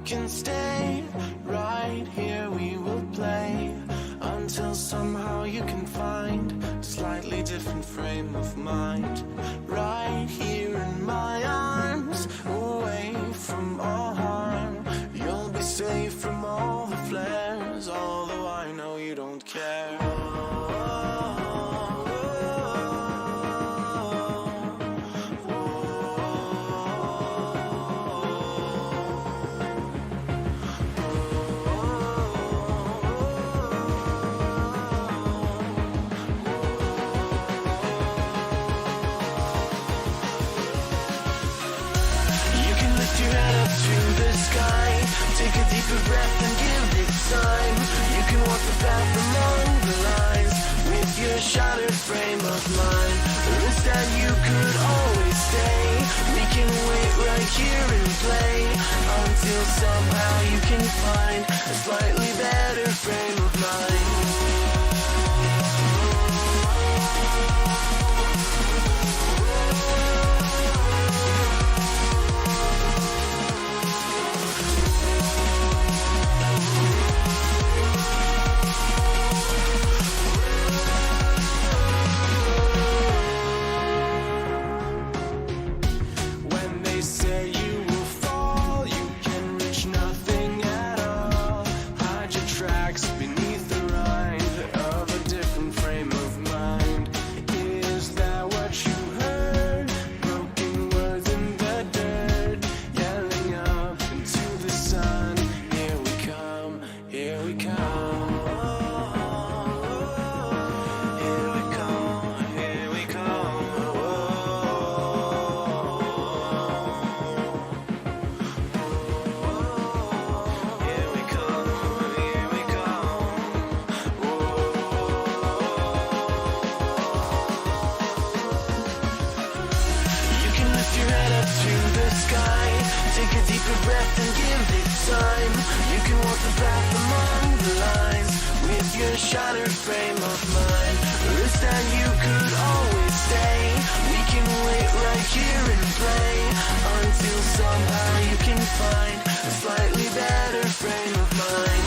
can stay right here, we will play until somehow you can find a slightly different frame of mind. Right here in my arms, away from all harm, you'll be safe from all the flares, although I know you don't care. Take a deeper breath and give it time. You can walk the path along the lines with your shattered frame of mind. The risk that you could always stay. We can wait right here and play until somehow you can find a slightly better frame of mind. Take a deeper breath and give it time. You can walk the path among the lines with your shattered frame of mind. The risk that you could always stay. We can wait right here and play until somehow you can find a slightly better frame of mind.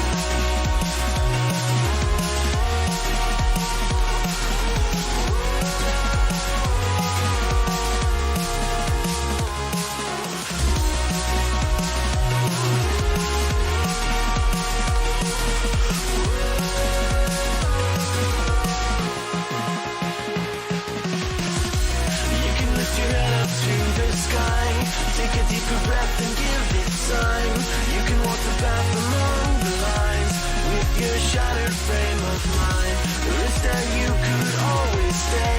Take a deeper breath and give it time. You can walk the path along the lines with your shattered frame of mind. The risk that you could always stay.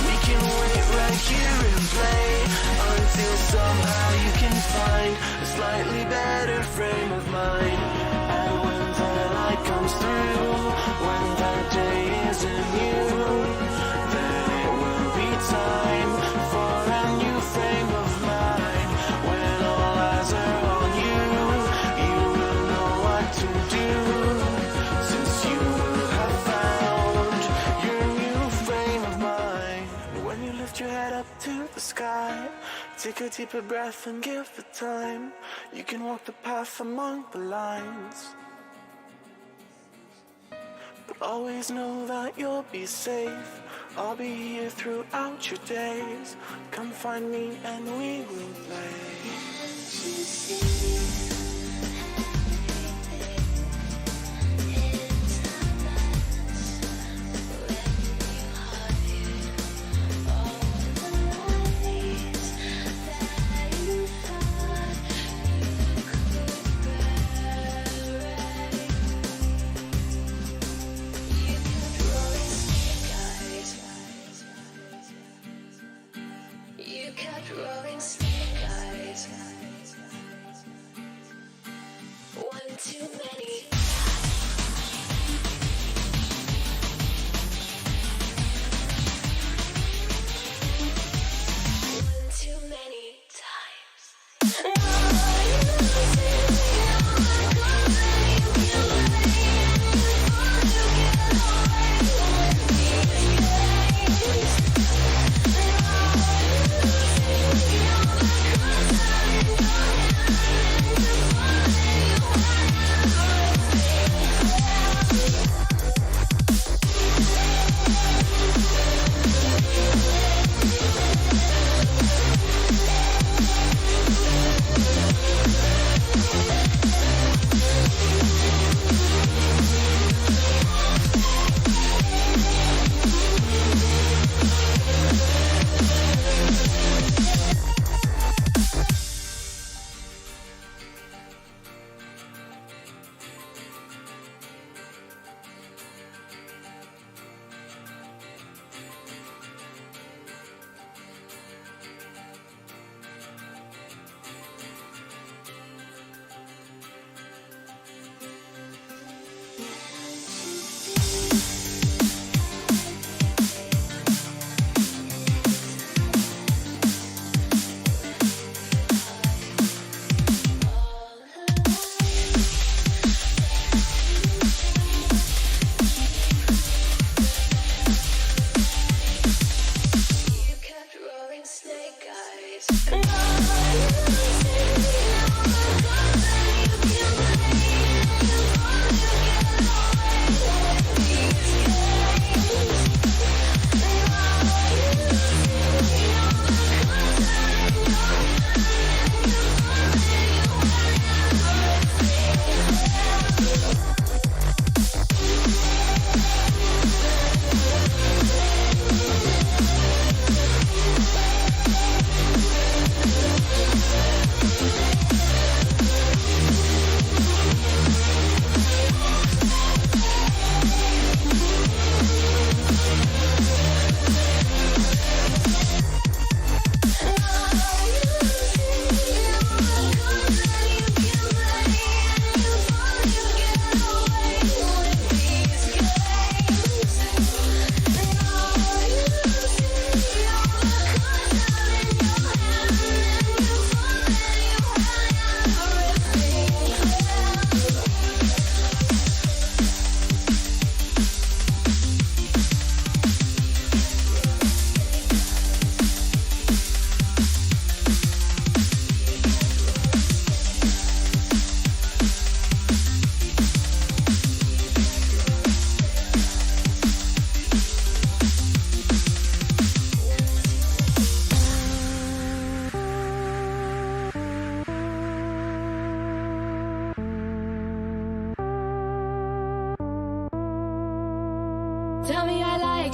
We can wait right here and play until somehow you can find a slightly better frame of mind. And when the light comes through, when that day isn't new, then it will be time for a new frame of mind. Take a deeper breath and give it time. You can walk the path among the lines, but always know that you'll be safe. I'll be here throughout your days. Come find me and we will play. You kept rolling snake eyes.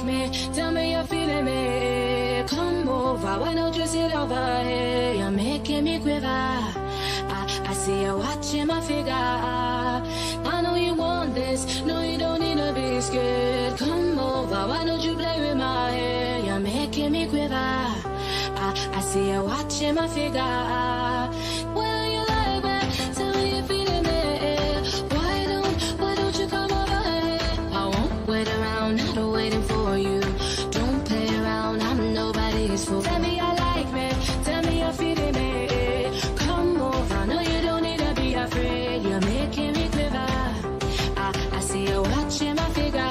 me? Tell me you're feeling me. Come over, why don't you sit over here? You're making me quiver. I see you watching my figure. I know you want this. No, you don't need to be scared. Come over, why don't you play with my hair? You're making me quiver. I see you watching my figure. Well, you like me. Tell me you're feeling me. Why don't you come over here? I won't wait around, not waiting for you. Don't play around, I'm nobody's fool. Tell me I like me. Tell me you're feeling me. Come over, no, you don't need to be afraid. You're making me quiver. I see you watching my figure.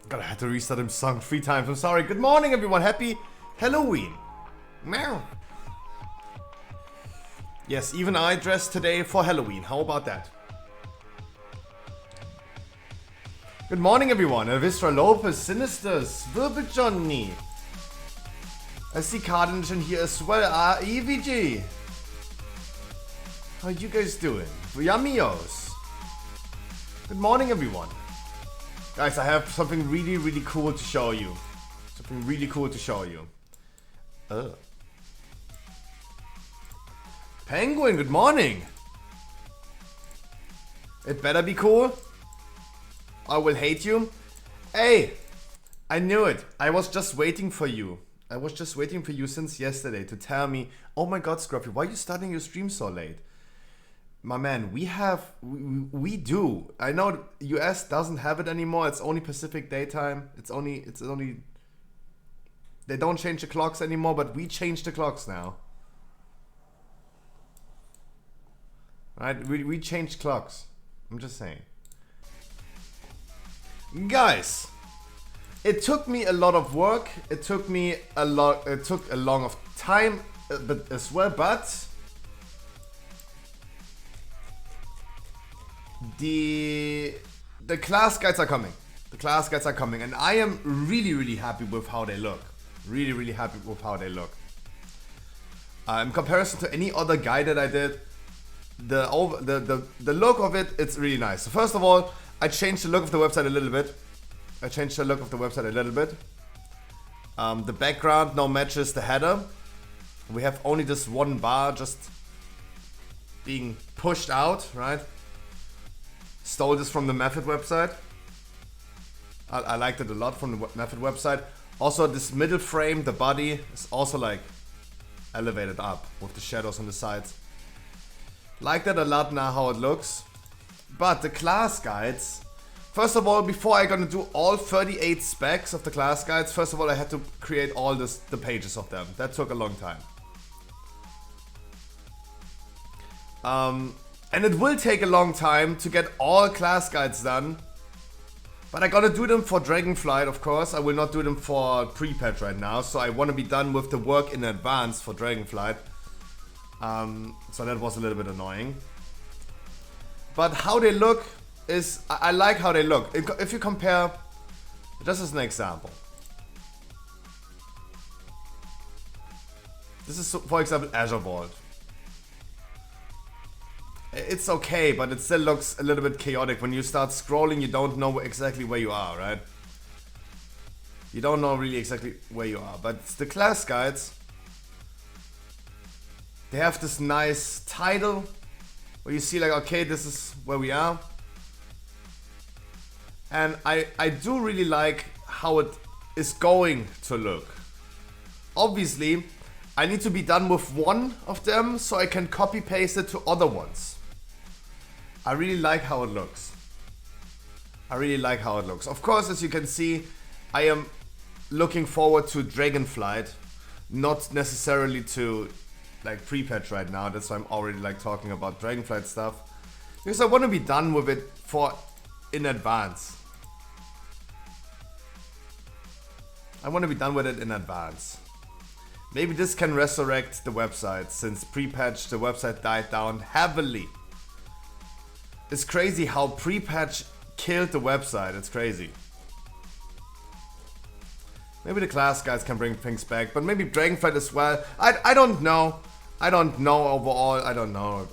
God, I had to restart him song 3 times. I'm sorry. Good morning, everyone. Happy Halloween. Meow. Yes, even I dressed today for Halloween. How about that? Good morning, everyone. Elvistra Lopez, Sinisters, Wirbel Johnny. I see Cardination here as well. EVG. How you guys doing? Yamios. Good morning, everyone. Guys, I have something really, really cool to show you. Something really cool to show you. Penguin, good morning. It better be cool. I will hate you. Hey, I knew it. I was just waiting for you. I was just waiting for you since yesterday to tell me, oh my god, Scruffy, why are you starting your stream so late? My man, we do. I know US doesn't have it anymore. It's only Pacific daytime. It's only they don't change the clocks anymore, but we change the clocks now. Right? We change clocks. I'm just saying. Guys, it took me a lot of work. It took a long of time but as well, but the class guides are coming. The class guides are coming, and I am really, really happy with how they look. Really, really happy with how they look. In comparison to any other guide that I did, the look of it, it's really nice. So first of all, I changed the look of the website a little bit. The background now matches the header. We have only this one bar just being pushed out, right? Stole this from the Method website. I liked it a lot from the Method website. Also, this middle frame, the body, is also like elevated up with the shadows on the sides. Like that a lot now how it looks. But the class guides first of all, before I gonna do all 38 specs of the class guides, first of all I had to create all the pages of them. That took a long time. And it will take a long time to get all class guides done. But I gotta do them for Dragonflight, of course. I will not do them for pre-patch right now. So I want to be done with the work in advance for Dragonflight. So that was a little bit annoying. But how they look is... I like how they look. If you compare... Just as an example. This is, for example, Azure Vault. It's okay, but it still looks a little bit chaotic. When you start scrolling, you don't know exactly where you are, right? You don't know really exactly where you are. But the class guides, they have this nice title where you see like, okay, this is where we are. And I do really like how it is going to look. Obviously, I need to be done with one of them so I can copy paste it to other ones. I really like how it looks. I really like how it looks. Of course, as you can see, I am looking forward to Dragonflight, not necessarily to like pre-patch right now. That's why I'm already like talking about Dragonflight stuff, because I want to be done with it for in advance. I want to be done with it in advance. Maybe this can resurrect the website, since pre-patch the website died down heavily. It's crazy how pre-patch killed the website. It's crazy. Maybe the class guys can bring things back, but maybe Dragonflight as well. I don't know. I don't know overall. I don't know.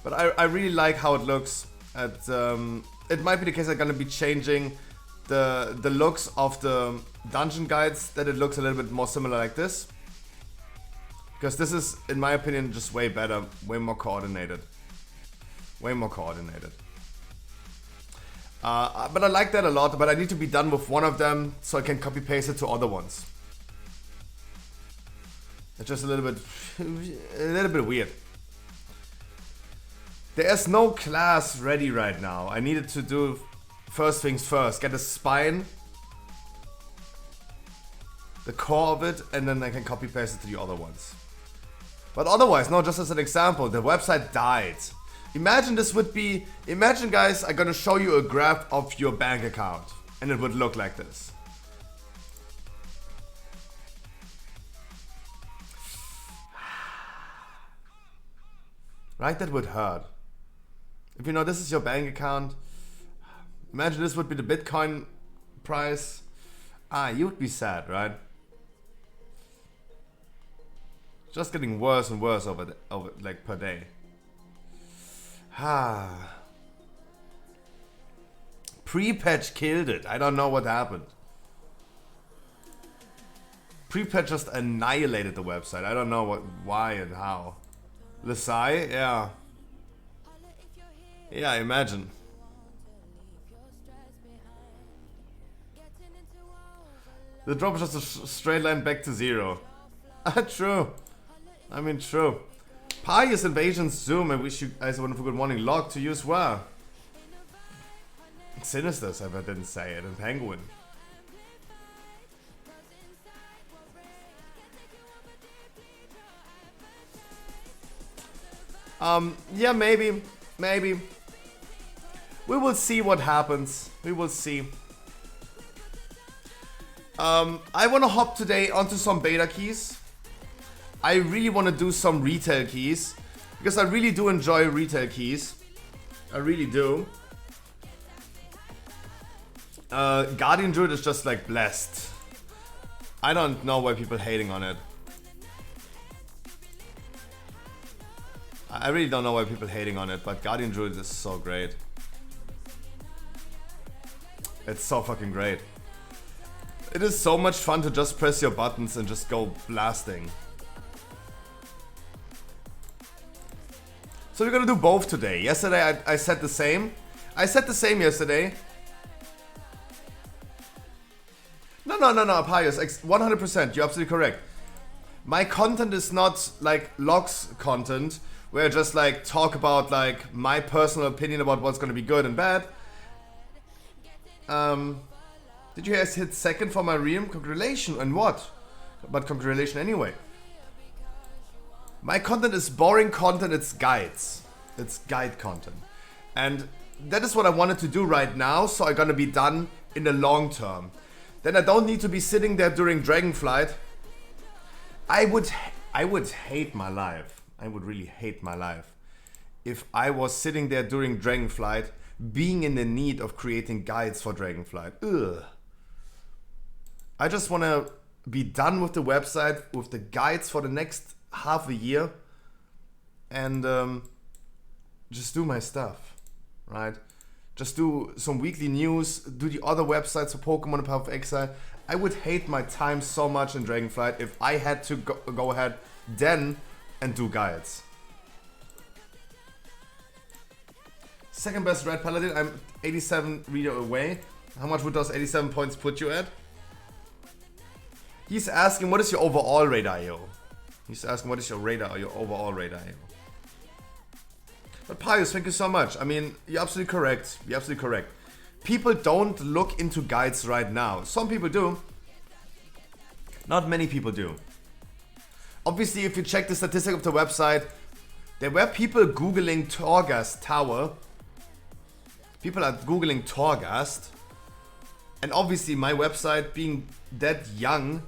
But I really like how it looks. It might be the case I'm gonna be changing the looks of the dungeon guides, that it looks a little bit more similar like this. Because this is, in my opinion, just way better, way more coordinated. Way more coordinated. But I like that a lot, but I need to be done with one of them so I can copy paste it to other ones. It's just a little bit weird. There's no class ready right now. I needed to do first things first, get a spine, the core of it, and then I can copy paste it to the other ones. But otherwise, no, just as an example, the website died. Imagine this would be, imagine guys, I'm gonna show you a graph of your bank account and it would look like this. Right, that would hurt. If you know this is your bank account, imagine this would be the Bitcoin price. You would be sad, right? Just getting worse and worse over like per day. Pre-patch killed it. I don't know what happened. Pre-patch just annihilated the website. I don't know why and how. Lesai? Yeah. Yeah, imagine. The drop is just a straight line back to zero. True. I mean, true. Pious Invasion Zoom, I wish you guys a wonderful good morning. Log to you as well. Sinisters, if I didn't say it, and Penguin. Yeah, maybe. We will see what happens. We will see. I want to hop today onto some beta keys. I really want to do some retail keys, because I really do enjoy retail keys. I really do. Guardian Druid is just like blessed. I don't know why people hating on it. I really don't know why people hating on it, but Guardian Druid is so great. It's so fucking great. It is so much fun to just press your buttons and just go blasting. So we're gonna do both today. Yesterday I said the same. I said the same yesterday. No, Pius, 100%, you're absolutely correct. My content is not like Log's content, where I just like talk about like my personal opinion about what's gonna be good and bad. Did you guys hit second for my realm? Congratulations, and what? But congratulations anyway. My content is boring content, it's guides. It's guide content. And that is what I wanted to do right now, so I'm gonna be done in the long term. Then I don't need to be sitting there during Dragonflight. I would hate my life. I would really hate my life if I was sitting there during Dragonflight being in the need of creating guides for Dragonflight. Ugh. I just want to be done with the website, with the guides for the next half a year, and just do my stuff, right? Just do some weekly news, do the other websites for Pokemon and Path of Exile. I would hate my time so much in Dragonflight if I had to go ahead then and do guides. Second best Red Paladin, I'm 87 reader away. How much would those 87 points put you at? He's asking, what is your overall rate IO? He's asking, what is your radar or your overall rate IO? But Pius, thank you so much. I mean, you're absolutely correct. You're absolutely correct. People don't look into guides right now. Some people do. Not many people do. Obviously, if you check the statistic of the website, there were people Googling Torghast Tower. People are Googling Torghast. And obviously, my website being that young,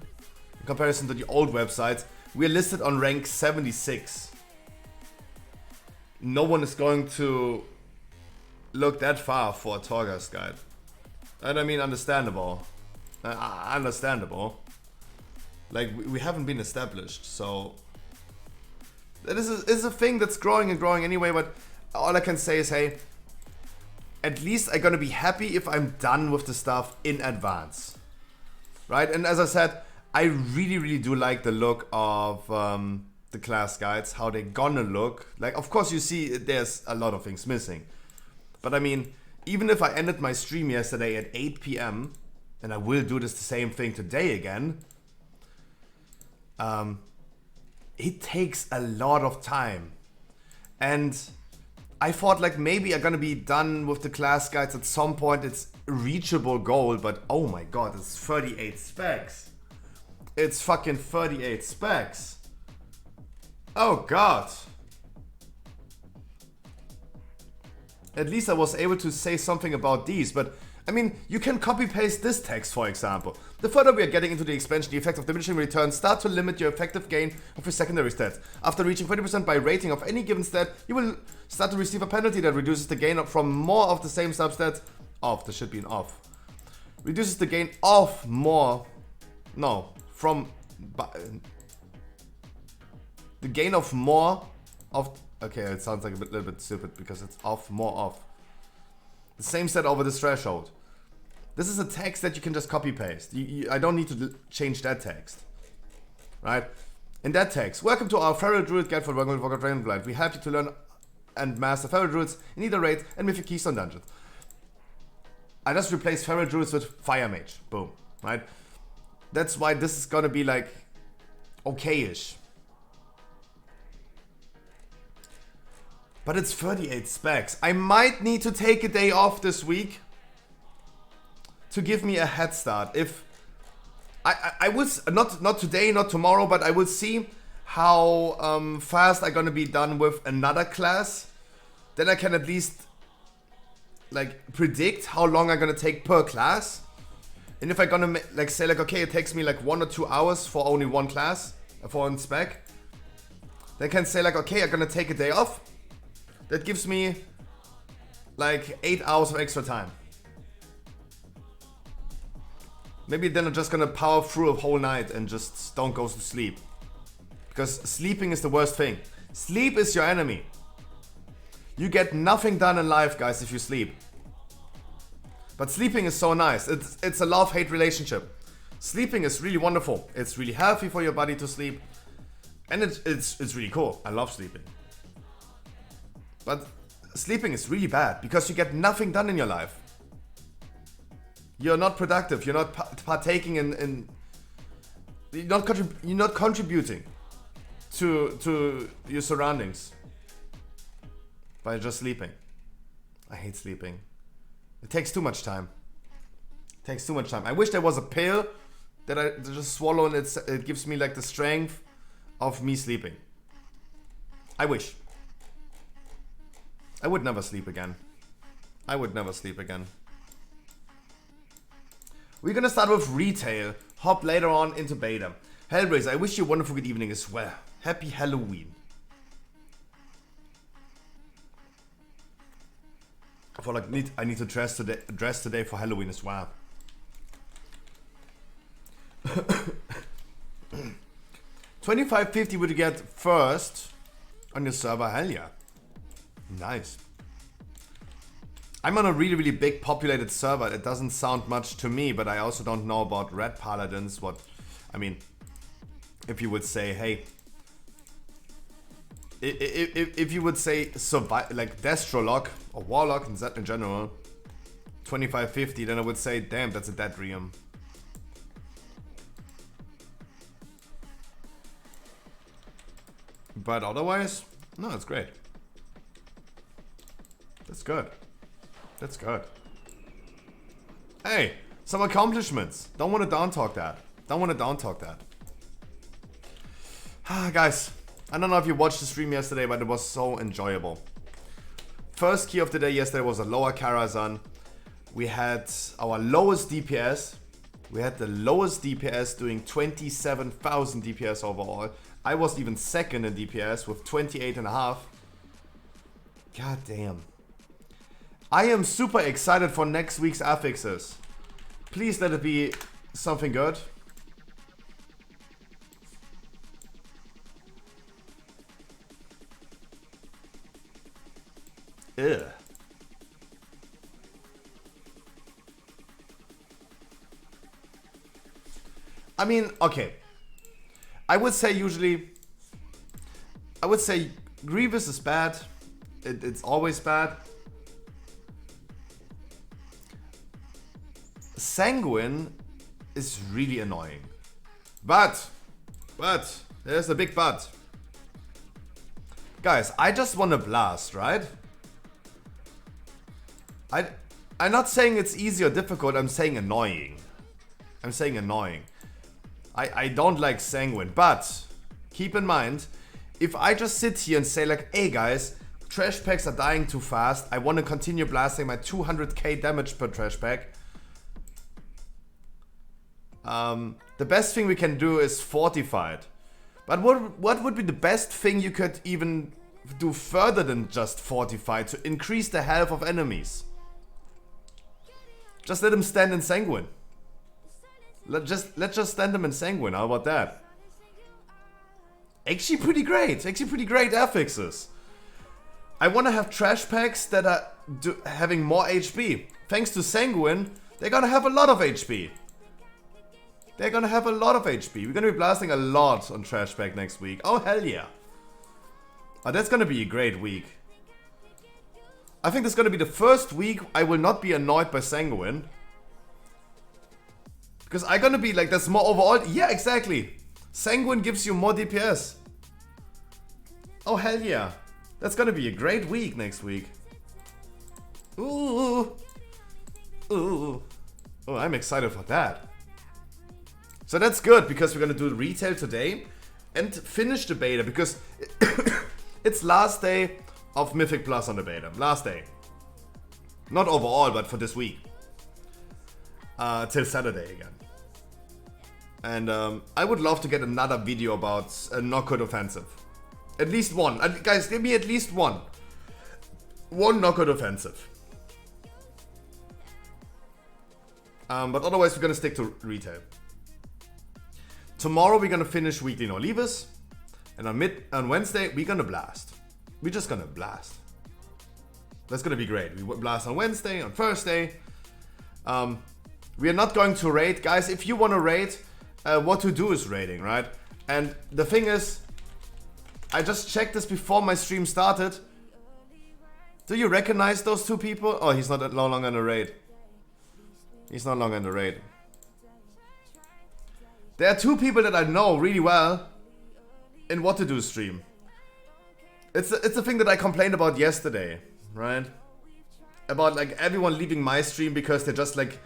in comparison to the old websites, we're listed on rank 76. No one is going to look that far for a Torghast guide. And I mean, understandable. Understandable. Like, we haven't been established, so... That is a thing that's growing and growing anyway, but all I can say is, hey, at least I'm gonna be happy if I'm done with the stuff in advance. Right? And as I said, I really, really do like the look of the class guides, how they're gonna look. Like, of course, you see there's a lot of things missing. But I mean, even if I ended my stream yesterday at 8 p.m., and I will do this the same thing today again, it takes a lot of time. And I thought like maybe I'm gonna be done with the class guides at some point. It's a reachable goal, but oh my god, it's 38 specs. It's fucking 38 specs. Oh god. At least I was able to say something about these, but I mean, you can copy paste this text, for example. The further we are getting into the expansion, the effect of diminishing returns start to limit your effective gain of your secondary stats. After reaching 20% by rating of any given stat, you will start to receive a penalty that reduces the gain from more of the same substats. Off, there should be an off. Reduces the gain of more. No, from. The gain of more of. Okay, it sounds like a little bit stupid because it's off, more off. The same stat over this threshold. This is a text that you can just copy paste. I don't need to change that text. Right? In that text, welcome to our Feral Druid Guide for Working with Warcraft Dragonblight. We help you to learn and master Feral Druids in either raid and Mythic Keystone dungeons. I just replaced Feral Druids with Fire Mage. Boom. Right? That's why this is gonna be like okay-ish. But it's 38 specs. I might need to take a day off this week to give me a head start. If I will not today, not tomorrow, but I will see how fast I'm gonna be done with another class. Then I can at least like predict how long I'm gonna take per class. And if I'm gonna like say like okay, it takes me like 1 or 2 hours for only one class, for one spec, then I can say like okay, I'm gonna take a day off. That gives me like 8 hours of extra time. Maybe then I'm just gonna power through a whole night and just don't go to sleep. Because sleeping is the worst thing. Sleep is your enemy. You get nothing done in life, guys, if you sleep. But sleeping is so nice. It's a love-hate relationship. Sleeping is really wonderful. It's really healthy for your body to sleep. And it's really cool. I love sleeping. But sleeping is really bad because you get nothing done in your life. You're not productive. You're not partaking in you're not contributing to your surroundings. by just sleeping. I hate sleeping. It takes too much time. It takes too much time. I wish there was a pill that I just swallow and it gives me like the strength of me sleeping. I wish. I would never sleep again. I would never sleep again. We're gonna start with retail. Hop later on into beta. Hellraiser, I wish you a wonderful good evening as well. Happy Halloween. I feel like I need to dress today for Halloween as well. 2550 would you get first on your server? Hell yeah. Nice. I'm on a really, really big populated server. It doesn't sound much to me, but I also don't know about Red Paladins. What, I mean, if you would say, hey, if you would say like Destrolock or Warlock in general, 2550, then I would say, damn, that's a dead realm. But otherwise, no, it's great. That's good. That's good. Hey, some accomplishments. Don't want to down talk that. Don't want to down talk that. Guys, I don't know if you watched the stream yesterday, but it was so enjoyable. First key of the day yesterday was a lower Karazhan. We had our lowest DPS. We had the lowest DPS doing 27,000 DPS overall. I was even second in DPS with 28.5. God damn. I am super excited for next week's affixes. Please let it be something good. Ugh. I mean, okay. I would say Grievous is bad. It's always bad. Sanguine is really annoying. But, there's a big but. Guys, I just want to blast, right? I'm not saying it's easy or difficult, I'm saying annoying. I'm saying annoying. I don't like Sanguine, but keep in mind, if I just sit here and say like, hey guys, trash packs are dying too fast, I want to continue blasting my 200k damage per trash pack. The best thing we can do is fortified. But what would be the best thing you could even do further than just fortified to increase the health of enemies? Just let them stand in Sanguine. Let's just stand them in Sanguine. How about that? Actually pretty great. Actually pretty great affixes. I want to have trash packs that are having more HP. Thanks to Sanguine, they're gonna have a lot of HP. They're gonna have a lot of HP. We're gonna be blasting a lot on trash pack next week. Oh hell yeah. Oh, that's gonna be a great week. I think this is gonna be the first week I will not be annoyed by Sanguine. Because I'm gonna be like, there's more overall. Yeah, exactly. Sanguine gives you more DPS. Oh hell yeah. That's gonna be a great week next week. Ooh. Ooh. Oh, I'm excited for that. So that's good, because we're gonna do retail today and finish the beta, because it's last day of Mythic Plus on the beta. Last day. Not overall, but for this week. Till Saturday again. And I would love to get another video about a knockout offensive. At least one. Guys, give me at least one. One knockout offensive. But otherwise, we're gonna stick to retail. Tomorrow we're gonna finish weekly no leavers, and on Wednesday we're gonna blast. We're just gonna blast. That's gonna be great. We blast on Wednesday, on Thursday. We are not going to raid, guys. If you want to raid, what to do is raiding, right? And the thing is, I just checked this before my stream started. Do you recognize those two people? Oh, he's no longer in the raid. He's no longer in the raid. There are two people that I know really well in What to Do stream. It's a thing that I complained about yesterday, right? About like everyone leaving my stream because they're just like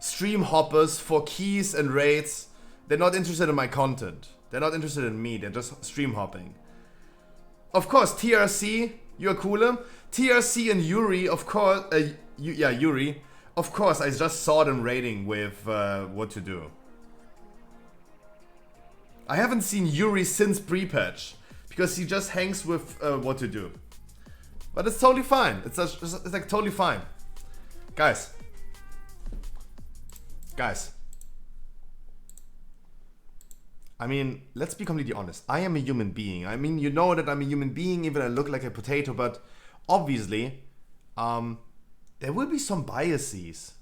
stream hoppers for keys and raids. They're not interested in my content. They're not interested in me. They're just stream hopping. Of course, TRC, you're cooler. TRC and Yuri, of course. Yuri. Of course, I just saw them raiding with what to do. I haven't seen Yuri since pre-patch because he just hangs with what to do. But it's totally fine. It's like totally fine. Guys. I mean, let's be completely honest. I am a human being. I mean, you know that I'm a human being, even I look like a potato, but obviously, there will be some biases.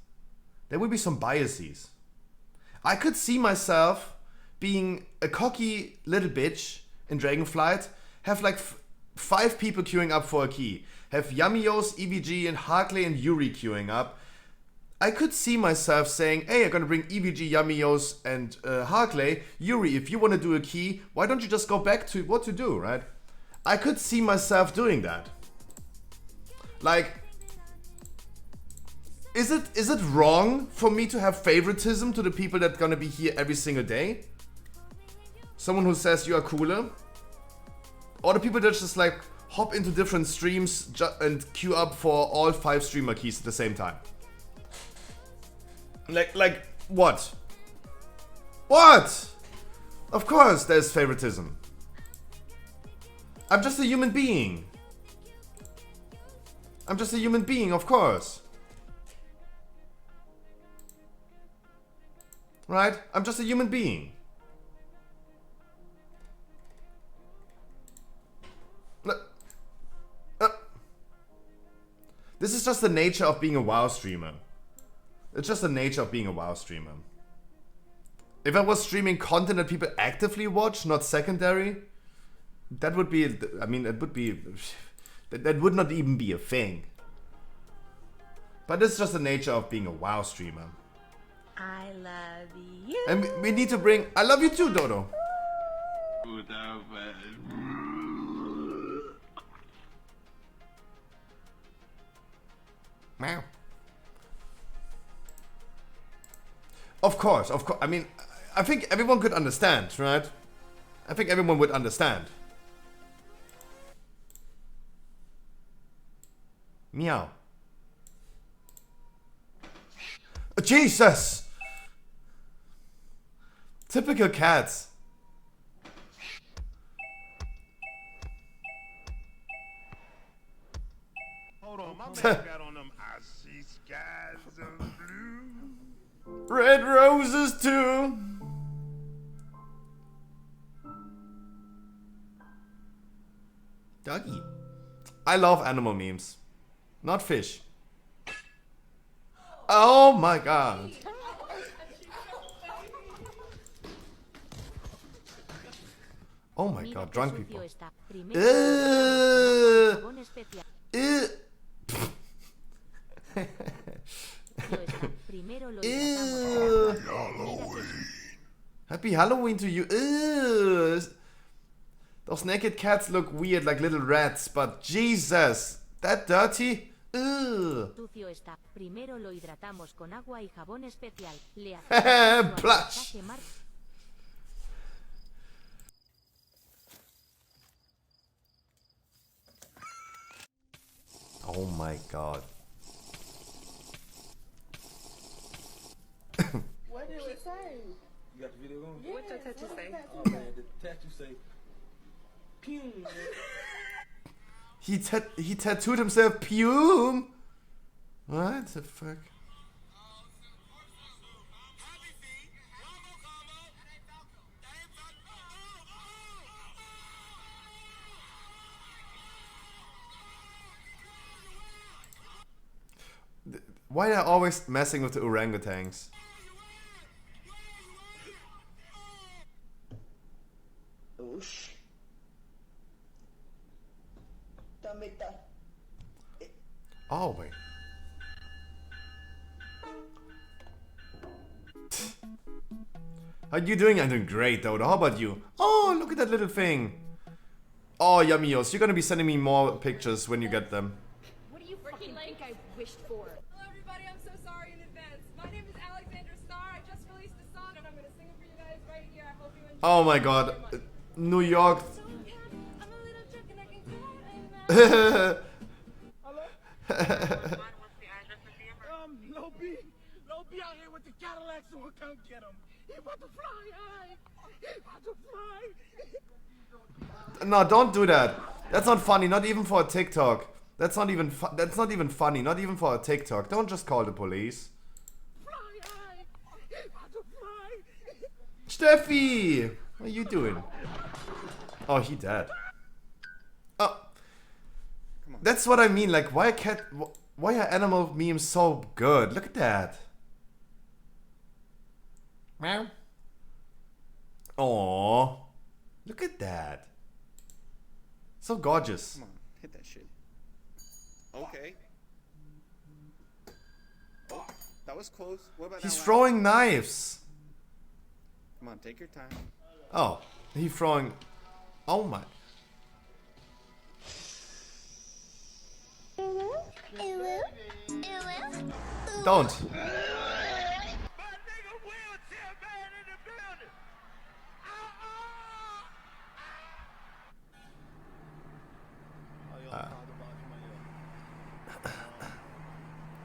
I could see myself being a cocky little bitch in Dragonflight, have like 5 people queuing up for a key, have Yamios, EVG, and Harkley and Yuri queuing up. I could see myself saying, hey, I'm gonna bring EVG, Yamios, and Harkley. Yuri, if you wanna do a key, why don't you just go back to what to do, right? I could see myself doing that. Like, is it wrong for me to have favoritism to the people that are gonna be here every single day? Someone who says you are cooler? Or the people that just like hop into different streams and queue up for all 5 streamer keys at the same time? Like what? What? Of course there's favoritism. I'm just a human being. Of course. Right? I'm just a human being. This is just the nature of being a WoW streamer. It's just the nature of being a WoW streamer. If I was streaming content that people actively watch, not secondary, that would be, I mean, it would be, that would not even be a thing. But it's just the nature of being a WoW streamer. I love you. And we need to bring, I love you too, Dodo. Meow. Of course. I mean, I think everyone could understand, right? I think everyone would understand. Meow. Oh, Jesus! Typical cats. Hold on, my man got on them icy skies of blue. Red roses too. Doggy. I love animal memes. Not fish. Oh my god. Oh my god, drunk people. Happy Halloween to you. Those naked cats look weird like little rats, but Jesus, that dirty? Plush. Oh my god. What did it say? You got the video going? Yeah, what the tattoo say? Oh man, the tattoo say, pew. He tattooed himself Pume. What the fuck? Why are they always messing with the orangutans? Oosh. Também tá. Oh wait. How you doing? I'm doing great, Dodo. How about you? Oh, look at that little thing. Oh, Yamios, you're gonna be sending me more pictures when you get them. What do you fucking think I wished for? Hello everybody, I'm so sorry in advance. My name is Alexandra Starr. I just released a song and I'm gonna sing it for you guys right here. I hope you enjoy Oh my god. New York. Low B out here with the Cadillac, so we'll come get him. He about to fly high. He about to fly. No, don't do that. That's not funny, not even for a TikTok. That's not even funny, not even for a TikTok. Don't just call the police. Fly high. He about to fly. Steffi! What are you doing? Oh, he dead. Oh. That's what I mean, like, why are animal memes so good? Look at that. Meow. Aww. Look at that. So gorgeous. Come on, hit that shit. Okay. Oh, that was close. What about He's that throwing knives. Come on, take your time. Oh, he's throwing... Oh my... Don't.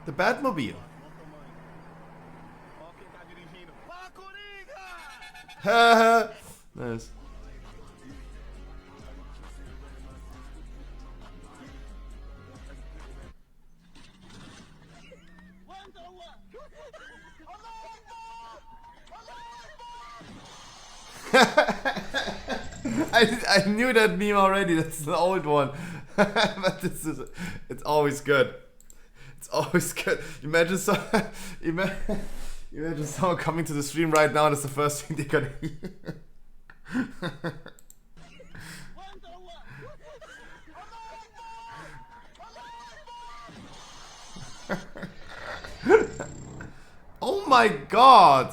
The Batmobile. Nice. I knew that meme already. That's an old one, but it's always good. It's always good. Imagine someone coming to the stream right now, and it's the first thing they're gonna hear. Oh my god!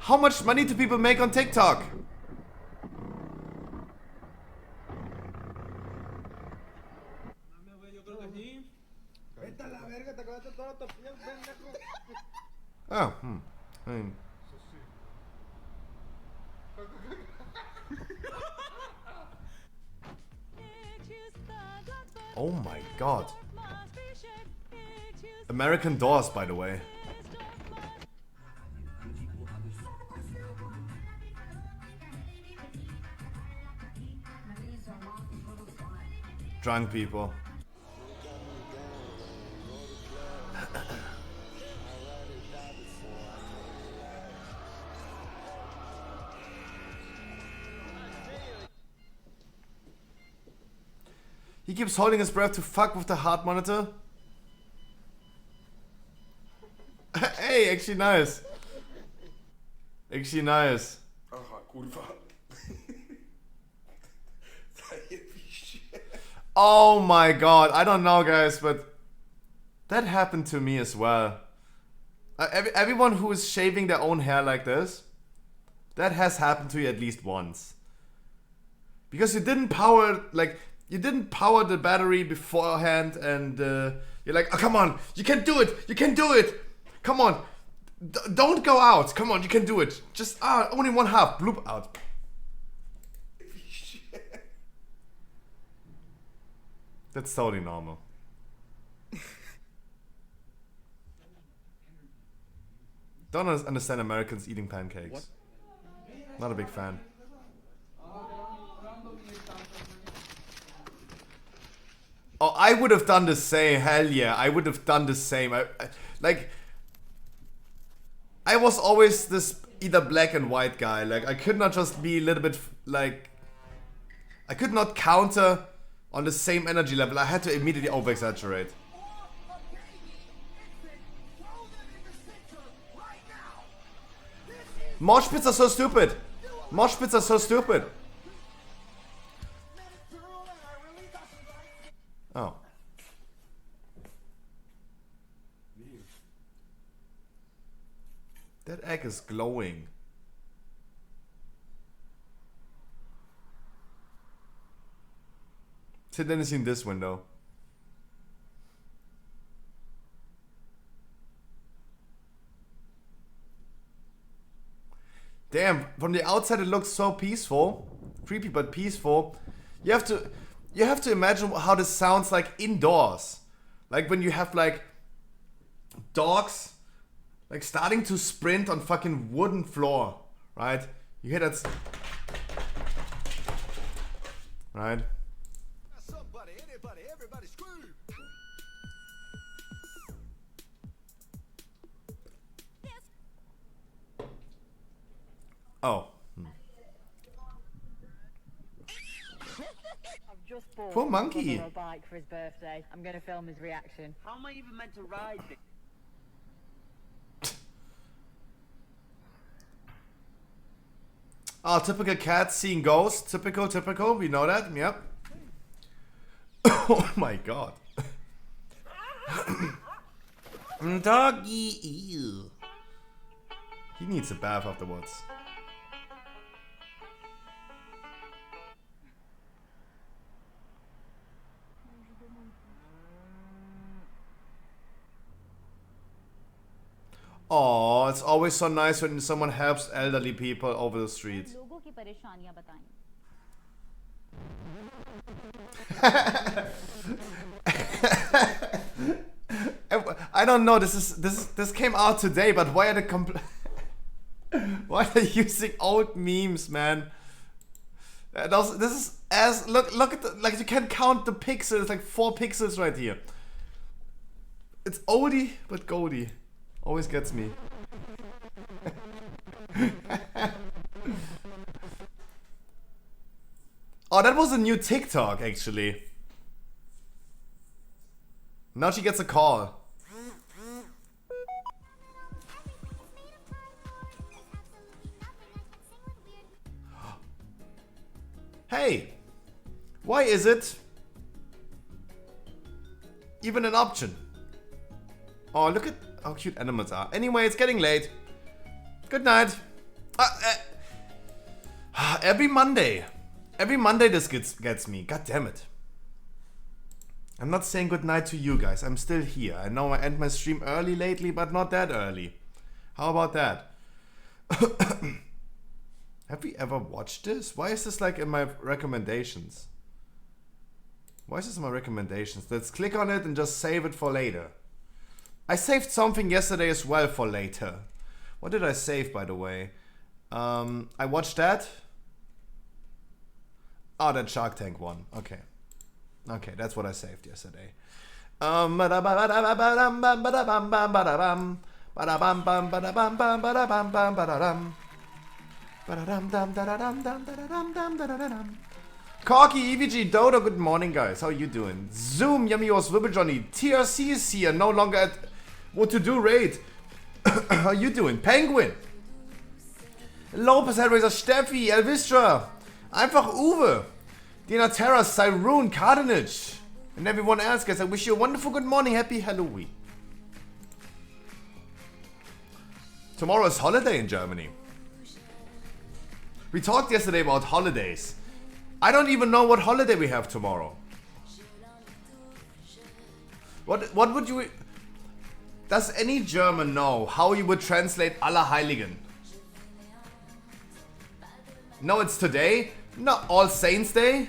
How much money do people make on TikTok? Oh, I mean. Oh my god. American Doors, by the way. Drunk people. He keeps holding his breath to fuck with the heart monitor. Hey, actually nice. Actually nice. Aha, kurwa. Oh my god, I don't know guys, but that happened to me as well. Everyone who is shaving their own hair like this, that has happened to you at least once. Because you didn't power, like, you didn't power the battery beforehand and you're like, oh come on, you can do it, you can do it. Come on, don't go out, come on, you can do it. Just, only one half, bloop out. That's totally normal. Don't understand Americans eating pancakes. What? Not a big fan. Oh, I would have done the same. Hell yeah, I would have done the same. I was always this either black and white guy. Like, I could not just be a little bit, like... I could not counter on the same energy level. I had to immediately over-exaggerate. Mosh pits are so stupid. Mosh pits are so stupid. Oh. That egg is glowing. Didn't see in this window. Damn, from the outside it looks so peaceful. Creepy but peaceful. You have to imagine how this sounds like indoors. Like when you have like dogs like starting to sprint on fucking wooden floor, right? You hear that right? Somebody, anybody, everybody scream. Oh. I've just bought Poor monkey. a bike for his birthday. I'm gonna film his reaction. How am I even meant to ride this? Oh, typical cat seeing ghosts. Typical. We know that. Yep. Oh my god. Doggy. Ew. He needs a bath afterwards. Oh, it's always so nice when someone helps elderly people over the street. लोगों की परेशानियां बताएं. I don't know. This came out today, but why are the why are they using old memes, man? This is as look at the, like you can count the pixels, like 4 pixels right here. It's oldie but goldie. Always gets me. Oh, that was a new TikTok actually. Now she gets a call. Hey, why is it even an option? Oh, look at how cute animals are. Anyway, it's getting late. Good night. Every Monday this gets me. God damn it. I'm not saying good night to you guys. I'm still here. I know I end my stream early lately, but not that early. How about that? Have we ever watched this? Why is this like in my recommendations? Why is this in my recommendations? Let's click on it and just save it for later. I saved something yesterday as well for later. What did I save, by the way? I watched that. Oh, that Shark Tank one. Okay. Okay, that's what I saved yesterday. Corky, EVG, Dodo, good morning, guys. How you doing? Zoom, Yummy was Wibble Johnny. TRC is here, no longer at What to Do raid. How you doing? Penguin. Lopez, Hellraiser, Steffi, Elvistra. Einfach Uwe. Dina Terra, Cyrune, Cardenage. And everyone else, guys. I wish you a wonderful good morning. Happy Halloween. Tomorrow is holiday in Germany. We talked yesterday about holidays. I don't even know what holiday we have tomorrow. What would you... Does any German know how you would translate Allerheiligen? No, it's today? No, All Saints Day?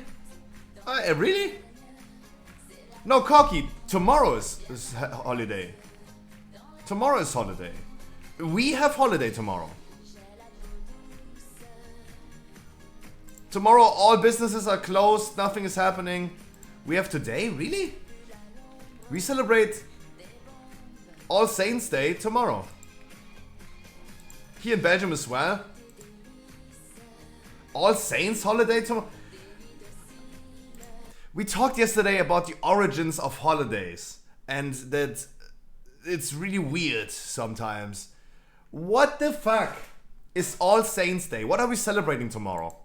Really? No, Corky, tomorrow is holiday. Tomorrow is holiday. We have holiday tomorrow. Tomorrow all businesses are closed, nothing is happening. We have today? Really? We celebrate All Saints Day tomorrow. Here in Belgium as well. All Saints holiday tomorrow. We talked yesterday about the origins of holidays and that it's really weird sometimes. What the fuck is All Saints Day? What are we celebrating tomorrow?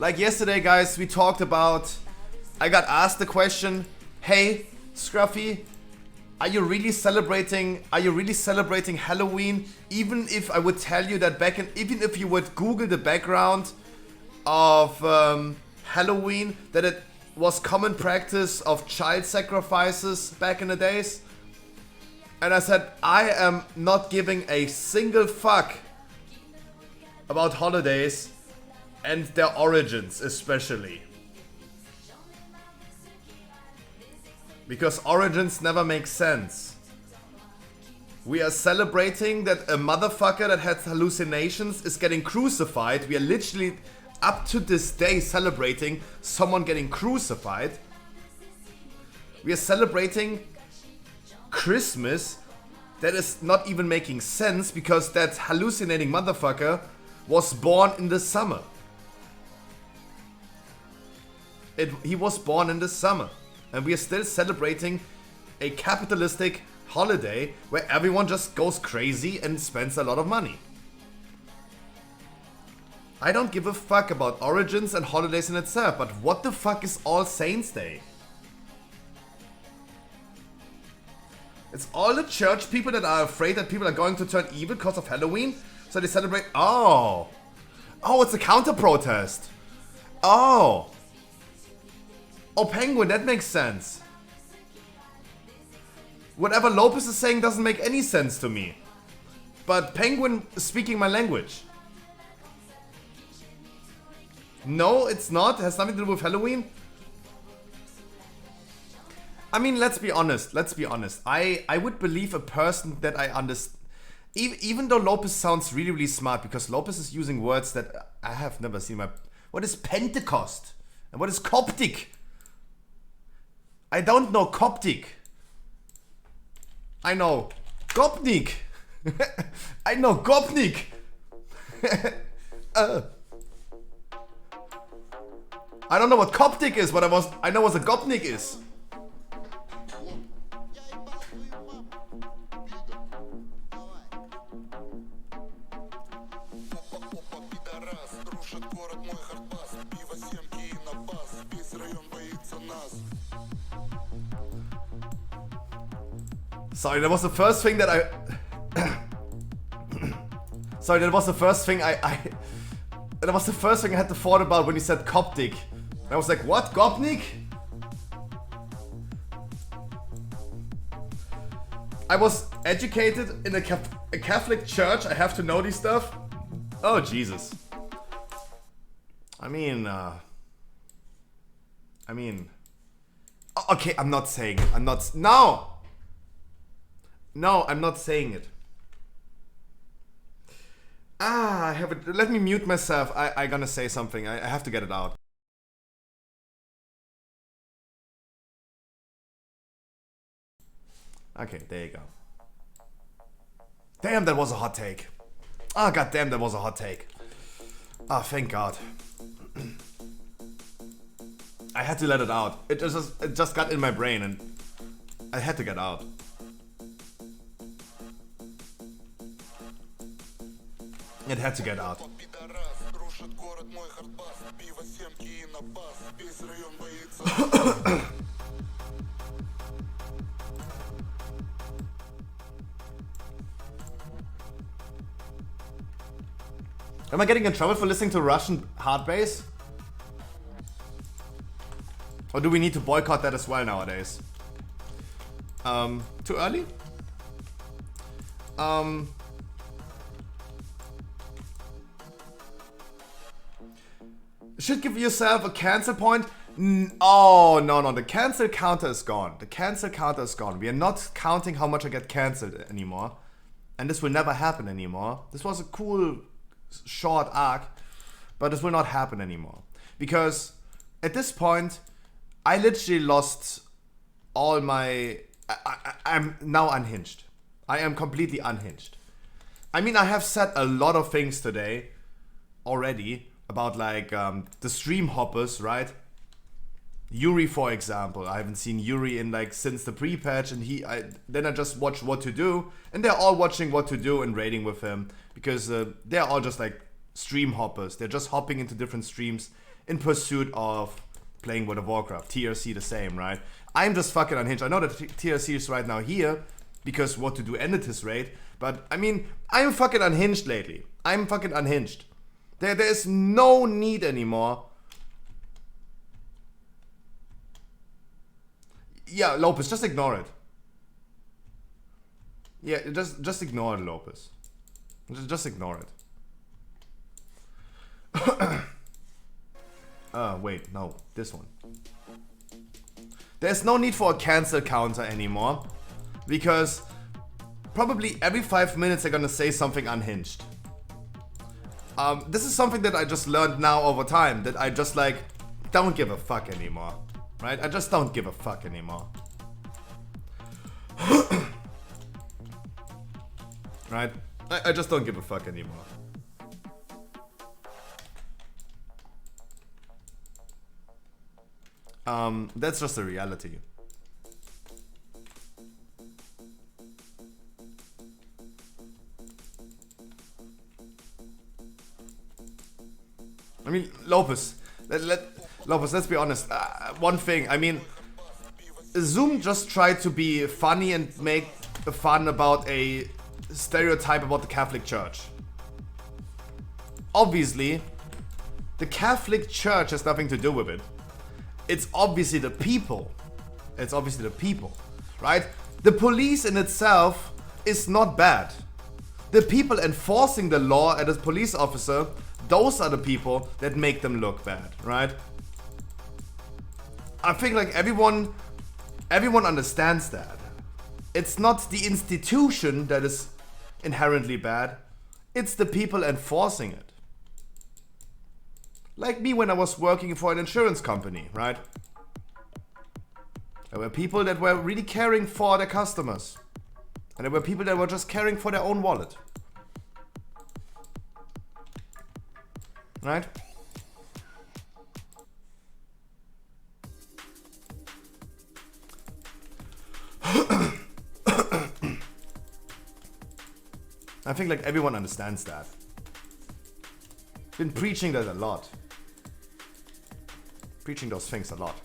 Like yesterday, guys, we talked about... I got asked the question, hey, Scruffy, are you really celebrating Halloween? Even if I would tell you that even if you would Google the background of Halloween, that it was common practice of child sacrifices back in the days? And I said, I am not giving a single fuck about holidays and their origins especially. Because origins never make sense. We are celebrating that a motherfucker that had hallucinations is getting crucified. We are literally up to this day celebrating someone getting crucified. We are celebrating Christmas that is not even making sense because that hallucinating motherfucker was born in the summer. He was born in the summer. And we are still celebrating a capitalistic holiday where everyone just goes crazy and spends a lot of money. I don't give a fuck about origins and holidays in itself, but what the fuck is All Saints Day? It's all the church people that are afraid that people are going to turn evil because of Halloween, so they celebrate. Oh, it's a counter protest. Oh, Penguin, that makes sense. Whatever Lopez is saying doesn't make any sense to me. But Penguin is speaking my language. No, it's not. It has nothing to do with Halloween. I mean, let's be honest. I would believe a person that I understand. Even though Lopez sounds really, really smart, because Lopez is using words that I have never seen. What is Pentecost? And what is Coptic? I don't know Coptic. I know Gopnik. I know Gopnik. I don't know what Coptic is, but I know what a Gopnik is. Sorry, that was the first thing that Sorry, that was the first thing that was the first thing I had to thought about when you said Coptic. And I was like, what? Gopnik? I was educated in a Catholic church. I have to know this stuff. Oh, Jesus. I mean... Okay, I'm not saying it. No, I'm not saying it. I have it. Let me mute myself. I gonna say something. I have to get it out. Okay, there you go. Damn, that was a hot take. Ah, god damn, that was a hot take. Ah, thank God. I had to let it out. It just got in my brain and I had to get out. It had to get out. Am I getting in trouble for listening to Russian hard bass? Or do we need to boycott that as well nowadays? Too early? Should give yourself a cancel point. Oh, no, the cancel counter is gone. The cancel counter is gone. We are not counting how much I get cancelled anymore. And this will never happen anymore. This was a cool, short arc, but this will not happen anymore. Because at this point, I literally lost all my... I'm now unhinged. I am completely unhinged. I mean, I have said a lot of things today already about like the stream hoppers, right? Yuri, for example. I haven't seen Yuri in like since the pre-patch, and then I just watched What to Do, and they're all watching What to Do and raiding with him because they're all just like stream hoppers. They're just hopping into different streams in pursuit of playing World of Warcraft. TRC the same, right? I'm just fucking unhinged. I know that TRC is right now here because what to do ended his raid, but I mean, I'm fucking unhinged lately. I'm fucking unhinged. There is no need anymore. Yeah, Lopez, just ignore it. Yeah, just ignore it, Lopez. Just ignore it. Wait, no, this one. There's no need for a cancel counter anymore, because probably every 5 minutes they're gonna say something unhinged. This is something that I just learned now over time, that I just like don't give a fuck anymore, right? I just don't give a fuck anymore. Right? I just don't give a fuck anymore. That's just the reality. I mean, Lopez, Lopez, let's be honest. One thing, I mean, Zoom just tried to be funny and make fun about a stereotype about the Catholic Church. Obviously, the Catholic Church has nothing to do with it. It's obviously the people. It's obviously the people, right? The police in itself is not bad. The people enforcing the law as a police officer, those are the people that make them look bad, right? I think like everyone understands that. It's not the institution that is inherently bad. It's the people enforcing it. Like me when I was working for an insurance company, right? There were people that were really caring for their customers. And there were people that were just caring for their own wallet. Right? I think like everyone understands that. Been preaching that a lot. Preaching those things a lot.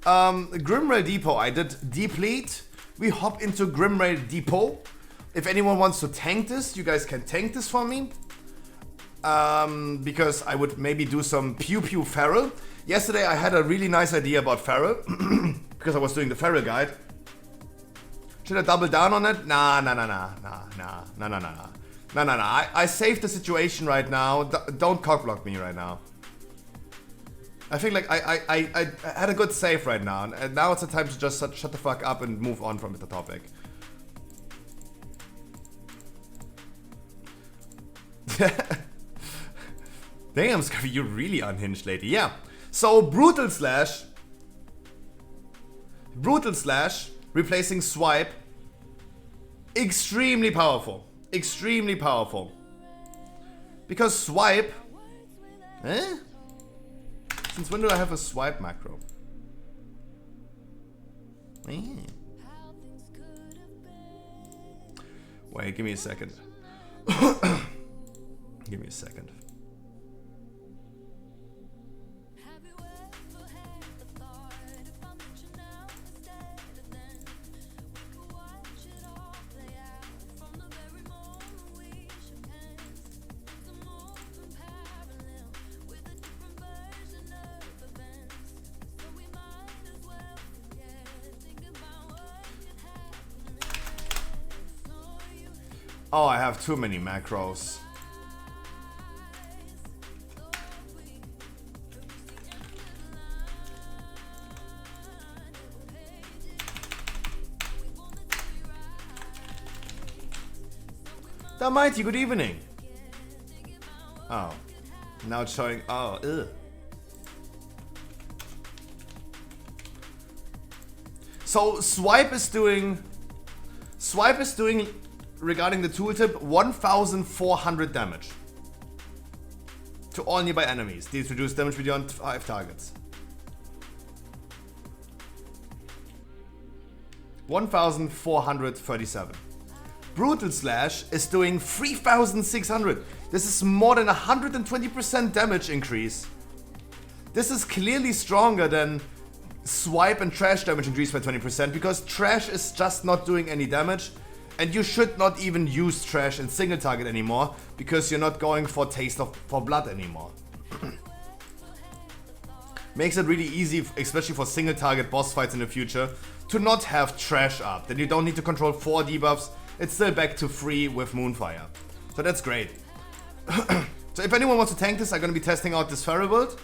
Grimrail Depot, I did deplete. We hop into Grimrail Depot. If anyone wants to tank this, you guys can tank this for me. Because I would maybe do some Pew Pew Feral. Yesterday I had a really nice idea about Feral. Because I was doing the Feral guide. Should I double down on it? Nah. I saved the situation right now. Don't cockblock me right now. I think like I had a good save right now, and now it's the time to just shut the fuck up and move on from the topic. Damn, Scaffy, you're really unhinged lately. Yeah. So Brutal Slash replacing Swipe. Extremely powerful. Extremely powerful. Because Swipe. Since when do I have a Swipe macro? Wait, give me a second. Give me a second. Oh, I have too many macros. The Mighty, good evening. Oh, now it's showing. Oh, ugh. So Swipe is doing regarding the tooltip 1,400 damage to all nearby enemies. These reduce damage beyond 5 targets. 1,437. Brutal Slash is doing 3,600. This is more than 120% damage increase. This is clearly stronger than swipe and trash damage increased by 20% because trash is just not doing any damage. And you should not even use trash in single target anymore because you're not going for taste for blood anymore. Makes it really easy, especially for single target boss fights in the future, to not have trash up. Then you don't need to control 4 debuffs. It's still back to 3 with Moonfire. So that's great. So if anyone wants to tank this, I'm gonna be testing out this Feral build.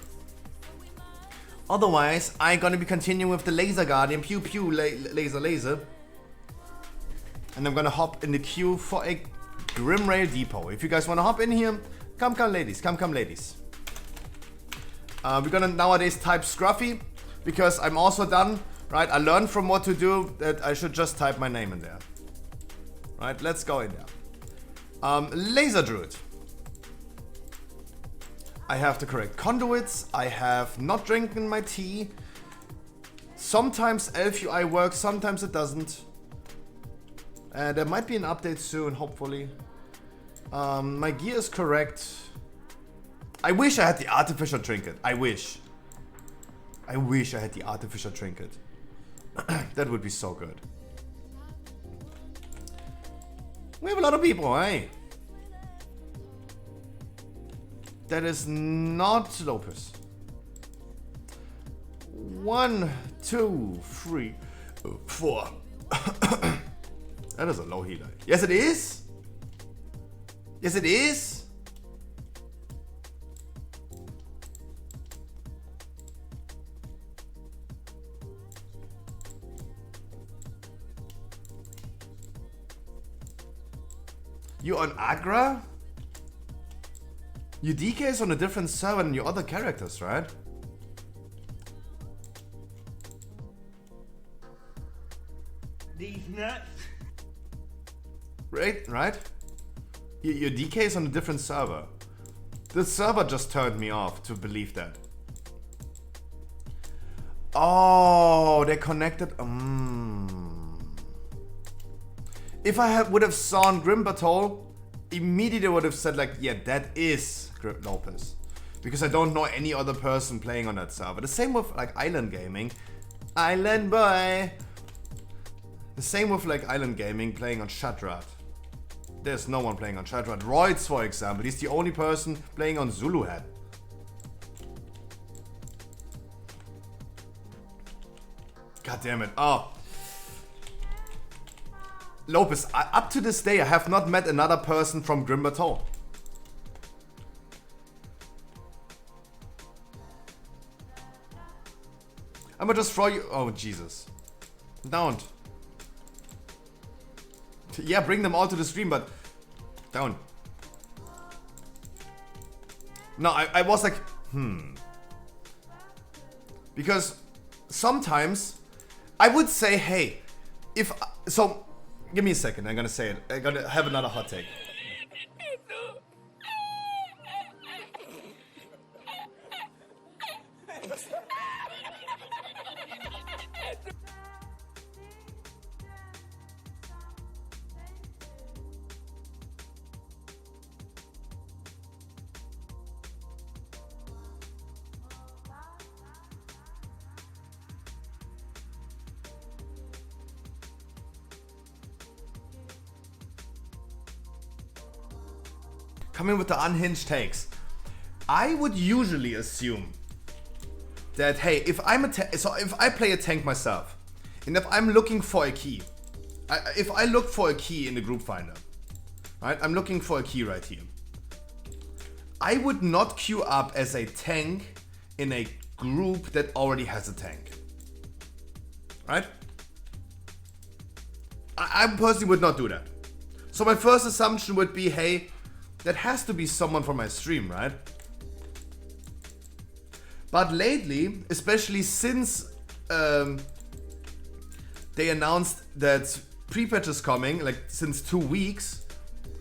Otherwise, I'm gonna be continuing with the Laser Guardian, pew pew, laser. And I'm gonna hop in the queue for a Grimrail Depot. If you guys wanna hop in here, come ladies, come ladies. We're gonna nowadays type Scruffy, because I'm also done, right? I learned from what to do that I should just type my name in there. Right, let's go in there. Laser Druid. I have the correct conduits, I have not drinking my tea. Sometimes Elf UI works, sometimes it doesn't. There might be an update soon, hopefully. My gear is correct. I wish I had the artificial trinket. I wish I had the artificial trinket. That would be so good. We have a lot of people, eh? That is not Lopez. 1, 2, 3, 4. That is a low healer. Yes, it is. Yes, it is. You on Agra? Your DK is on a different server than your other characters, right? These nuts. Right? Your DK is on a different server. The server just turned me off to believe that. Oh, they're connected. If I would have saw Grim Battle, immediately would have said like, yeah, that is Lopez. Because I don't know any other person playing on that server. The same with like Island Gaming. Island boy. The same with like Island Gaming playing on Shatrat. There's no one playing on Shatrat. Royds, for example, he's the only person playing on Zulu Hat. God damn it. Oh. Lopez, up to this day, I have not met another person from Grim Battle. I'm gonna just throw you. Oh, Jesus. Don't. Yeah, bring them all to the stream, but down. No, I was like, because sometimes I would say, hey, so give me a second, I'm gonna say it. I'm gonna have another hot take. Coming with the unhinged takes. I would usually assume that, hey, if I play a tank myself, and if I'm looking for a key, if I look for a key in the group finder, right? I'm looking for a key right here. I would not queue up as a tank in a group that already has a tank, right? I personally would not do that. So my first assumption would be, hey, that has to be someone from my stream, right? But lately, especially since they announced that pre-patch is coming, like since 2 weeks,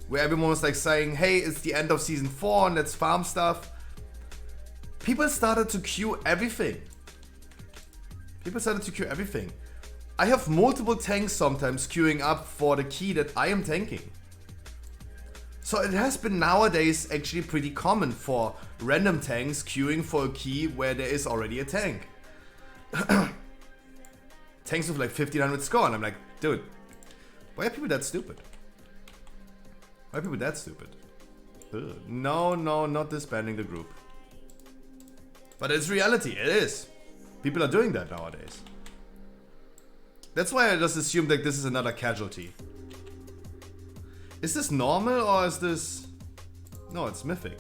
where everyone was like saying, hey, it's the end of season 4 and let's farm stuff. People started to queue everything. I have multiple tanks sometimes queuing up for the key that I am tanking. So it has been nowadays actually pretty common for random tanks queuing for a key where there is already a tank. Tanks with like 1500 score, and I'm like, dude, why are people that stupid? Why are people that stupid? Ugh. No, not disbanding the group. But it's reality, it is. People are doing that nowadays. That's why I just assumed like this is another casualty. Is this normal or is this... No, it's mythic.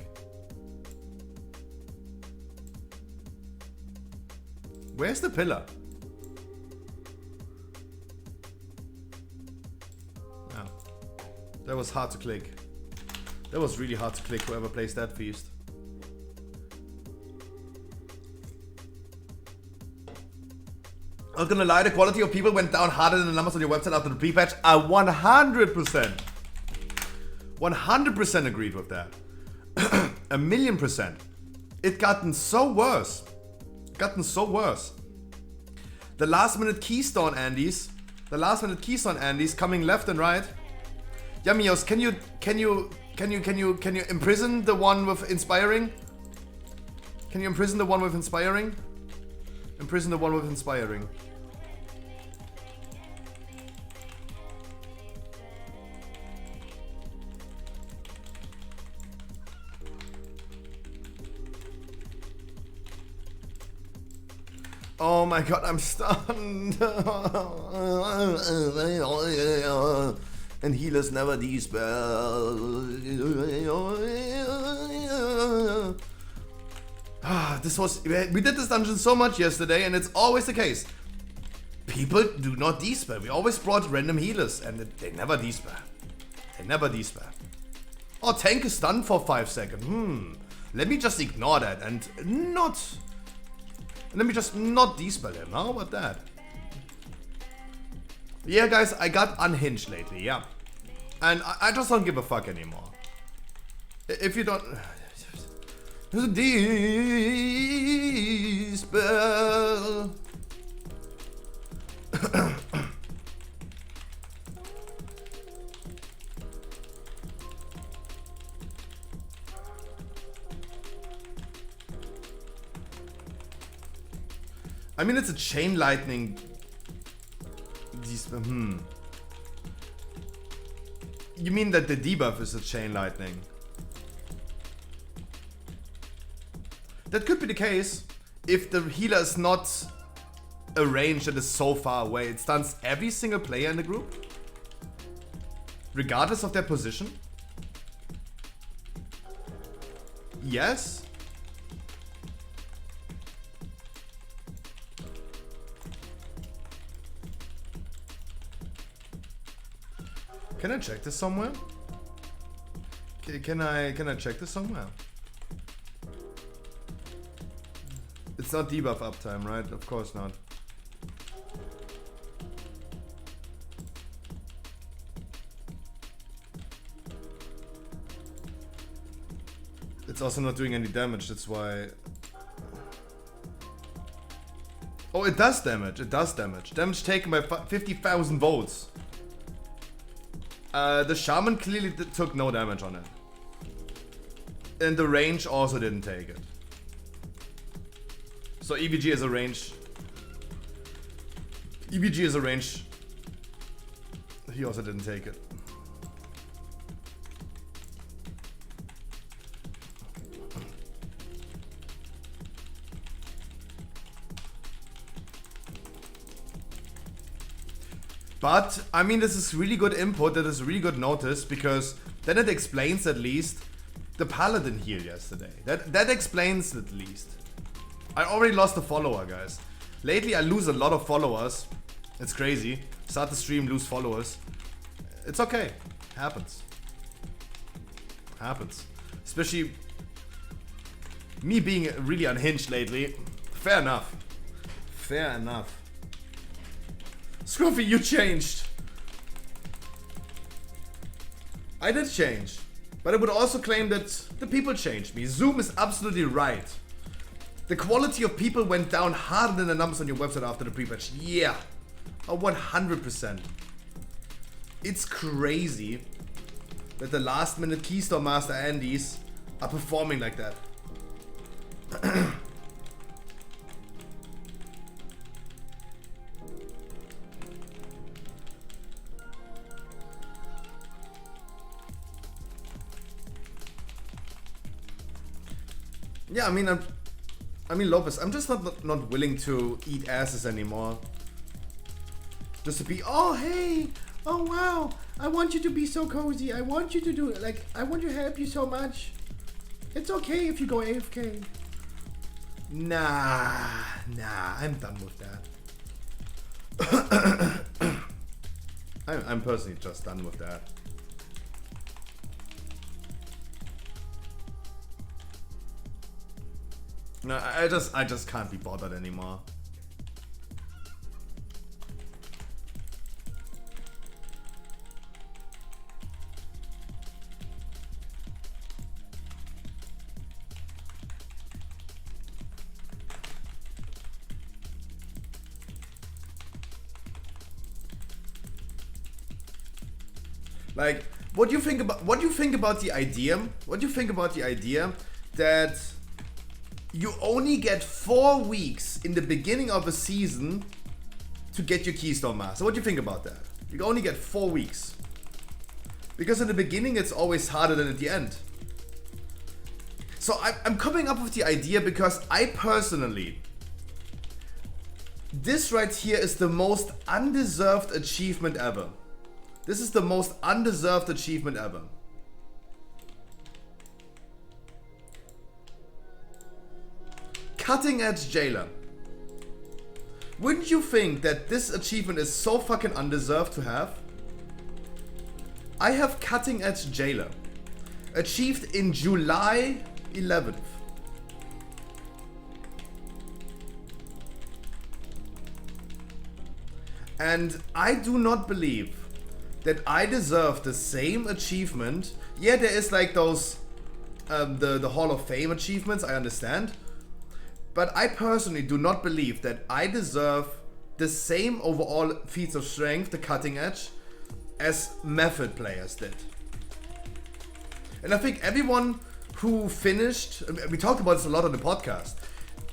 Where's the pillar? Oh. That was hard to click. That was really hard to click, whoever plays that feast. Not gonna lie, the quality of people went down harder than the numbers on your website after the pre-patch. I 100%. 100% agreed with that. 1,000,000%. It gotten so worse. Gotten so worse. The last minute keystone Andes. The last minute keystone Andes coming left and right. Yamios, can you imprison the one with inspiring? Can you imprison the one with inspiring? Imprison the one with inspiring. Oh my god, I'm stunned. And healers never dispel. This was... We did this dungeon so much yesterday, and it's always the case. People do not dispel. We always brought random healers, and they never dispel. They never dispel. Oh, tank is stunned for 5 seconds. Let me just ignore that and not... Let me just not dispel him. How about that? Yeah, guys, I got unhinged lately, yeah. And I just don't give a fuck anymore. If you don't... Dispel. I mean, it's a chain lightning. You mean that the debuff is a chain lightning? That could be the case if the healer is not a range that is so far away. It stuns every single player in the group, regardless of their position. Yes. Can I check this somewhere? Can I check this somewhere? It's not debuff uptime, right? Of course not. It's also not doing any damage, that's why... Oh, it does damage, it does damage. Damage taken by 50,000 volts. The shaman clearly took no damage on it. And the range also didn't take it. So EVG is a range. EVG is a range. He also didn't take it. But, I mean, this is really good input, that is really good notice, because then it explains at least the paladin heal yesterday. That explains at least. I already lost a follower, guys. Lately I lose a lot of followers. It's crazy. Start the stream, lose followers. It's okay. Happens. Happens. Especially me being really unhinged lately. Fair enough. Fair enough. Scruffy, you changed. I did change. But I would also claim that the people changed me. Zoom is absolutely right. The quality of people went down harder than the numbers on your website after the pre-patch. Yeah. 100%. It's crazy that the last minute Keystone Master Andys are performing like that. Yeah, I mean Lopez, I'm just not willing to eat asses anymore. Just to be, oh hey, oh wow, I want you to be so cozy. I want you to do it. Like, I want to help you so much. It's okay if you go AFK. Nah, I'm done with that. I'm personally just done with that. No, I just can't be bothered anymore. Like, what do you think about the idea? What do you think about the idea that you only get 4 weeks in the beginning of a season to get your Keystone Master? What do you think about that? You only get 4 weeks. Because in the beginning it's always harder than at the end. So I'm coming up with the idea because I personally, this right here is the most undeserved achievement ever. This is the most undeserved achievement ever. Cutting Edge Jailer. Wouldn't you think that this achievement is so fucking undeserved to have? I have Cutting Edge Jailer. Achieved in July 11th. And I do not believe that I deserve the same achievement. Yeah, there is like those, the Hall of Fame achievements, I understand. But I personally do not believe that I deserve the same overall feats of strength, the Cutting Edge, as Method players did. And I think everyone who finished, we talked about this a lot on the podcast,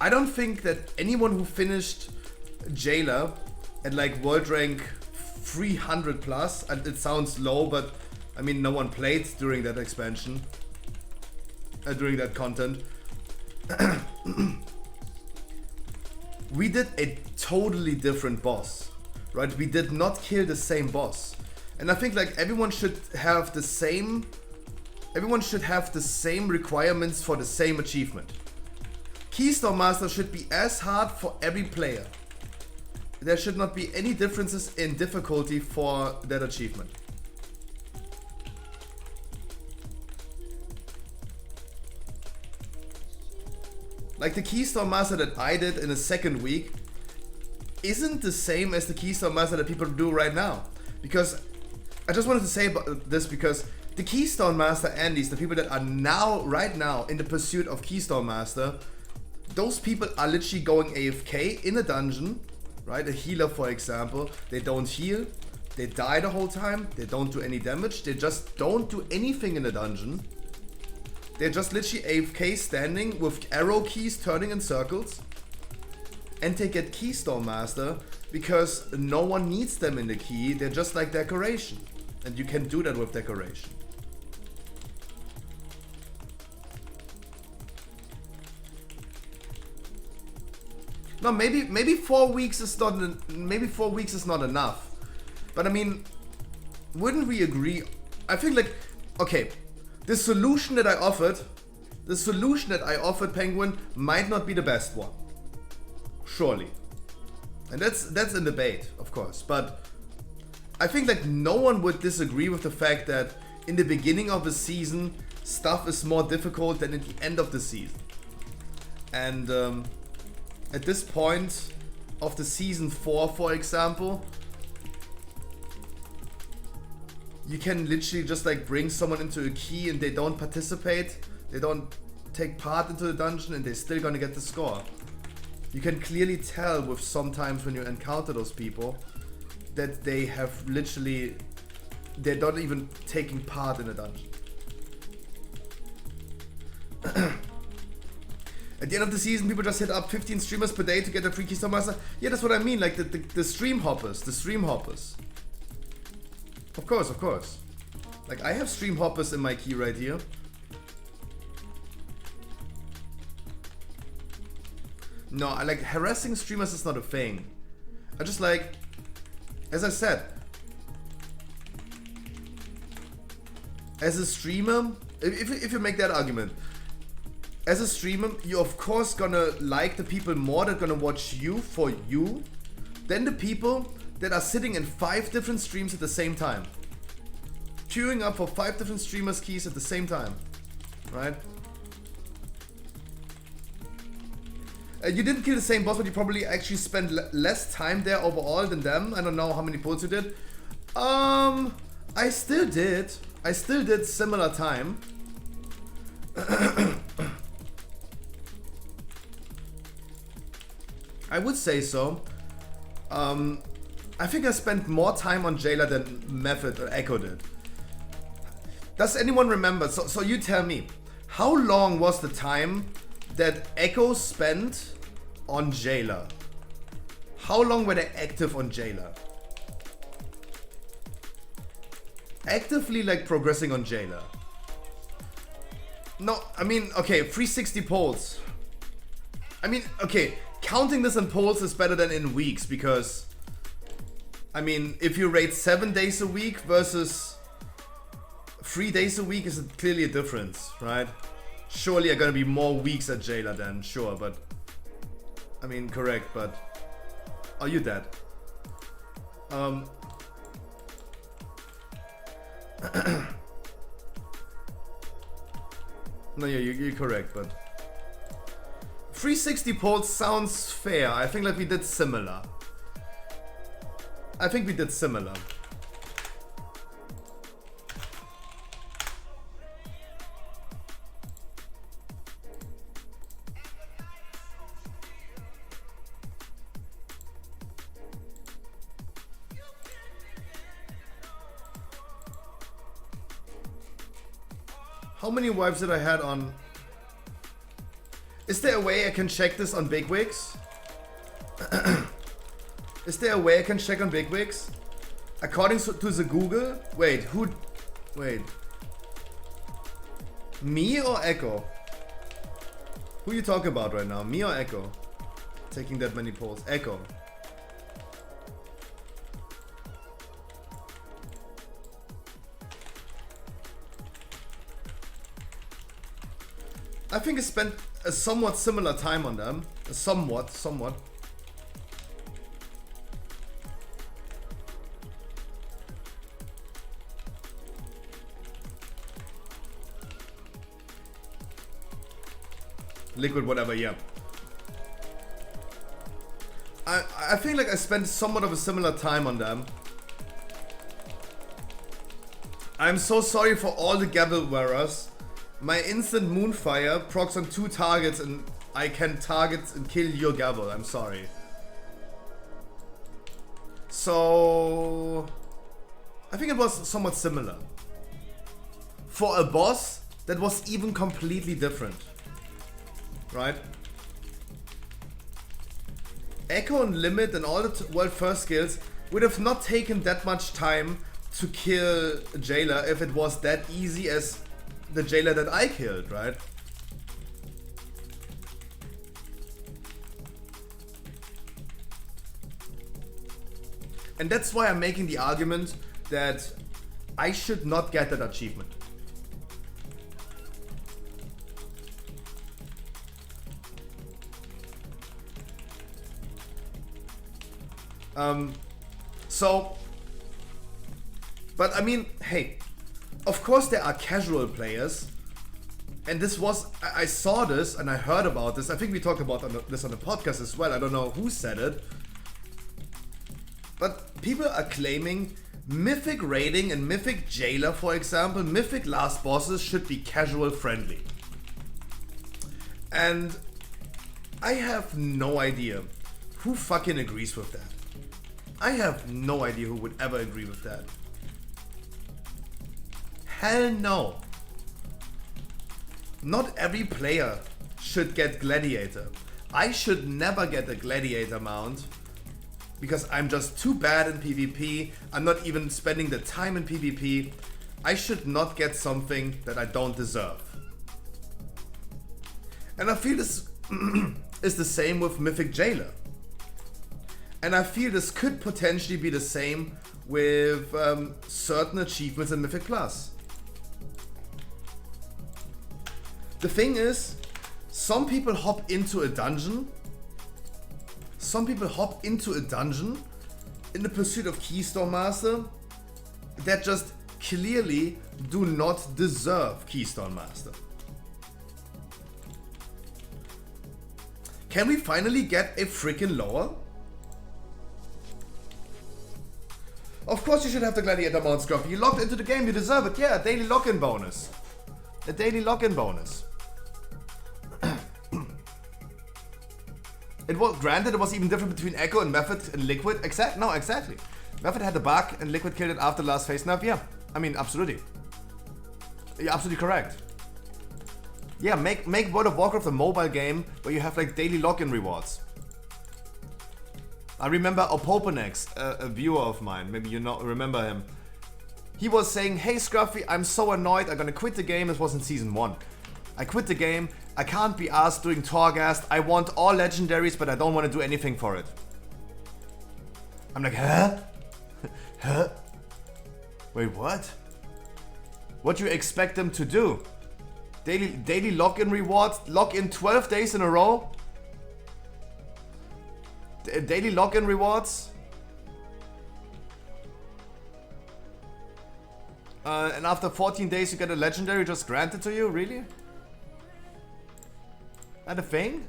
I don't think that anyone who finished Jailer at like world rank 300 plus, and it sounds low, but I mean no one played during that expansion, during that content. We did a totally different boss, right? We did not kill the same boss. And I think like everyone should have the same requirements for the same achievement. Keystone Master should be as hard for every player. There should not be any differences in difficulty for that achievement. Like the Keystone Master that I did in the second week isn't the same as the Keystone Master that people do right now. Because I just wanted to say about this because the Keystone Master Andys, the people that are now, right now, in the pursuit of Keystone Master, those people are literally going AFK in a dungeon, right? A healer, for example, they don't heal, they die the whole time, they don't do any damage, they just don't do anything in the dungeon. They're just literally AFK standing with arrow keys turning in circles. And they get Keystone Master because no one needs them in the key. They're just like decoration. And you can do that with decoration. No, maybe 4 weeks is not enough. But I mean, wouldn't we agree? I think like, okay, the solution that I offered, Penguin, might not be the best one. Surely. And that's in debate, of course. But I think like no one would disagree with the fact that in the beginning of the season, stuff is more difficult than at the end of the season. And at this point of the season 4, for example, you can literally just like bring someone into a key and they don't participate, they don't take part into the dungeon and they're still gonna get the score. You can clearly tell with sometimes when you encounter those people that they have literally they're not even taking part in a dungeon. At the end of the season, people just hit up 15 streamers per day to get a free Keystone Master. Yeah, that's what I mean, like the stream hoppers, the stream hoppers. Of course, of course. Like, I have stream hoppers in my key right here. No, I like harassing streamers is not a thing. I just like, as I said, as a streamer, if you make that argument, as a streamer, you're of course gonna like the people more that are gonna watch you for you than the people that are sitting in 5 different streams at the same time. Queuing up for 5 different streamers' keys at the same time, right? You didn't kill the same boss, but you probably actually spent less time there overall than them. I don't know how many pulls you did. I still did. I still did similar time. I would say so. I think I spent more time on Jailer than Method or Echo did. Does anyone remember? So you tell me, how long was the time that Echo spent on Jailer? How long were they active on Jailer? Actively, like, progressing on Jailer. No, I mean, okay, 360 polls. I mean, okay, counting this in polls is better than in weeks, because, I mean, if you rate 7 days a week versus 3 days a week is clearly a difference, right? Surely are gonna be more weeks at Jailer then, sure, but, I mean, correct, but, are you dead? No, yeah, you're correct, but 360 polls sounds fair. I think like we did similar. I think we did similar. How many wives did I had on? Is there a way I can check this on Bigwigs? Is there a way I can check on Bigwigs? According to the Google? Wait, who? Wait. Me or Echo? Who you talking about right now? Me or Echo? Taking that many polls. Echo. I think I spent a somewhat similar time on them. Somewhat. Liquid, whatever, yeah. I think like I spent somewhat of a similar time on them. I'm so sorry for all the gavel wearers. My instant Moonfire procs on 2 targets and I can target and kill your gavel. I'm sorry. So I think it was somewhat similar. For a boss that was even completely different. Right? Echo and Limit and all the world first skills would have not taken that much time to kill Jailer if it was that easy as the Jailer that I killed, right? And that's why I'm making the argument that I should not get that achievement. But I mean, hey, of course there are casual players, and this was, I saw this and I heard about this, I think we talked about this on the podcast as well, I don't know who said it, but people are claiming Mythic Raiding and Mythic Jailer, for example, Mythic last bosses should be casual friendly. And I have no idea who fucking agrees with that. I have no idea who would ever agree with that. hell no. Not every player should get Gladiator. I should never get a Gladiator mount because I'm just too bad in PvP. I'm not even spending the time in PvP. I should not get something that I don't deserve. And I feel this is the same with Mythic Jailer. And I feel this could potentially be the same with certain achievements in Mythic Plus. The thing is, some people hop into a dungeon. Some people hop into a dungeon in the pursuit of Keystone Master that just clearly do not deserve Keystone Master. Can we finally get a freaking lower? Of course you should have the Gladiator mount, Scruffy. You logged into the game, you deserve it. Yeah, a daily lock-in bonus. A daily lock-in bonus. It was granted it was even different between Echo and Method and Liquid. Exactly. Method had the bug and Liquid killed it after the last phase nerf. Yeah, I mean absolutely. You're absolutely correct. Yeah, make World of Warcraft a mobile game where you have like daily login rewards. I remember Opoponex, a viewer of mine, maybe you not remember him. He was saying, hey Scruffy, I'm so annoyed, I'm gonna quit the game. This was in season 1. I quit the game, I can't be asked doing Torghast, I want all legendaries but I don't want to do anything for it. I'm like, huh? Huh? Wait, what? What do you expect them to do? Daily login rewards? Log in 12 days in a row? Daily login rewards? And after 14 days you get a legendary just granted to you? Really? That a thing?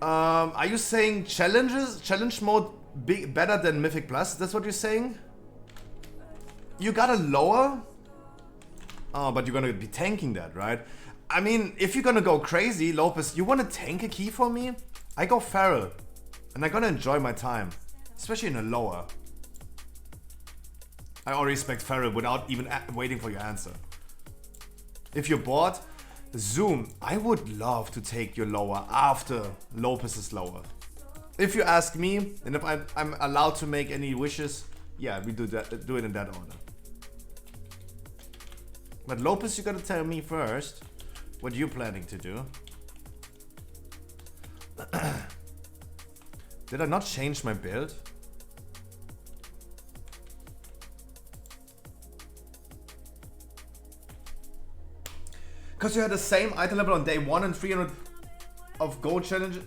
Are you saying challenge mode better than Mythic Plus? That's what you're saying? You gotta lower? Oh, but you're gonna be tanking that, right? I mean, if you're gonna go crazy, Lopez, you wanna tank a key for me? I go Feral. And I'm gonna enjoy my time. Especially in a lower. I already respect Feral without even waiting for your answer. If you're bored, Zoom. I would love to take your lower after Lopez's lower. If you ask me, and if I'm allowed to make any wishes, yeah, we do it in that order. But Lopez, you gotta tell me first what you're planning to do. Did I not change my build? Because you had the same item level on day 1 and 300 of gold challenge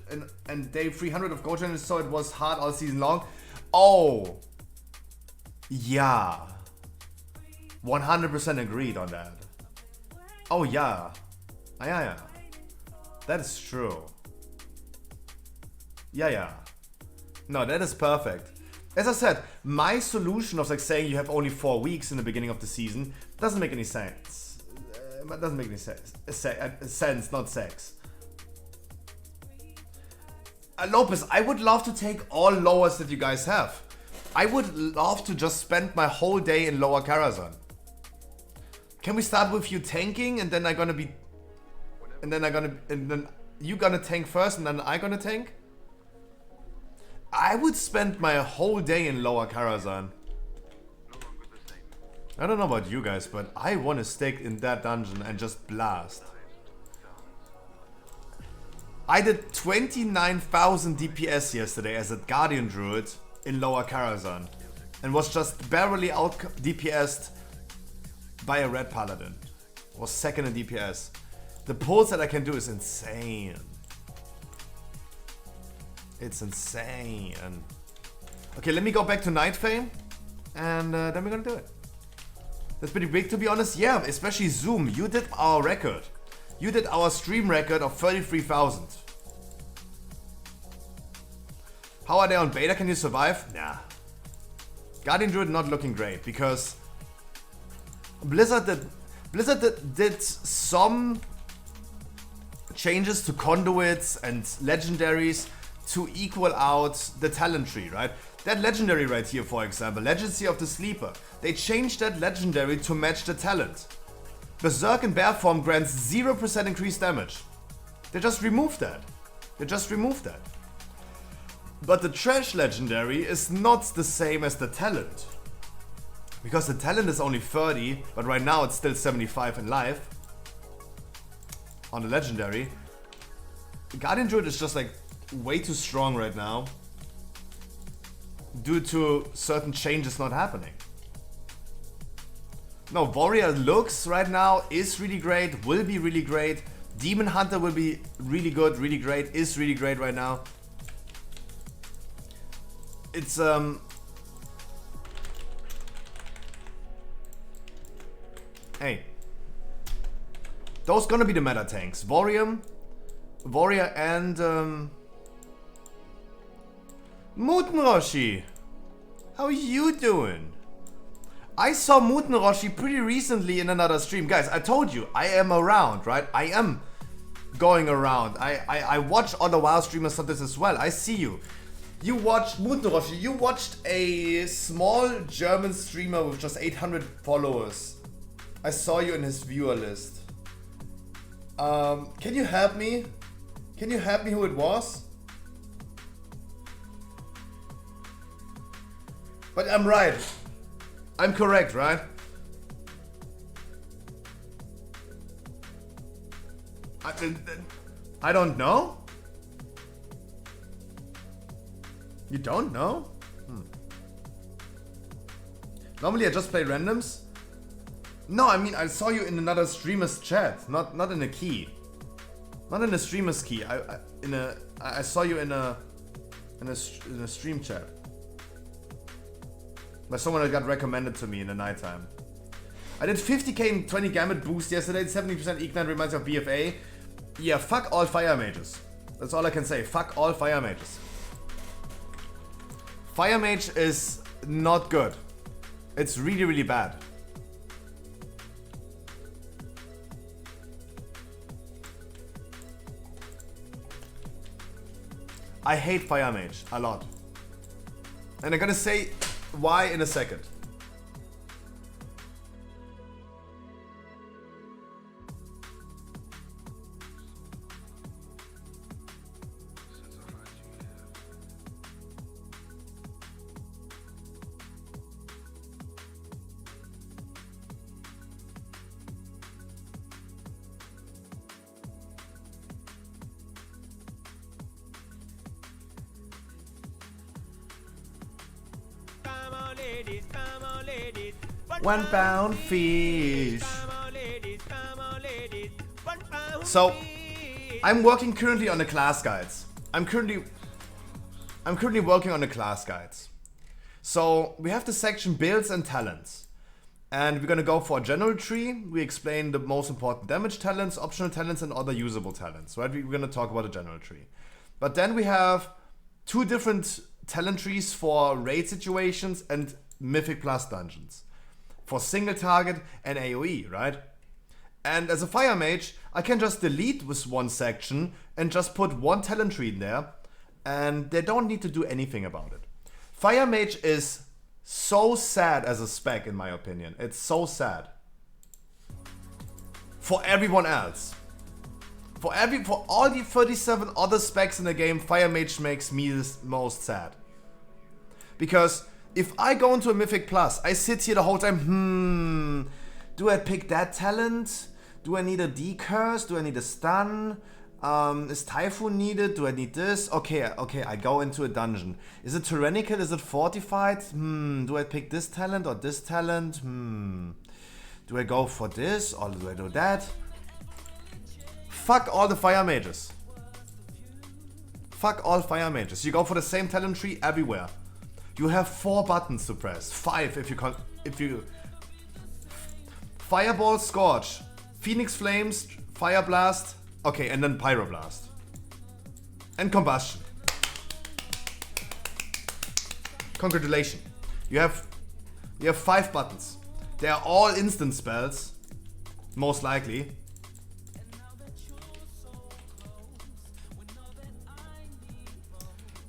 and day 300 of gold challenge, so it was hard all season long. Oh, yeah, 100% agreed on that. Oh yeah, yeah, that is true. Yeah. No, that is perfect. As I said, my solution of like saying you have only 4 weeks in the beginning of the season doesn't make any sense. It doesn't make any sense. Sense, not sex. Lopez, I would love to take all lowers that you guys have. I would love to just spend my whole day in Lower Karazhan. Can we start with you tanking and then I'm gonna be... And then you gonna tank first and then I gonna tank? I would spend my whole day in Lower Karazhan. I don't know about you guys, but I want to stick in that dungeon and just blast. I did 29,000 DPS yesterday as a Guardian Druid in Lower Karazhan and was just barely out DPS'd by a Red Paladin. Was second in DPS. The pulls that I can do is insane. It's insane. Okay, let me go back to Night Fame and then we're gonna do it. That's pretty big, to be honest. Yeah, especially Zoom. You did our record. You did our stream record of 33,000. How are they on beta? Can you survive? Nah. Guardian Druid not looking great because Blizzard did some changes to conduits and legendaries to equal out the talent tree, right? That legendary right here, for example, Legacy of the Sleeper. They changed that legendary to match the talent. Berserk in bear form grants 0% increased damage. They just removed that. But the trash legendary is not the same as the talent. Because the talent is only 30, but right now it's still 75 in life. On the legendary. Guardian Druid is just like way too strong right now. Due to certain changes not happening. No, Warrior looks right now, is really great, will be really great. Demon Hunter will be really good, really great, is really great right now. It's hey. Those gonna be the meta tanks. Warrior and Mutenroshi. How are you doing? I saw Mutenroshi pretty recently in another stream. Guys, I told you, I am around, right? I am going around. I watch other WoW streamers on this as well. I see you. You watched Mutenroshi. You watched a small German streamer with just 800 followers. I saw you in his viewer list. Can you help me? Can you help me who it was? But I'm right. I'm correct, right? I don't know? You don't know? Normally I just play randoms. No, I mean I saw you in another streamer's chat, not in a key. Not in a streamer's key. I saw you in a stream chat. By someone that got recommended to me in the nighttime. I did 50k and 20 Gambit boost yesterday, 70% Ignite reminds me of BFA. Yeah, fuck all fire mages. That's all I can say. Fuck all fire mages. Fire mage is not good. It's really, really bad. I hate fire mage a lot. And I'm gonna say why in a second. One pound fish. So, I'm working currently on the class guides. I'm currently working on the class guides. So we have the section builds and talents. And we're gonna go for a general tree. We explain the most important damage talents, optional talents, and other usable talents, right? We're gonna talk about a general tree. But then we have two different talent trees for raid situations and Mythic Plus dungeons. For single target and AoE, right? And as a fire mage, I can just delete this one section and just put one talent tree in there, and they don't need to do anything about it. Fire mage is so sad as a spec, in my opinion. It's so sad. For everyone else. For all the 37 other specs in the game, fire mage makes me the most sad. Because if I go into a Mythic Plus, I sit here the whole time, do I pick that talent? Do I need a decurse? Do I need a stun? Is Typhoon needed? Do I need this? Okay, I go into a dungeon. Is it tyrannical? Is it fortified? Do I pick this talent or this talent? Do I go for this or do I do that? Fuck all the fire mages. Fuck all fire mages. You go for the same talent tree everywhere. You have 4 buttons to press. 5 if you Fireball, Scorch, Phoenix Flames, Fire Blast, okay, and then Pyroblast. And Combustion. Congratulations. You have 5 buttons. They are all instant spells, most likely.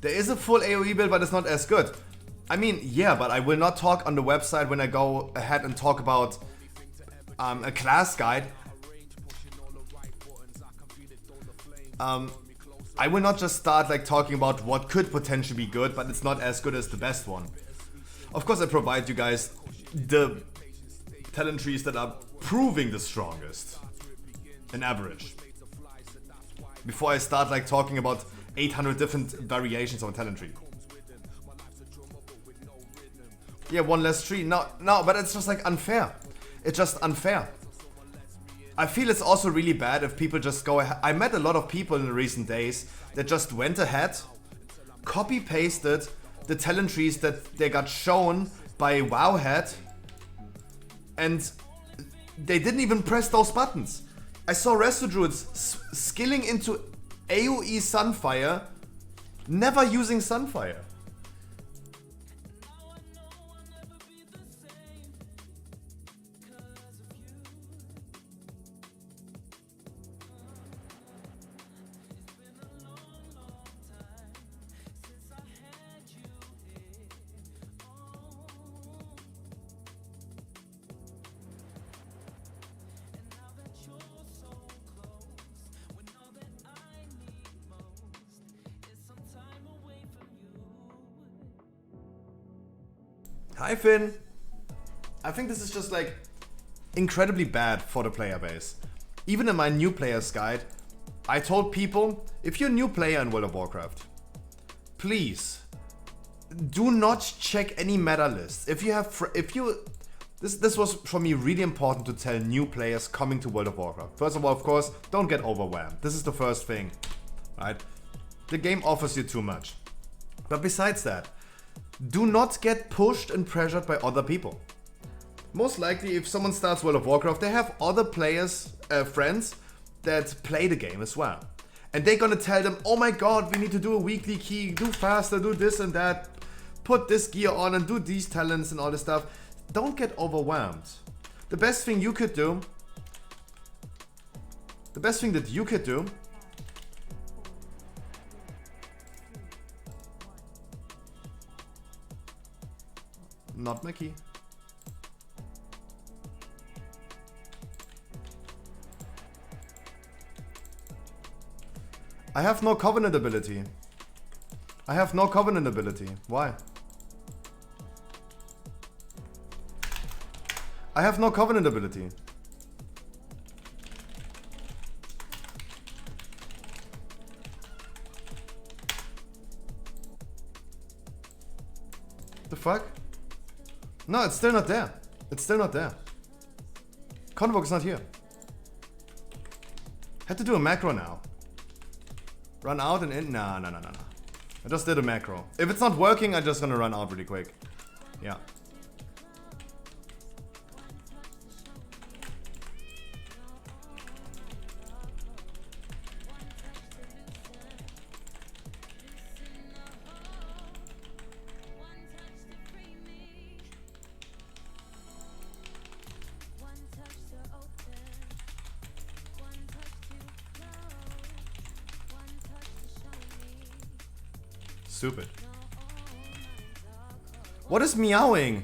There is a full AoE build, but it's not as good. I mean, yeah, but I will not talk on the website when I go ahead and talk about a class guide. I will not just start like talking about what could potentially be good, but it's not as good as the best one. Of course, I provide you guys the talent trees that are proving the strongest in average. Before I start like talking about 800 different variations of a talent tree. Yeah, one less tree. No, but it's just like unfair. It's just unfair. I feel it's also really bad if people just go ahead. I met a lot of people in the recent days that just went ahead, copy-pasted the talent trees that they got shown by Wowhead, and they didn't even press those buttons. I saw Resto Druids skilling into AoE Sunfire, never using Sunfire. Hi Finn! I think this is just like incredibly bad for the player base. Even in my new players guide, I told people, if you're a new player in World of Warcraft, please do not check any meta lists. If you have, this was for me really important to tell new players coming to World of Warcraft. First of all, of course, don't get overwhelmed. This is the first thing, right? The game offers you too much. But besides that, do not get pushed and pressured by other people. Most likely, if someone starts World of Warcraft, they have other players, friends, that play the game as well. And they're gonna tell them, oh my god, we need to do a weekly key, do faster, do this and that, put this gear on and do these talents and all this stuff. Don't get overwhelmed. The best thing you could do, not my key. I have no Covenant ability. Why? I have no Covenant ability. The fuck? No, it's still not there. Convoke is not here. Had to do a macro now. Run out and in? No. I just did a macro. If it's not working, I'm just gonna run out really quick. Yeah. Stupid. What is meowing?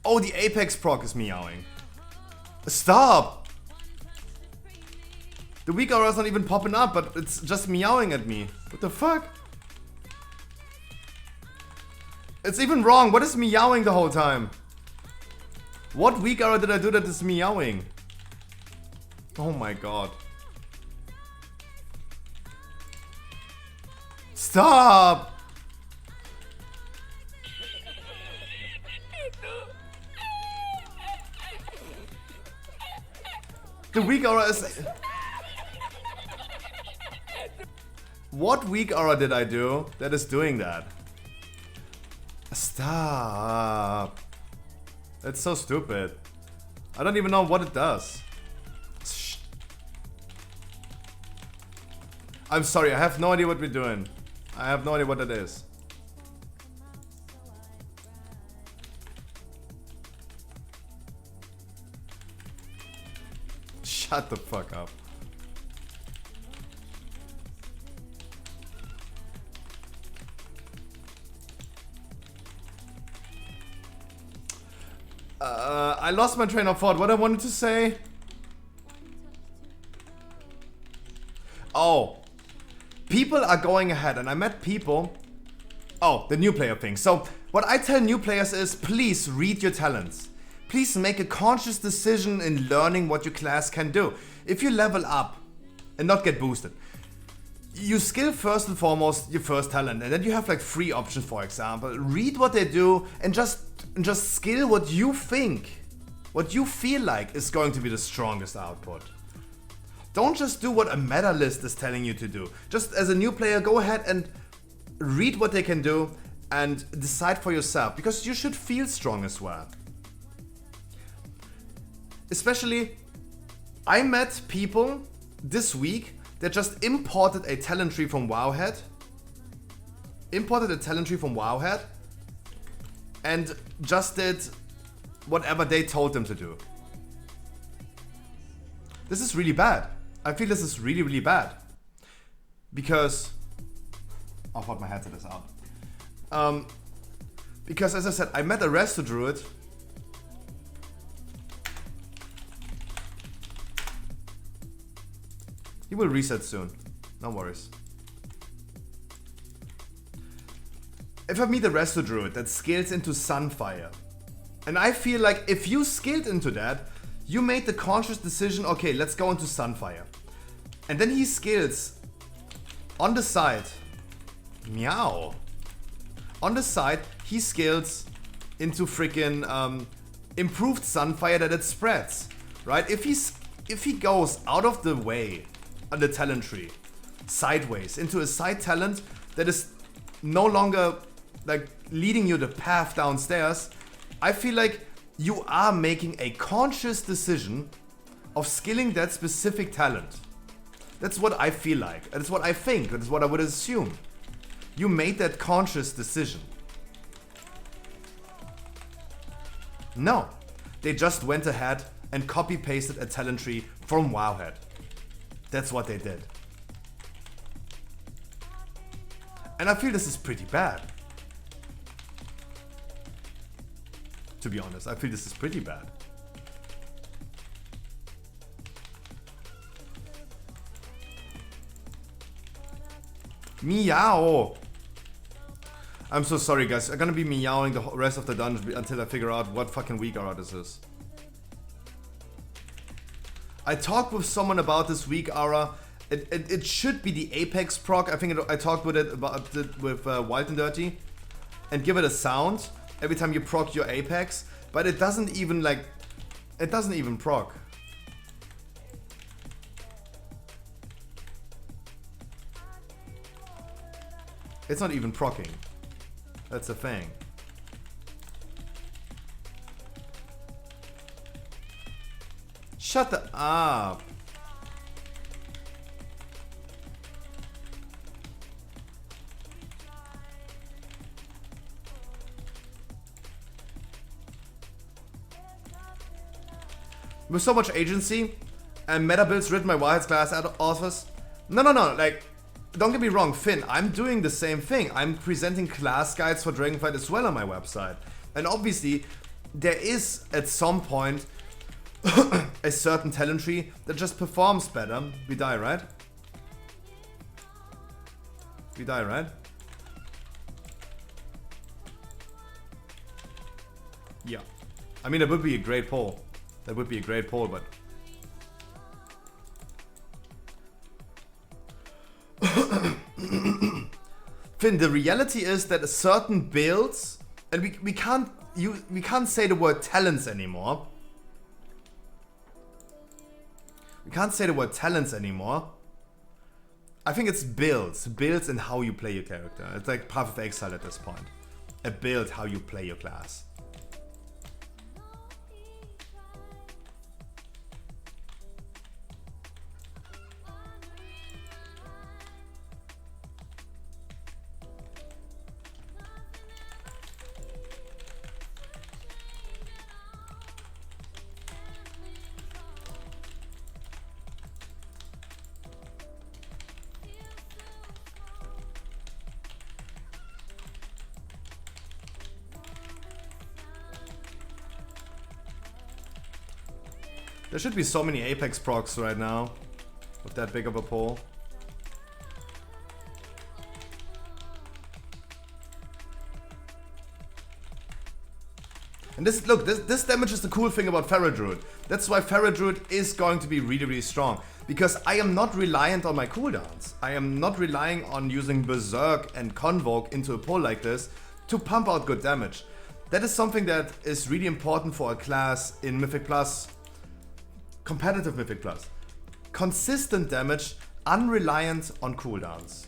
Oh, the Apex proc is meowing. Stop! The weak aura is not even popping up, but it's just meowing at me. What the fuck? It's even wrong. What is meowing the whole time? What weak aura did I do that is meowing? Oh my god. Stop! The weak aura is... What weak aura did I do that is doing that? Stop. That's so stupid. I don't even know what it does. Shh. I'm sorry, I have no idea what we're doing. I have no idea what that is. Shut the fuck up. I lost my train of thought. What I wanted to say? Oh. People are going ahead, and I met people... Oh, the new player thing. So, what I tell new players is, please read your talents. Please make a conscious decision in learning what your class can do. If you level up and not get boosted, you skill first and foremost your first talent, and then you have like 3 options, for example. Read what they do and just skill what you think, what you feel like is going to be the strongest output. Don't just do what a meta list is telling you to do. Just as a new player, go ahead and read what they can do and decide for yourself, because you should feel strong as well. Especially, I met people this week that just imported a talent tree from Wowhead. And just did whatever they told them to do. This is really bad. I feel this is really, really bad. Because... I thought my headset is out. Because as I said, I met a Resto Druid. He will reset soon. No worries. If I meet a Resto Druid that scales into Sunfire, and I feel like if you scaled into that, you made the conscious decision, okay, let's go into Sunfire. And then he scales on the side. Meow. On the side, he scales into freaking improved Sunfire that it spreads. Right? If he goes out of the way on the talent tree, sideways, into a side talent that is no longer like leading you the path downstairs, I feel like you are making a conscious decision of skilling that specific talent. That's what I feel like. That's what I think. That's what I would assume. You made that conscious decision. No. They just went ahead and copy-pasted a talent tree from Wowhead. That's what they did. And I feel this is pretty bad. To be honest, I feel this is pretty bad. Meow! I'm so sorry guys, I'm gonna be meowing the rest of the dungeon until I figure out what fucking weak aura this is. I talked with someone about this weak aura. It should be the Apex proc. I think I talked with it with Wild and Dirty, and give it a sound every time you proc your Apex, but it doesn't even proc. It's not even procking. That's the thing. Shut up. With so much agency and meta builds written by Wild's class authors. No, like, don't get me wrong, Finn, I'm doing the same thing. I'm presenting class guides for Dragonflight as well on my website. And obviously, there is at some point a certain talent tree that just performs better. We die, right? We die, right? Yeah. I mean, that would be a great poll. That would be a great poll, but... Finn, the reality is that a certain builds, and we can't say the word talents anymore. We can't say the word talents anymore. I think it's builds and how you play your character. It's like Path of Exile at this point. A build, how you play your class. There should be so many Apex procs right now with that big of a pull. And this, look, this damage is the cool thing about Druid. That's why Druid is going to be really, really strong. Because I am not reliant on my cooldowns. I am not relying on using Berserk and Convoke into a pull like this to pump out good damage. That is something that is really important for a class in Mythic Plus, competitive Mythic Plus. Consistent damage, unreliant on cooldowns.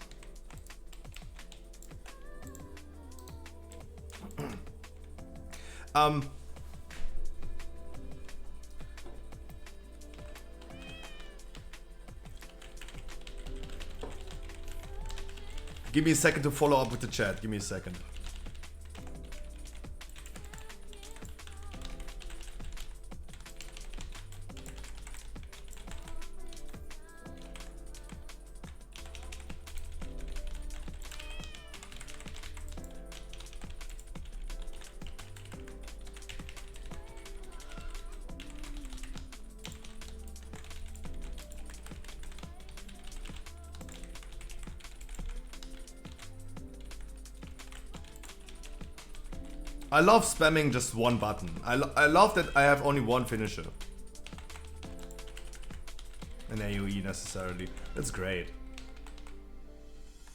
Give me a second to follow up with the chat. Give me a second. I love spamming just one button. I love that I have only one finisher. An AoE necessarily. That's great.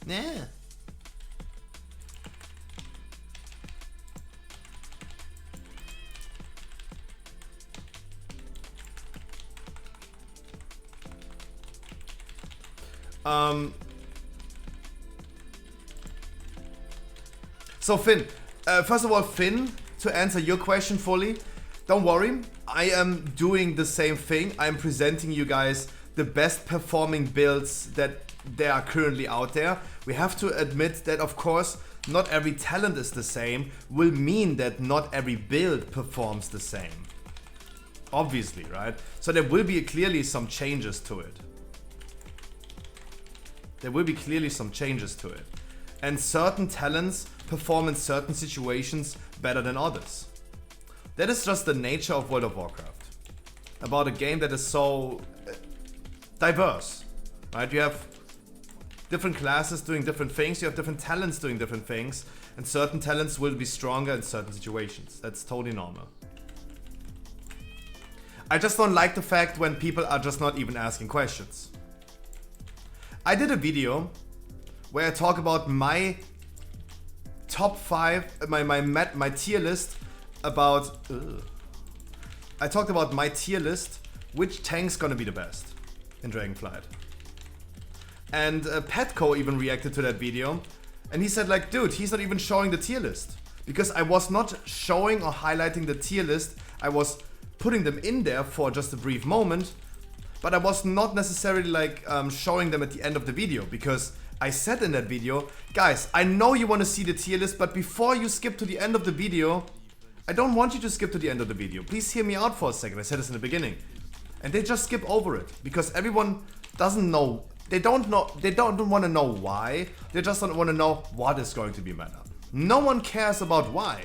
Yeah. So Finn, first of all, Finn, to answer your question fully, don't worry, I am doing the same thing. I'm presenting you guys the best performing builds that there are currently out there. We have to admit that, of course, not every talent is the same, will mean that not every build performs the same. Obviously, right? So there will be clearly some changes to it. There will be clearly some changes to it. And certain talents perform in certain situations better than others. That is just the nature of World of Warcraft. About a game that is so diverse, right? You have different classes doing different things, you have different talents doing different things, and certain talents will be stronger in certain situations. That's totally normal. I just don't like the fact when people are just not even asking questions. I did a video where I talk about my top 5, my tier list about... I talked about my tier list, which tank's gonna be the best in Dragonflight. And Petco even reacted to that video, and he said like, dude, he's not even showing the tier list. Because I was not showing or highlighting the tier list, I was putting them in there for just a brief moment, but I was not necessarily like showing them at the end of the video, because I said in that video, guys, I know you want to see the tier list, but before you skip to the end of the video, I don't want you to skip to the end of the video. Please hear me out for a second. I said this in the beginning. And they just skip over it because everyone doesn't know. They don't want to know why. They just don't want to know what is going to be meta. No one cares about why.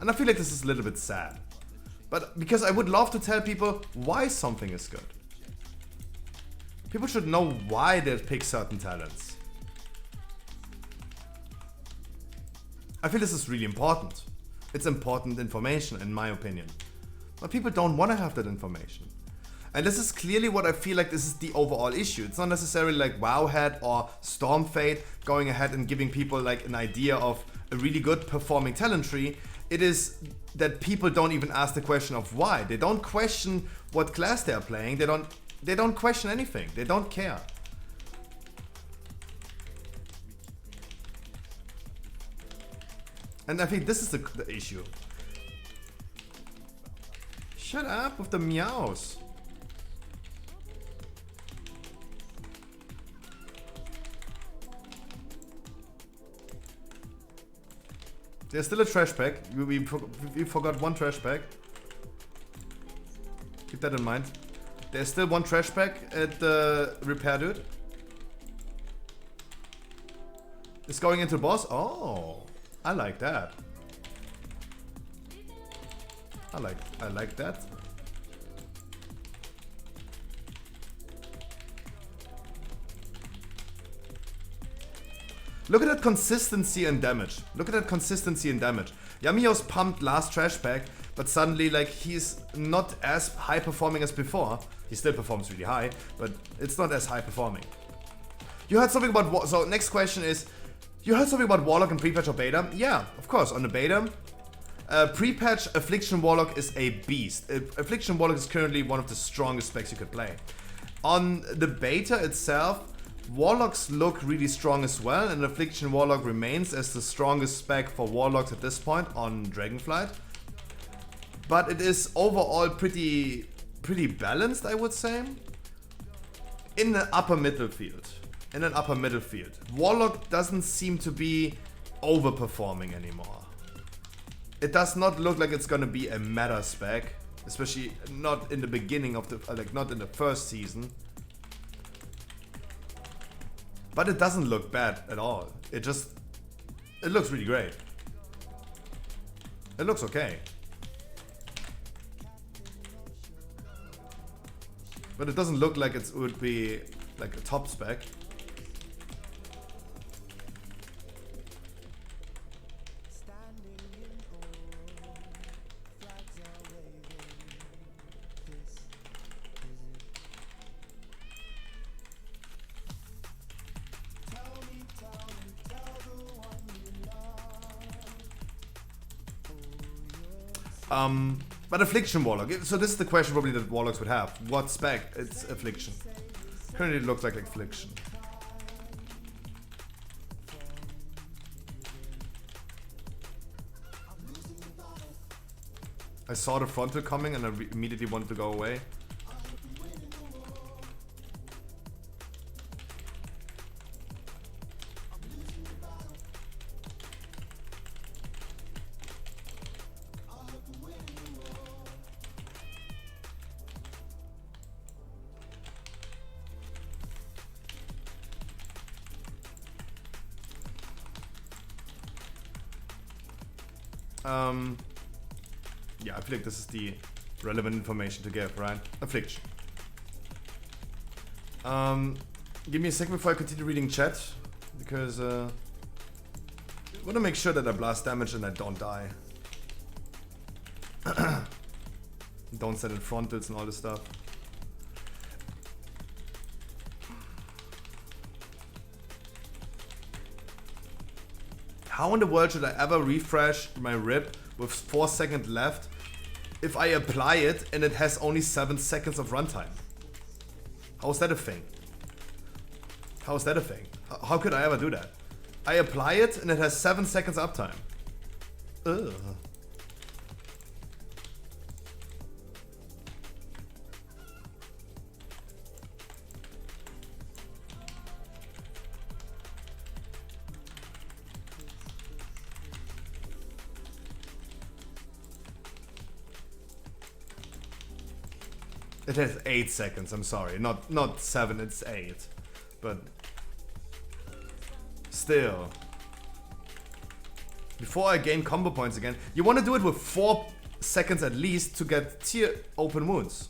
And I feel like this is a little bit sad. But because I would love to tell people why something is good. People should know why they pick certain talents. I feel this is really important. It's important information in my opinion. But people don't want to have that information. And this is clearly what I feel like this is the overall issue. It's not necessarily like Wowhead or Stormfade going ahead and giving people like an idea of a really good performing talent tree. It is that people don't even ask the question of why. They don't question what class they are playing. They don't question anything. They don't care. And I think this is the issue. Shut up with the meows. There's still a trash pack. We forgot one trash pack. Keep that in mind. There's still one trash pack at the repair dude. It's going into boss. Oh, I like that. I like that. Look at that consistency and damage. Look at that consistency and damage. Yamiyo's pumped last trash pack, but suddenly like he's not as high performing as before. He still performs really high, but it's not as high performing. You heard something about... So next question is, you heard something about Warlock and pre-patch or beta? Yeah, of course, on the beta. Pre-patch Affliction Warlock is a beast. Affliction Warlock is currently one of the strongest specs you could play. On the beta itself, Warlocks look really strong as well, and Affliction Warlock remains as the strongest spec for Warlocks at this point on Dragonflight. But it is overall pretty balanced, I would say. In the upper middle field. In an upper middle field. Warlock doesn't seem to be overperforming anymore. It does not look like it's gonna be a meta spec, especially not in the beginning of the, like not in the first season. But it doesn't look bad at all. It looks really great. It looks okay. But it doesn't look like it would be like a top spec. But Affliction Warlock. So this is the question probably that Warlocks would have. What spec? It's Affliction. Currently it looks like Affliction. I saw the frontal coming and I immediately wanted to go away. Yeah, I feel like this is the relevant information to give, right? Affliction. Give me a second before I continue reading chat, because I want to make sure that I blast damage and I don't die. Don't send in frontals and all this stuff. How in the world should I ever refresh my rip with 4 seconds left if I apply it and it has only 7 seconds of runtime? How is that a thing? How is that a thing? How could I ever do that? I apply it and it has 7 seconds uptime. Ugh. It has 8 seconds, I'm sorry. Not 7, it's 8. But still. Before I gain combo points again, you want to do it with 4 seconds at least to get tier open wounds.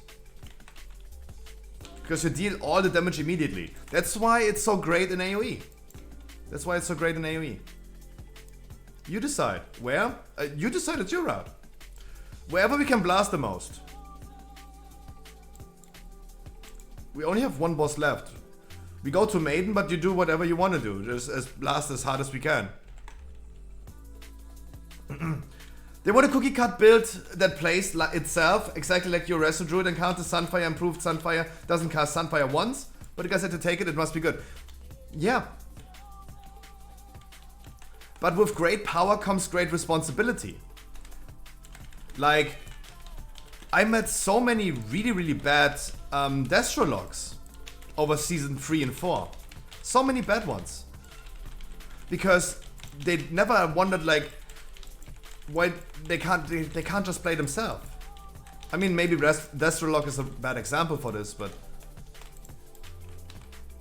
Because you deal all the damage immediately. That's why it's so great in AoE. That's why it's so great in AoE. You decide. Where? You decide, it's your route. Wherever we can blast the most. We only have 1 boss left. We go to Maiden, but you do whatever you want to do. Just blast as hard as we can. They want a cookie cut build that plays itself, exactly like your Resto Druid encounter. Sunfire improved. Sunfire doesn't cast Sunfire once, but you guys had to take it, it must be good. Yeah. But with great power comes great responsibility. Like, I met so many really bad Destro logs over season 3 and 4. So many bad ones. Because they never wondered like why they can't just play themselves. I mean, maybe Destro log is a bad example for this, but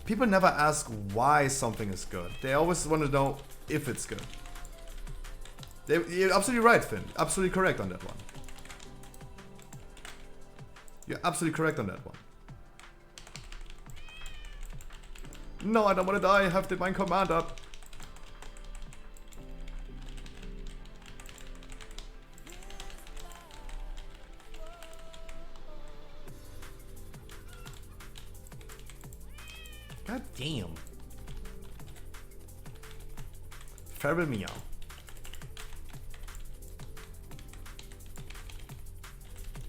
people never ask why something is good. They always want to know if it's good. You're absolutely right, Finn. Absolutely correct on that one. You're absolutely correct on that one. No, I don't want to die. I have Divine Command up. God damn. Feral meow.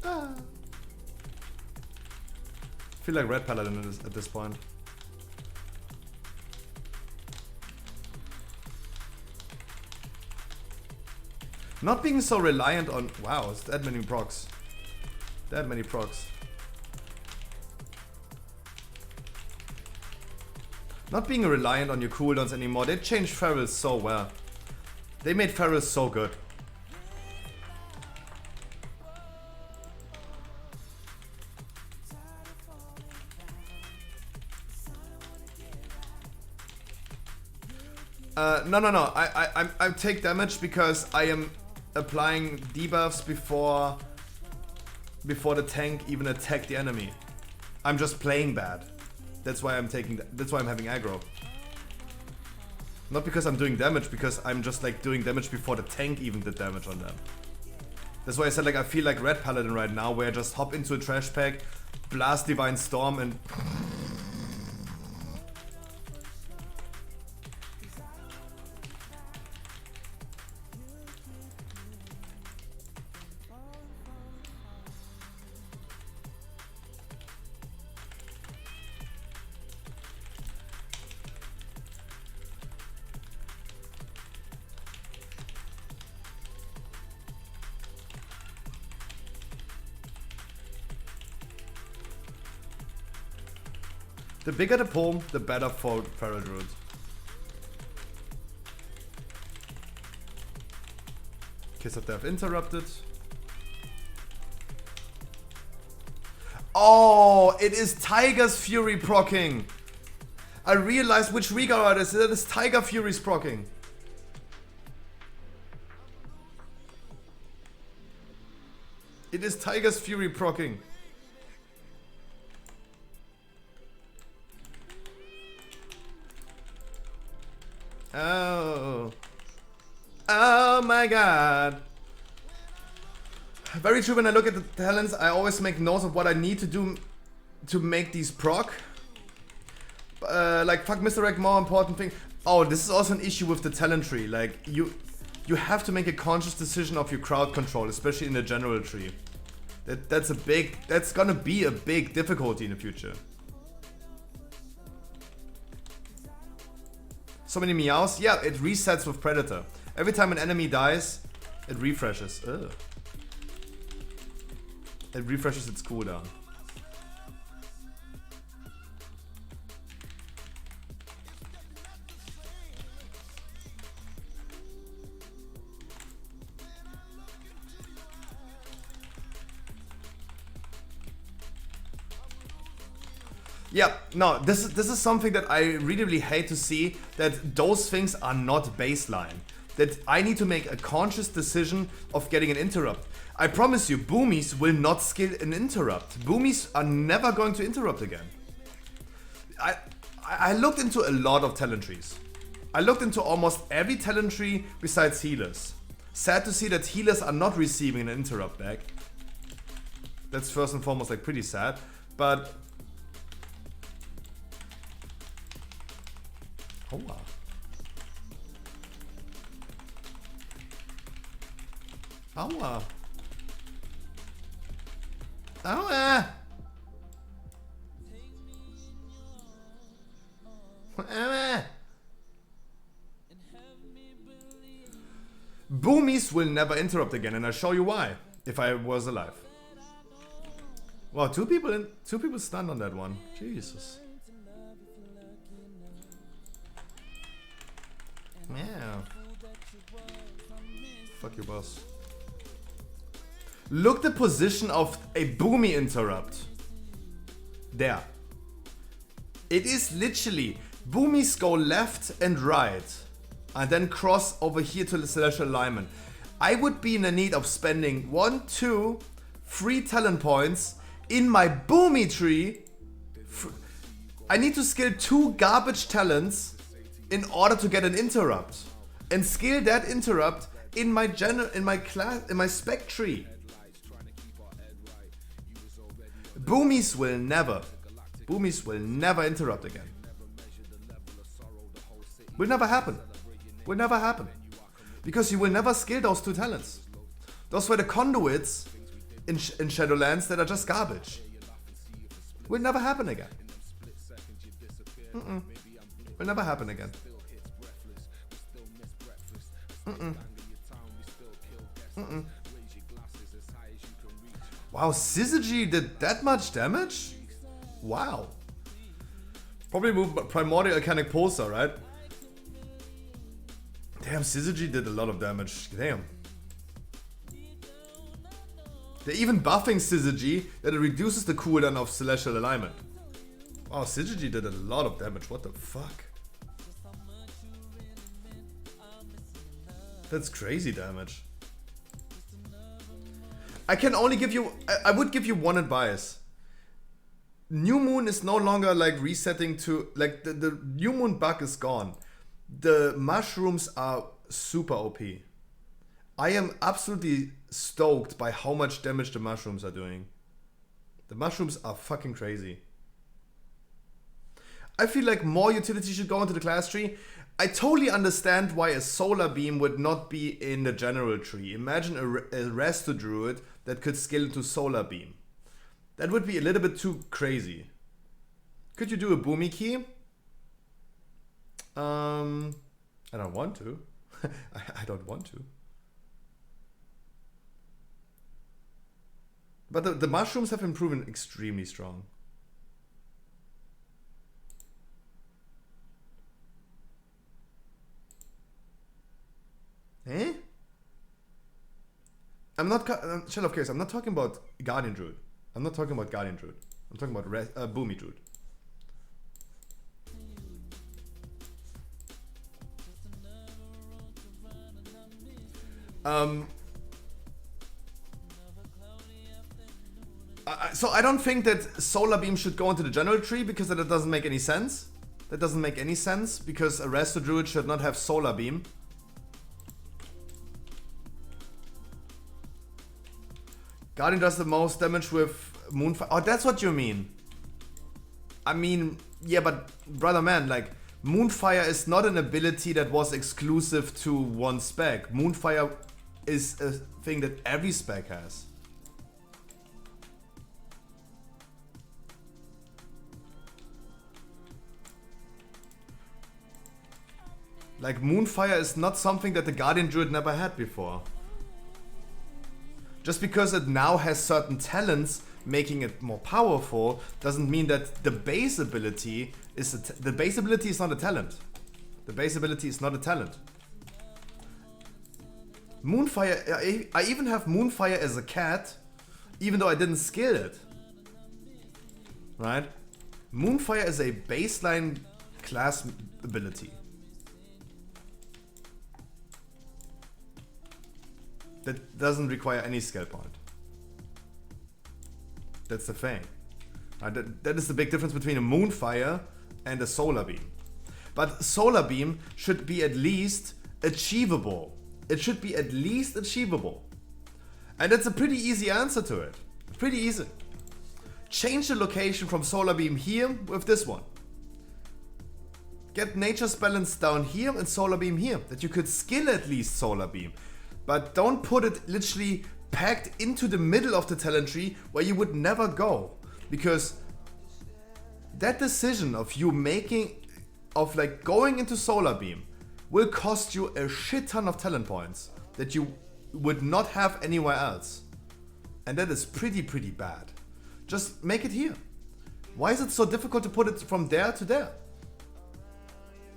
Ah. I feel like Red Paladin at this point. Not being so reliant on... Wow, it's that many procs. That many procs. Not being reliant on your cooldowns anymore. They changed Ferals so well. They made Ferals so good. No. I take damage because I am applying debuffs before the tank even attack the enemy. I'm just playing bad. That's why I'm taking. That's why I'm having aggro. Not because I'm doing damage, because I'm just like doing damage before the tank even did damage on them. That's why I said like I feel like Red Paladin right now, where I just hop into a trash pack, blast Divine Storm, and the bigger the poem, the better for Feral Druid. Kiss of Death interrupted. Oh, it is Tiger's Fury proccing. I realized which reguard it is. It is Tiger Fury's proccing. It is Tiger's Fury proccing. Oh. Oh my god. Very true, when I look at the talents, I always make notes of what I need to do to make these proc. Like, fuck Mr. Egg, more important thing. Oh, this is also an issue with the talent tree. Like, you have to make a conscious decision of your crowd control, especially in the general tree. That's gonna be a big difficulty in the future. So many meows. Yeah, it resets with Predator. Every time an enemy dies, it refreshes. Ugh. It refreshes its cooldown. Yeah, no, this is something that I really hate to see, that those things are not baseline. That I need to make a conscious decision of getting an interrupt. I promise you, boomies will not skill an interrupt. Boomies are never going to interrupt again. I looked into a lot of talent trees. I looked into almost every talent tree besides healers. Sad to see that healers are not receiving an interrupt back. That's first and foremost like pretty sad, but... Oh wow. Oh wow. Oh Boomies will never interrupt again, and I'll show you why, if I was alive. Wow, two people stunned on that one. Jesus. Yeah. Fuck you, boss. Look the position of a boomy interrupt. There. It is literally boomies go left and right and then cross over here to the celestial alignment. I would be in the need of spending 1, 2, 3 talent points in my boomy tree. I need to skill 2 garbage talents in order to get an interrupt, and skill that interrupt in my spec tree. Boomies will never interrupt again. Will never happen. Will never happen. Because you will never skill those two talents. Those were the conduits in Shadowlands that are just garbage. Will never happen again. Will never happen again. Wow, Syzygy did that much damage? Wow. Probably moved Primordial Arcanic Pulsar, right? Damn, Syzygy did a lot of damage. Damn. They're even buffing Syzygy that it reduces the cooldown of Celestial Alignment. Wow, Syzygy did a lot of damage. What the fuck? That's crazy damage. I can only give you... I would give you one advice. New Moon is no longer like resetting to... Like the New Moon bug is gone. The mushrooms are super OP. I am absolutely stoked by how much damage the mushrooms are doing. The mushrooms are fucking crazy. I feel like more utility should go into the class tree. I totally understand why a Solar Beam would not be in the general tree. Imagine a Resto Druid that could scale into Solar Beam. That would be a little bit too crazy. Could you do a Boomy Key? I don't want to. I don't want to. But the mushrooms have been proven extremely strong. Eh? I'm not... Shell of Chaos, I'm not talking about Guardian Druid. I'm not talking about Guardian Druid. I'm talking about Boomy Druid. So I don't think that Solar Beam should go into the general tree because that doesn't make any sense. That doesn't make any sense because a Resto Druid should not have Solar Beam. Guardian does the most damage with Moonfire. Oh, that's what you mean. I mean, yeah, but brother man, like, Moonfire is not an ability that was exclusive to one spec. Moonfire is a thing that every spec has. Like, Moonfire is not something that the Guardian Druid never had before. Just because it now has certain talents making it more powerful doesn't mean that the base ability is the base ability is not a talent. The base ability is not a talent. Moonfire, I even have Moonfire as a cat, even though I didn't skill it. Right? Moonfire is a baseline class ability. That doesn't require any skill point. That's the thing. That is the big difference between a Moonfire and a Solar Beam. But Solar Beam should be at least achievable. It should be at least achievable. And that's a pretty easy answer to it. Pretty easy. Change the location from Solar Beam here with this one. Get Nature's Balance down here and Solar Beam here. That you could skill at least Solar Beam. But don't put it literally packed into the middle of the talent tree where you would never go. Because that decision of you making, of like going into Solar Beam will cost you a shit ton of talent points that you would not have anywhere else. And that is pretty bad. Just make it here. Why is it so difficult to put it from there to there?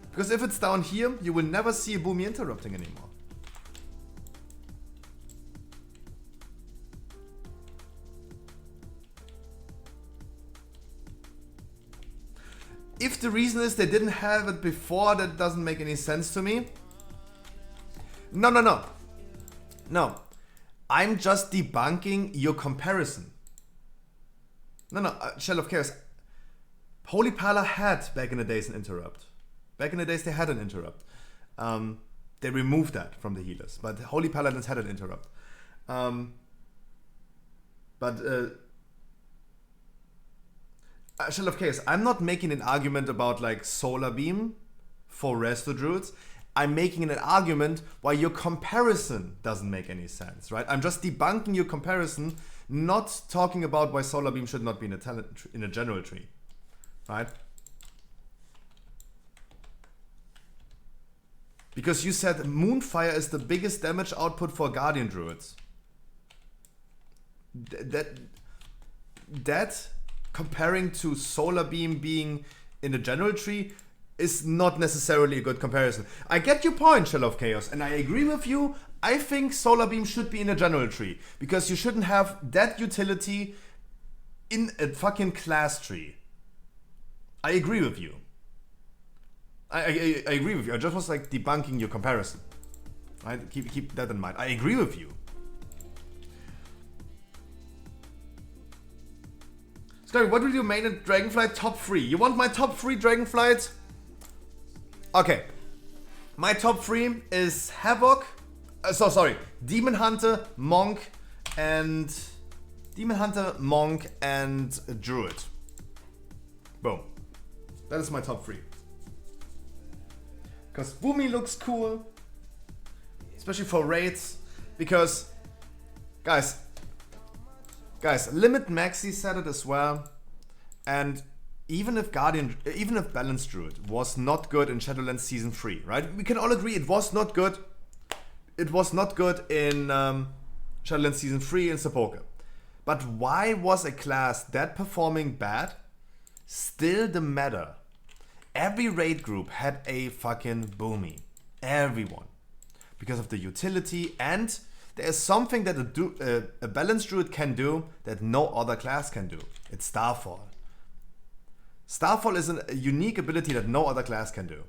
Because if it's down here, you will never see a Boomy interrupting anymore. If the reason is they didn't have it before, that doesn't make any sense to me. No. I'm just debunking your comparison. No, Shell of Chaos. Holy Pala had back in the days an interrupt. Back in the days they had an interrupt. They removed that from the healers, but Holy Paladins had an interrupt. Shell of Chaos, I'm not making an argument about like Solar Beam for Resto Druids. I'm making an argument why your comparison doesn't make any sense, right? I'm just debunking your comparison, not talking about why Solar Beam should not be in a general tree, right? Because you said Moonfire is the biggest damage output for Guardian Druids. That comparing to Solar Beam being in the general tree is not necessarily a good comparison. I get your point, Shell of Chaos, and I agree with you. I think Solar Beam should be in a general tree, because you shouldn't have that utility in a fucking class tree. I agree with you. I agree with you. I just was like debunking your comparison. Right? Keep that in mind. I agree with you. Scary, what will you main in Dragonflight top 3? You want my top 3 Dragonflight? Okay. My top 3 is Havoc. Demon Hunter, Monk, and Druid. Boom. That is my top 3. Because Boomy looks cool, especially for raids. Because, guys, Limit Maxi said it as well. And even if Balanced Druid was not good in Shadowlands Season 3, right? We can all agree it was not good. It was not good in Shadowlands Season 3 in Sepulka. But why was a class that performing bad still the meta? Every raid group had a fucking Boomy. Everyone. Because of the utility, and there is something that a Balanced Druid can do that no other class can do. It's Starfall. Starfall is a unique ability that no other class can do.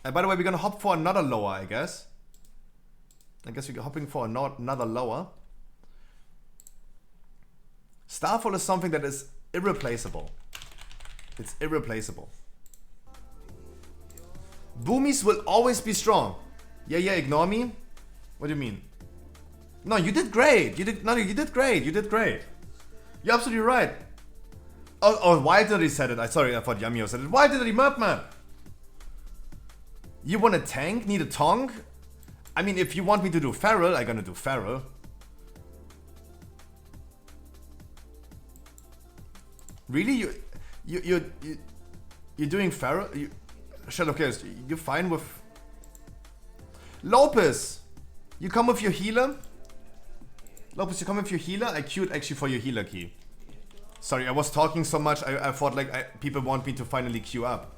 And by the way, we're gonna hop for another lower, I guess. We're hopping for another lower. Starfall is something that is irreplaceable. It's irreplaceable. Boomies will always be strong. Yeah, ignore me. What do you mean? No, you did great. You did great. You're absolutely right. Oh, why did he said it? I thought Yamio said it. Why did he man? You want a tank? Need a tonk? I mean, if you want me to do Feral, I'm gonna do Feral. Really? You're doing Feral? Shadow Chaos, you're fine with... Lopez! You come with your healer? Lopez, you come with your healer? I queued actually for your healer key. Sorry, I was talking so much, I thought like people want me to finally queue up.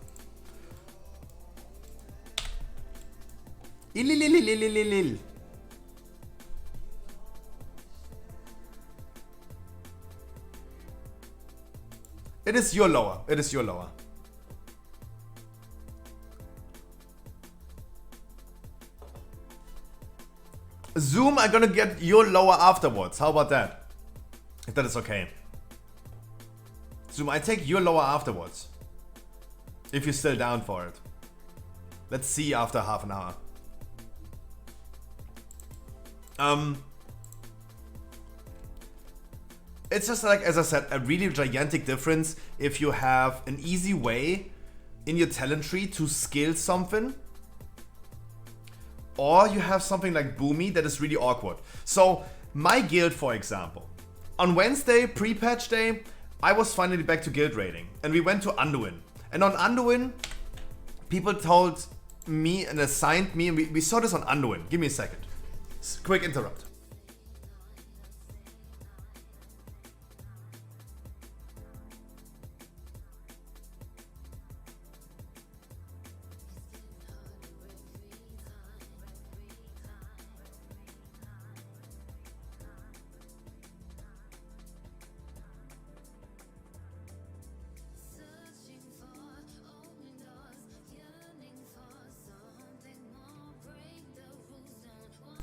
Ililililililil. It is your lower. It is your lower. Zoom, I'm gonna get your lower afterwards. How about that? If that is okay. Zoom, I take your lower afterwards. If you're still down for it. Let's see after half an hour. It's just like, as I said, a really gigantic difference if you have an easy way in your talent tree to scale something, or you have something like Boomy that is really awkward. So my guild, for example, on Wednesday, pre-patch day, I was finally back to guild raiding, and we went to Anduin. And on Anduin, people told me and assigned me, and we saw this on Anduin. Give me a second. Quick interrupt.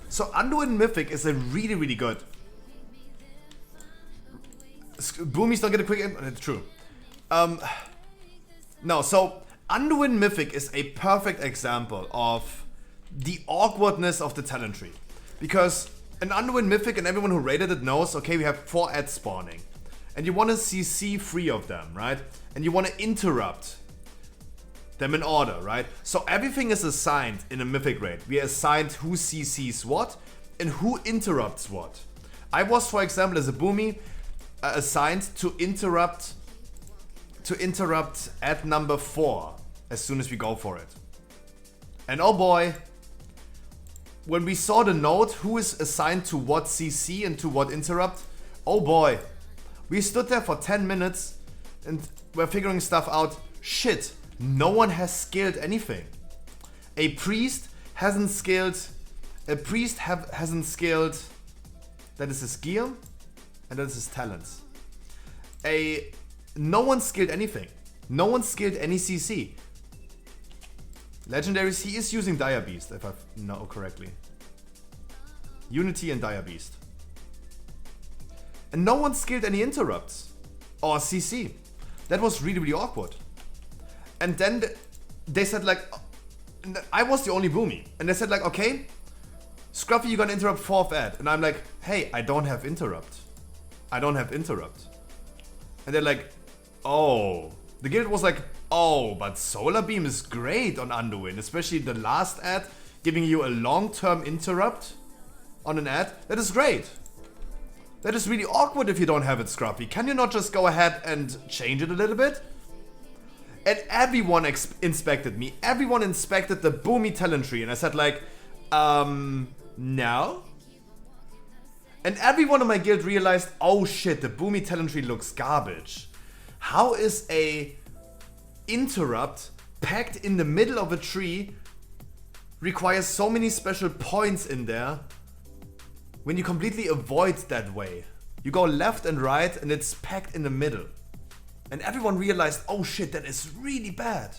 So Anduin Mythic is a really, really good. Boomies don't get a quick it's true. No, so Anduin Mythic is a perfect example of the awkwardness of the talent tree. Because in Anduin Mythic, and everyone who raided it knows, okay, we have 4 ads spawning. And you want to CC 3 of them, right? And you want to interrupt them in order, right? So everything is assigned in a mythic raid. We are assigned who CCs what and who interrupts what. I was, for example, as a Boomy, assigned to interrupt at number 4 as soon as we go for it. And oh boy, when we saw the note who is assigned to what CC and to what interrupt, oh boy, we stood there for 10 minutes and we're figuring stuff out. Shit, no one has skilled anything. A priest hasn't skilled. Hasn't skilled. That is his gear, and that is his talents. No one skilled anything. No one skilled any CC. Legendaries, he is using Dire Beast, if I know correctly. Unity and Dire Beast. And no one skilled any interrupts or CC. That was really, really awkward. And then they said like, I was the only Boomy. And they said like, okay, Scruffy, you're gonna interrupt 4th ad. And I'm like, hey, I don't have interrupt. I don't have interrupt. And they're like, oh. The guild was like, oh, but Solar Beam is great on Anduin. Especially the last ad, giving you a long-term interrupt on an ad. That is great. That is really awkward if you don't have it, Scruffy. Can you not just go ahead and change it a little bit? And everyone inspected me. Everyone inspected the Boomy talent tree. And I said like, no. And everyone in my guild realized, oh shit, the Boomy talent tree looks garbage. How is a interrupt packed in the middle of a tree requires so many special points in there when you completely avoid that way? You go left and right and it's packed in the middle. And everyone realized, oh shit, that is really bad.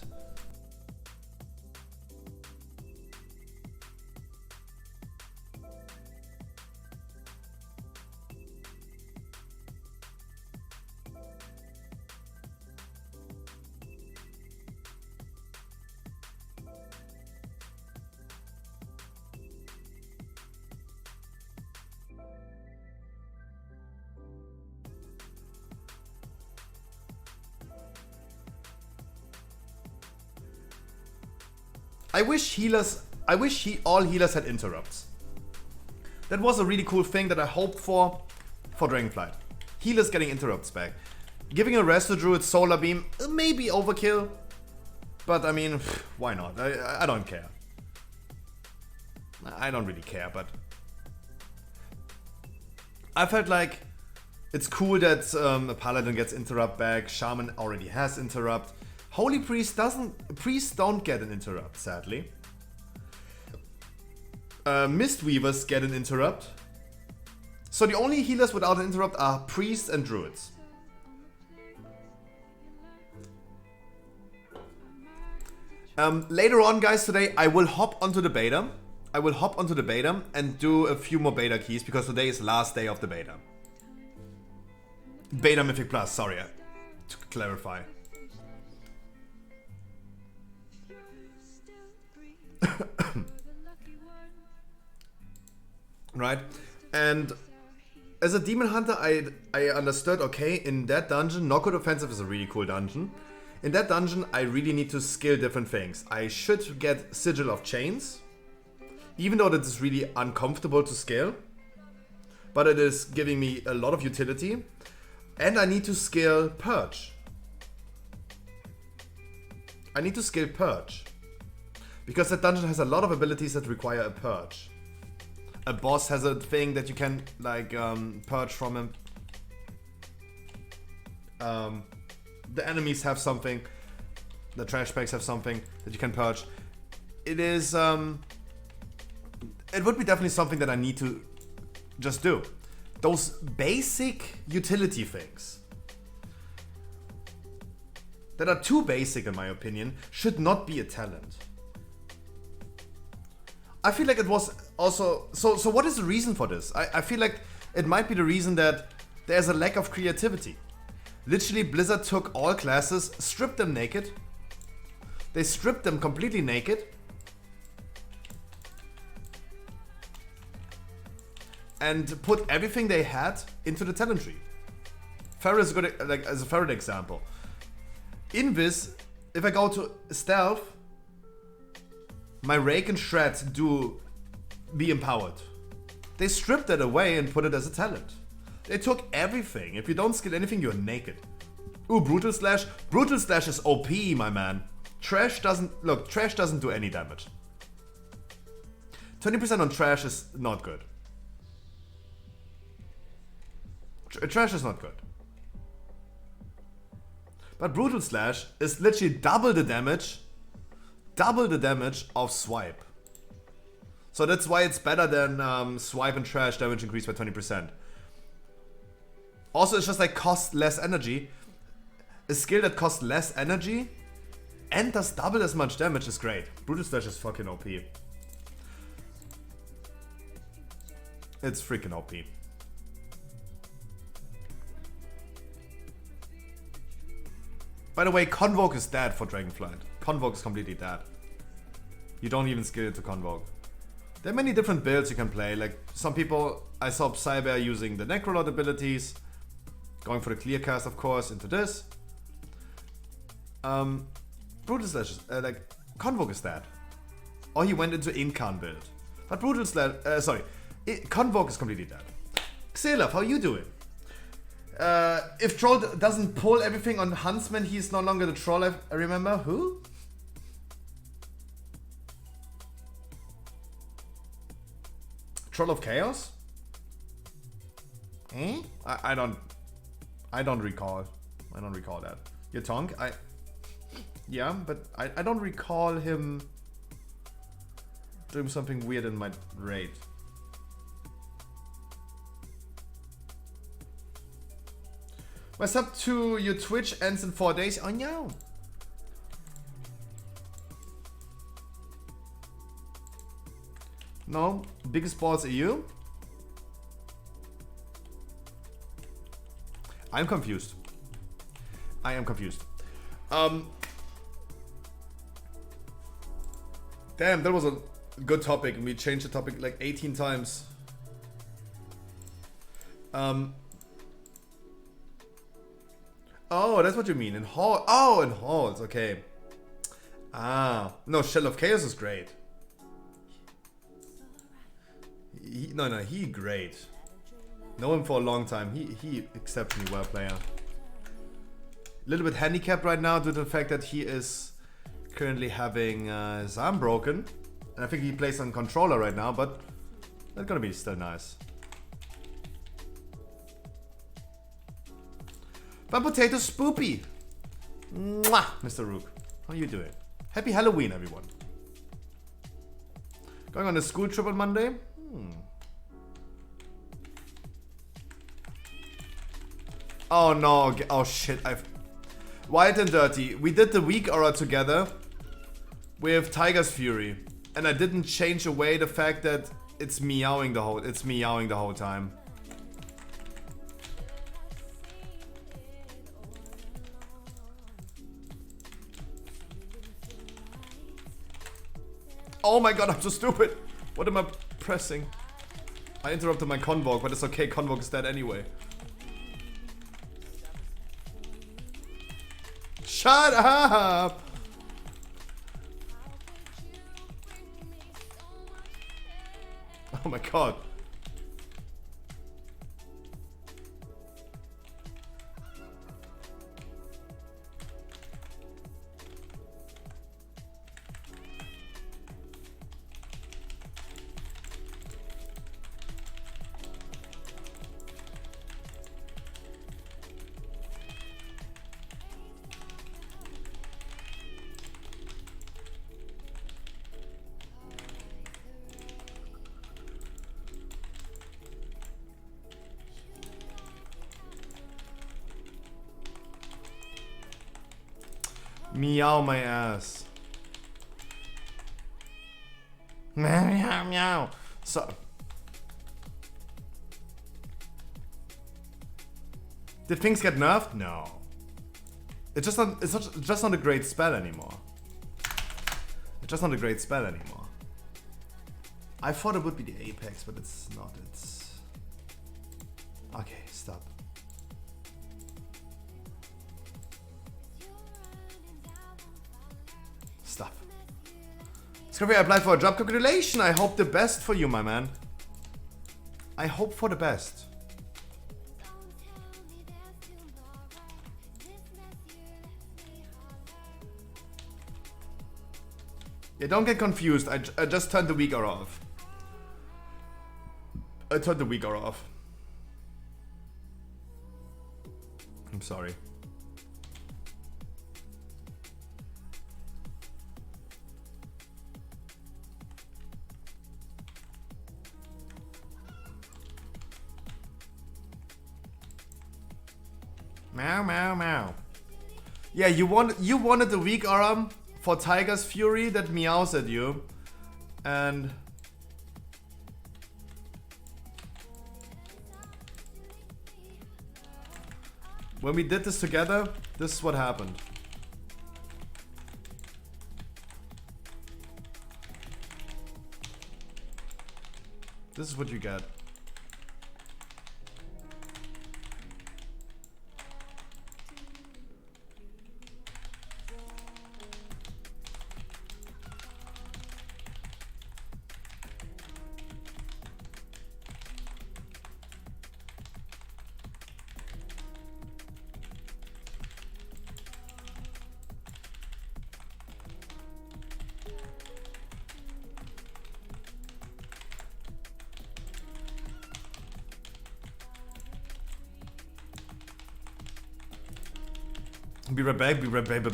I wish all healers had interrupts. That was a really cool thing that I hoped for Dragonflight. Healers getting interrupts back. Giving a rest to Druid Solar Beam, maybe overkill. But I mean, why not? I don't care. I don't really care, but I felt like it's cool that a Paladin gets interrupt back. Shaman already has interrupt. Holy Priest Priests don't get an interrupt, sadly. Mistweavers get an interrupt. So the only healers without an interrupt are Priests and Druids. Later on, guys, today I will hop onto the beta. And do a few more beta keys because today is the last day of the beta. Beta Mythic Plus, sorry, to clarify. Right, and as a demon hunter, I understood, okay, in that dungeon, Knockout Offensive is a really cool dungeon. In that dungeon, I really need to skill different things. I should get Sigil of Chains, even though that is really uncomfortable to scale, but it is giving me a lot of utility. And I need to scale Purge. Because that dungeon has a lot of abilities that require a Purge. A boss has a thing that you can like purge from him. The enemies have something. The trash bags have something that you can purge. It is it would be definitely something that I need to just do. Those basic utility things that are too basic in my opinion should not be a talent. I feel like it was also... So what is the reason for this? I feel like it might be the reason that there's a lack of creativity. Literally, Blizzard took all classes, stripped them naked. They stripped them completely naked. And put everything they had into the talent tree. Pharah is a good, like, as a Pharah example. Invis if I go to stealth, my rake and shred do be empowered. They stripped that away and put it as a talent. They took everything. If you don't skill anything, you're naked. Ooh, brutal slash. Brutal slash is OP, my man. Trash doesn't do any damage. 20% on trash is not good. Trash is not good. But brutal slash is literally double the damage of swipe. So that's why it's better than swipe and trash damage increased by 20%. Also, it's just like costs less energy. A skill that costs less energy and does double as much damage is great. Brutal slash is fucking OP. It's freaking OP. By the way, Convoke is dead for Dragonflight. Convoke is completely dead. You don't even skill it to Convoke. There are many different builds you can play. Like some people, I saw Psybear using the Necrolord abilities, going for the clear cast, of course, into this. Brutal Slash, like Convoke is dead, or he went into Incan build. But Brutal Slash, Convoke is completely dead. Xelaf, how you doing? If Troll doesn't pull everything on Huntsman, he's no longer the Troll. I remember who? Troll of Chaos? Eh? I don't recall. I don't recall that. Your tongue? Yeah, but I don't recall him doing something weird in my raid. My sub to your Twitch ends in 4 days. Oh no. No, biggest balls are you? I'm confused. I am confused. Damn, that was a good topic and we changed the topic like 18 times. Oh, that's what you mean. In hall. Oh, in halls. Okay. Ah. No, Shell of Chaos is great. He great. Know him for a long time. He exceptionally well player. A little bit handicapped right now due to the fact that he is currently having his arm broken. And I think he plays on controller right now, but that's gonna be still nice. But Potato Spoopy! Mwah, Mr. Rook. How you doing? Happy Halloween, everyone. Going on a school trip on Monday? Oh no, oh shit, Wild and Dirty. We did the week aura together with Tiger's Fury. And I didn't change away the fact that it's meowing the whole time. Oh my god, I'm so stupid. What am I pressing? I interrupted my Convoke, but it's okay, Convoke is dead anyway. Shut up! Oh my god. Meow my ass. Meow meow. So did things get nerfed? No. It's just not a great spell anymore. It's just not a great spell anymore. I thought it would be the Apex, but it's not. It's okay, stop. Scruffy, I applied for a job. Congratulations. I hope the best for you, my man. I hope for the best. Yeah, don't get confused. I just turned the weaker off. I turned the weaker off. I'm sorry. Meow, meow, meow. Yeah, you wanted the weak arm for Tiger's Fury that meows at you. And when we did this together, this is what happened. This is what you get. Be right back, be right back,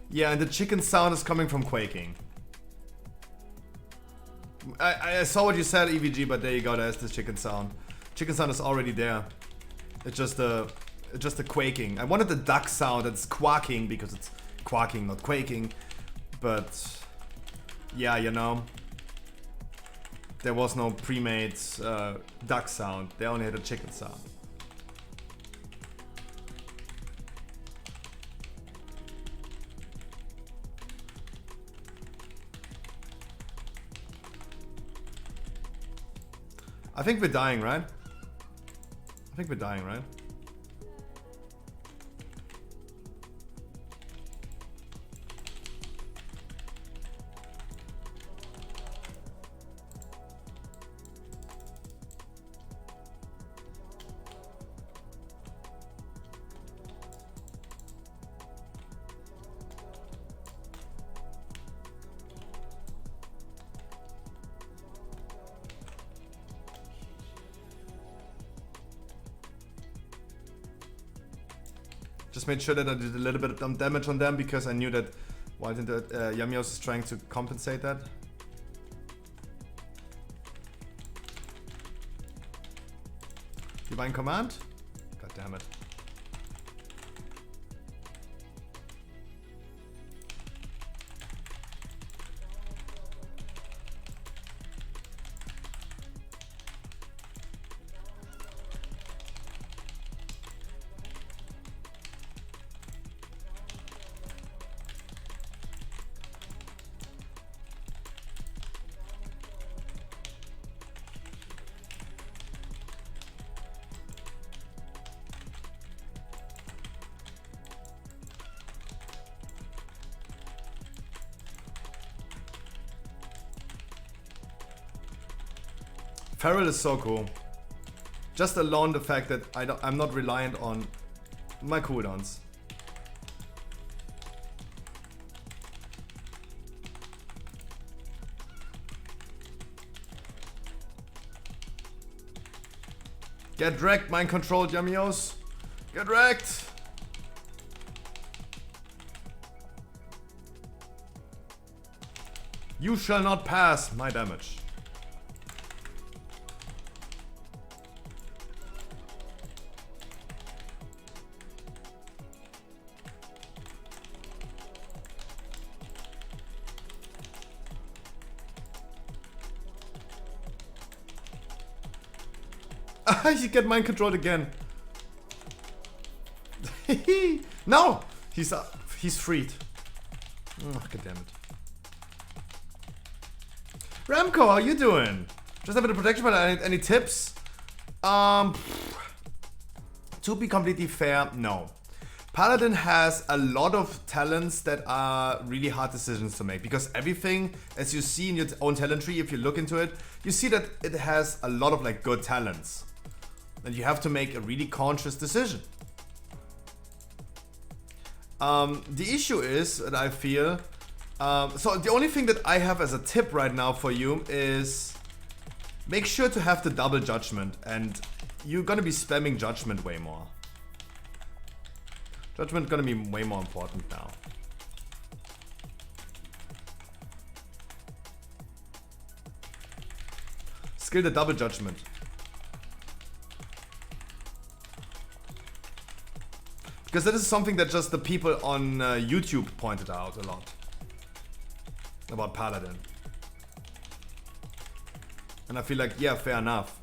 Yeah, and the chicken sound is coming from quaking. I saw what you said, EVG, but there you go, there's the chicken sound. Chicken sound is already there. It's just the quaking. I wanted the duck sound that's quacking because it's quacking, not quaking. But yeah, you know, there was no pre-made duck sound. They only had a chicken sound. I think we're dying, right? I think we're dying, right? Just made sure that I did a little bit of damage on them because I knew that Yamios is trying to compensate that. Divine Command? God damn it. Feral is so cool. Just alone the fact that I'm not reliant on my cooldowns. Get wrecked, mind controlled, Yamios. Get wrecked. You shall not pass my damage. You get mind controlled again. No! He's freed. Oh, God damn it. Ramco, how you doing? Just having a protection, but any tips? To be completely fair, no. Paladin has a lot of talents that are really hard decisions to make, because everything, as you see in your own talent tree, if you look into it, you see that it has a lot of like good talents. And you have to make a really conscious decision. The issue is that I feel, so the only thing that I have as a tip right now for you is make sure to have the double judgment, and you're gonna be spamming judgment way more. Judgment gonna be way more important now. Skill the double judgment. Because that is something that just the people on YouTube pointed out a lot. About Paladin. And I feel like, yeah, fair enough.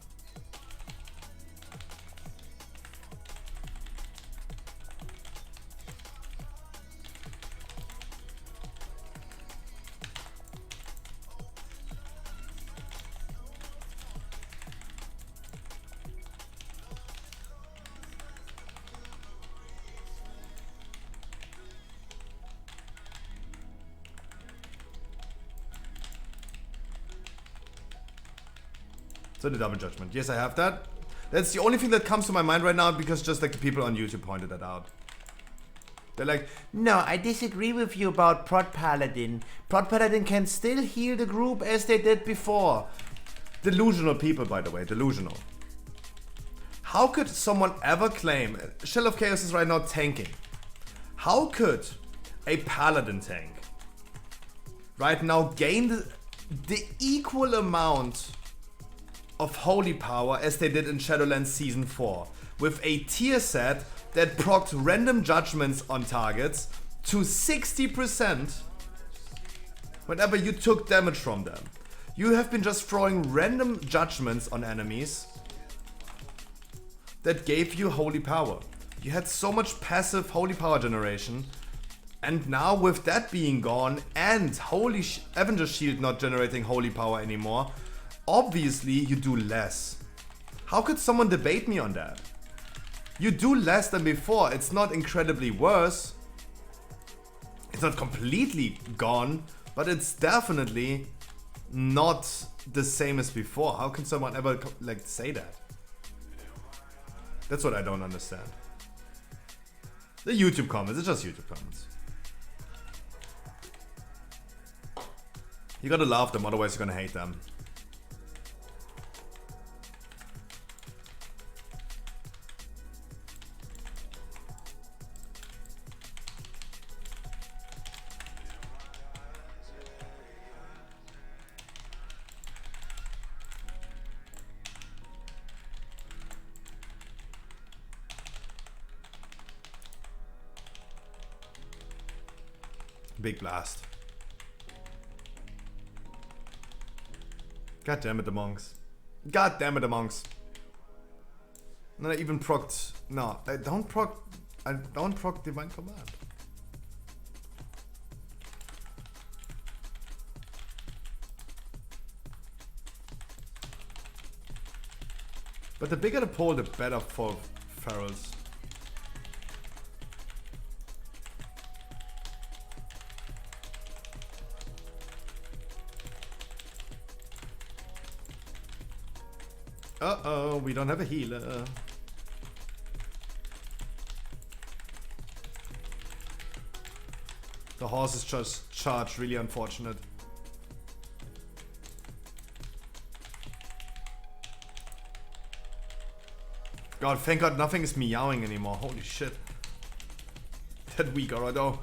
So the double judgment. Yes, I have that. That's the only thing that comes to my mind right now, because just like the people on YouTube pointed that out. They're like, no, I disagree with you about Prot Paladin. Prot Paladin can still heal the group as they did before. Delusional people, by the way, delusional. How could someone ever claim, Shell of Chaos is right now tanking. How could a Paladin tank right now gain the equal amount of holy power as they did in Shadowlands Season 4, with a tier set that procced random judgments on targets to 60% whenever you took damage from them? You have been just throwing random judgments on enemies that gave you holy power. You had so much passive holy power generation, and now with that being gone and Holy Avenger Shield not generating holy power anymore, obviously you do less. How could someone debate me on that? You do less than before. It's not incredibly worse. It's not completely gone, but it's definitely not the same as before. How can someone ever like say that? That's what I don't understand. The YouTube comments, it's just YouTube comments. You gotta love them, otherwise you're gonna hate them. Big blast. God damn it, the monks. God damn it, the monks. And I even procced. No, I don't proc Divine Command. But the bigger the pool, the better for Ferals. Uh-oh, we don't have a healer. The horse is just charged, really unfortunate. God, thank God nothing is meowing anymore. Holy shit. That weak Orodo.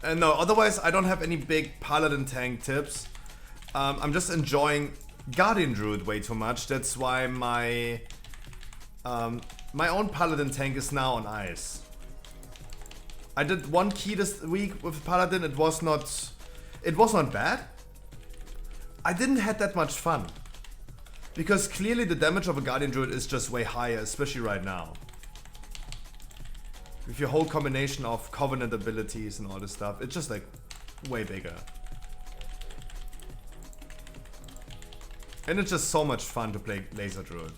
And no, otherwise I don't have any big Paladin tank tips. I'm just enjoying Guardian Druid way too much. That's why my my own Paladin tank is now on ice. I did one key this week with Paladin. It was not bad, I didn't have that much fun. Because clearly the damage of a Guardian Druid is just way higher, especially right now. With your whole combination of Covenant abilities and all this stuff, it's just like way bigger. And it's just so much fun to play Laser Druid.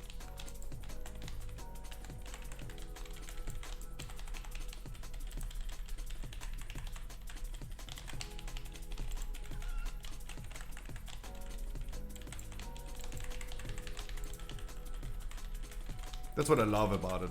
That's what I love about it.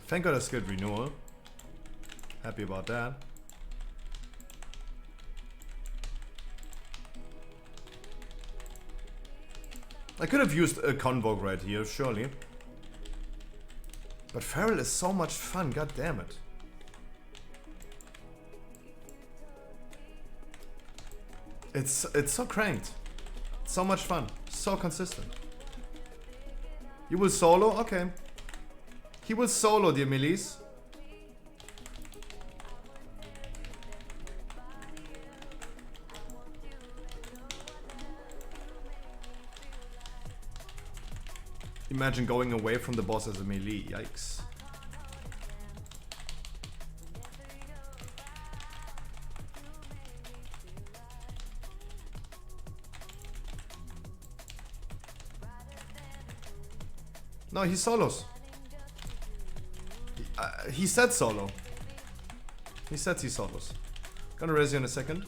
Thank God I skipped renewal. Happy about that. I could have used a Convoke right here, surely. But Feral is so much fun, god damn it. It's so cranked. So much fun. So consistent. You will solo? Okay. He will solo, dear Millies. Imagine going away from the boss as a melee. Yikes. No, he solos. He said solo. He said he solos. Gonna res you in a second.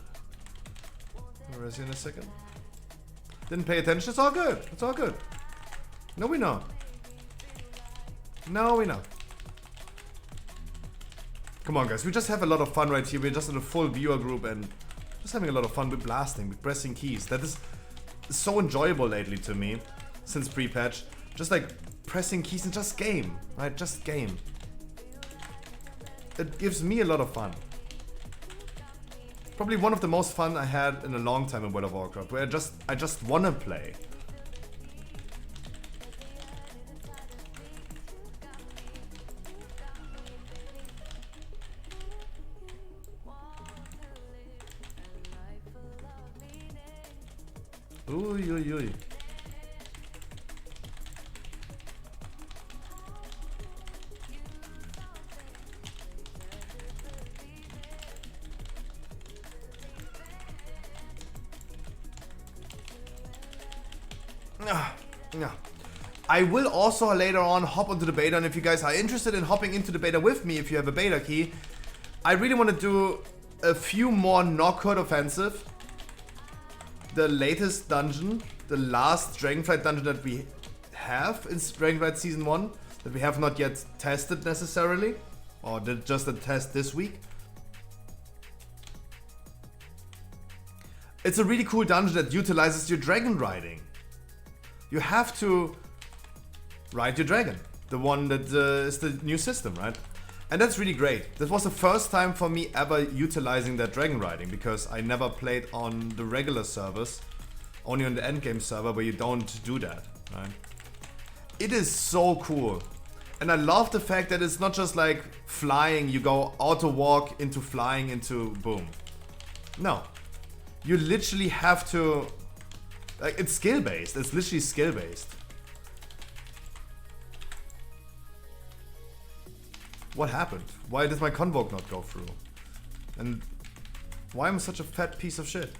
Didn't pay attention. It's all good. It's all good. No, we know. No, we know. Come on, guys. We just have a lot of fun right here. We're just in a full viewer group and just having a lot of fun with blasting, with pressing keys. That is so enjoyable lately to me since pre-patch. Just like pressing keys and just game, right? Just game. It gives me a lot of fun. Probably one of the most fun I had in a long time in World of Warcraft, where I just wanna play. Uy, uy, uy. I will also later on hop onto the beta, and if you guys are interested in hopping into the beta with me, if you have a beta key, I really want to do a few more Knockhood Offensive. The latest dungeon, the last Dragonflight dungeon that we have in Dragonflight Season 1, that we have not yet tested necessarily, or did just a test this week. It's a really cool dungeon that utilizes your dragon riding. You have to ride your dragon, the one that is the new system, right? And that's really great. That was the first time for me ever utilizing that dragon riding, because I never played on the regular servers, only on the endgame server where you don't do that, right? It is so cool. And I love the fact that it's not just like flying, you go auto walk into flying into boom. No. You literally have to, like, it's skill based, it's literally skill based. What happened? Why did my Convoke not go through? And why am I such a fat piece of shit?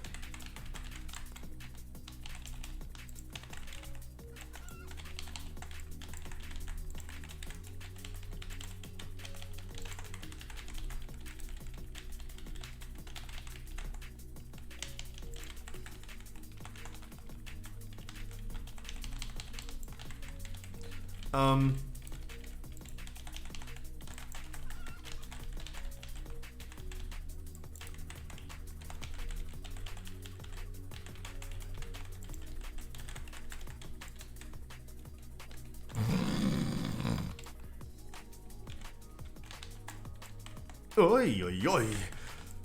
Oi, oi, oi.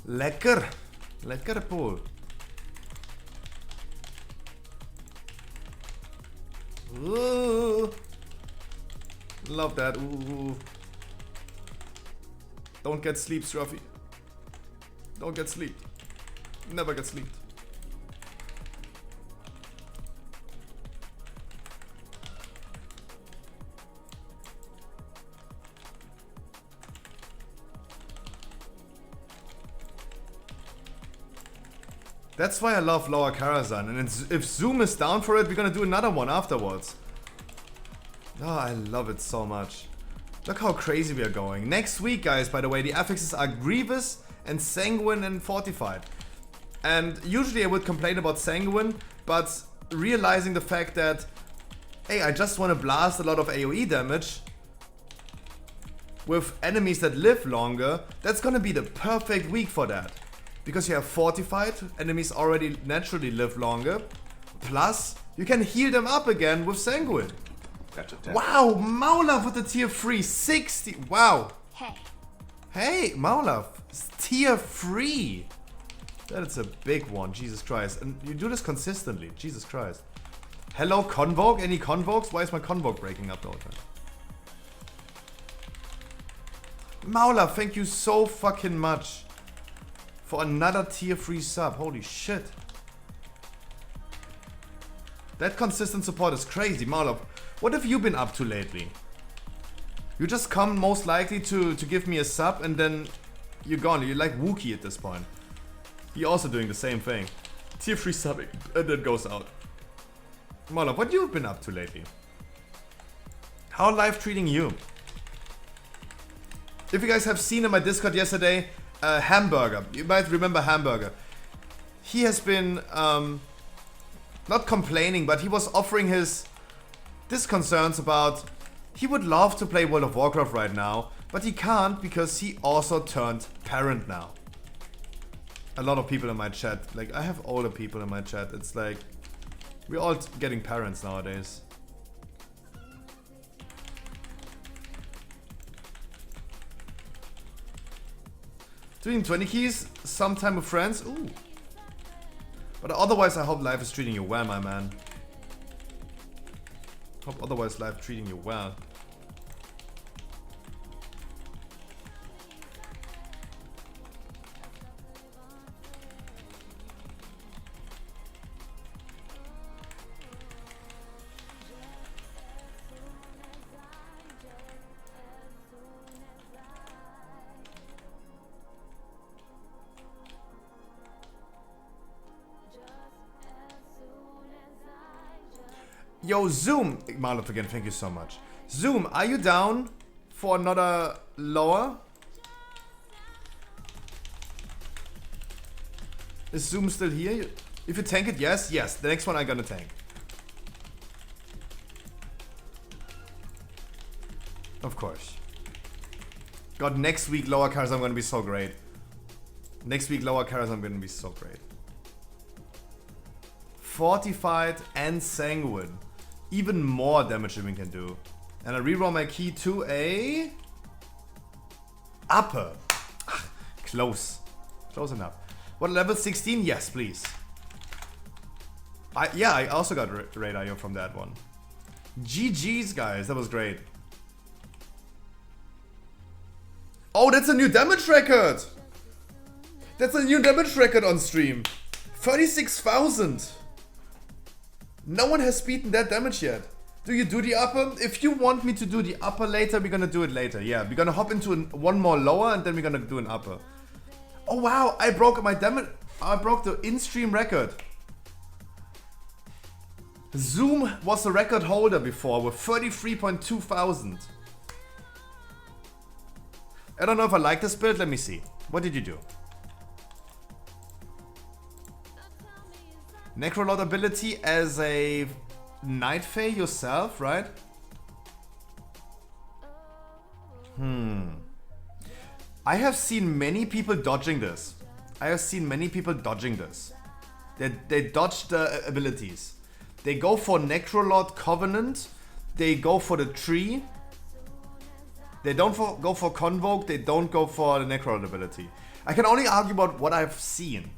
Lekker. Lekker pool. Ooh. Love that. Ooh. Don't get sleep, Scruffy. Don't get sleep. Never get sleep. That's why I love Lower Karazhan, and if Zoom is down for it, we're gonna do another one afterwards. Oh, I love it so much. Look how crazy we are going. Next week, guys, by the way, the affixes are Grievous and Sanguine and Fortified. And usually I would complain about Sanguine, but realizing the fact that, hey, I just want to blast a lot of AoE damage with enemies that live longer, that's gonna be the perfect week for that. Because you have Fortified, enemies already naturally live longer. Plus, you can heal them up again with Sanguine. Wow, Maulaf with the tier 3, 60. Wow. Hey. Hey, Maulaf, tier 3. That is a big one, Jesus Christ. And you do this consistently, Jesus Christ. Hello, Convoke? Any Convokes? Why is my Convoke breaking up the whole time? Maulaf, thank you so fucking much for another tier 3 sub. Holy shit. That consistent support is crazy. Maulaf, what have you been up to lately? You just come most likely to give me a sub and then you're gone. You're like Wookie at this point. You're also doing the same thing. Tier 3 subbing and then goes out. Maulaf, what you been up to lately? How life treating you? If you guys have seen in my Discord yesterday, Hamburger. You might remember Hamburger. He has been not complaining, but he was offering his disconcerts about he would love to play World of Warcraft right now, but he can't because he also turned parent now. A lot of people in my chat, like I have older people in my chat, it's like we're all getting parents nowadays. Doing 20 keys, sometime with friends, ooh. But otherwise I hope life is treating you well, my man. Hope otherwise life treating you well. Yo, Zoom! Marlov again, thank you so much. Zoom, are you down for another lower? Is Zoom still here? If you tank it, yes. Yes, the next one I'm gonna tank. Of course. God, next week lower cars I'm gonna be so great. Next week lower cars I'm gonna be so great. Fortified and Sanguine. Even more damage than we can do. And I reroll my key to a upper. Close. Close enough. What, level 16? Yes, please. I also got raid IO from that one. GG's, guys. That was great. Oh, that's a new damage record. That's a new damage record on stream. 36,000. No one has beaten that damage yet. Do you do the upper? If you want me to do the upper later, we're gonna do it later. Yeah, we're gonna hop into one more lower and then we're gonna do an upper. Oh wow, I broke my damage. I broke the in-stream record. Zoom was a record holder before with 33.2 thousand. I don't know if I like this build. Let me see. What did you do? Necrolord ability as a Night Fae yourself, right? I have seen many people dodging this. They dodge the abilities. They go for Necrolord Covenant. They go for the tree. They don't go for Convoke, they don't go for the Necro ability. I can only argue about what I've seen.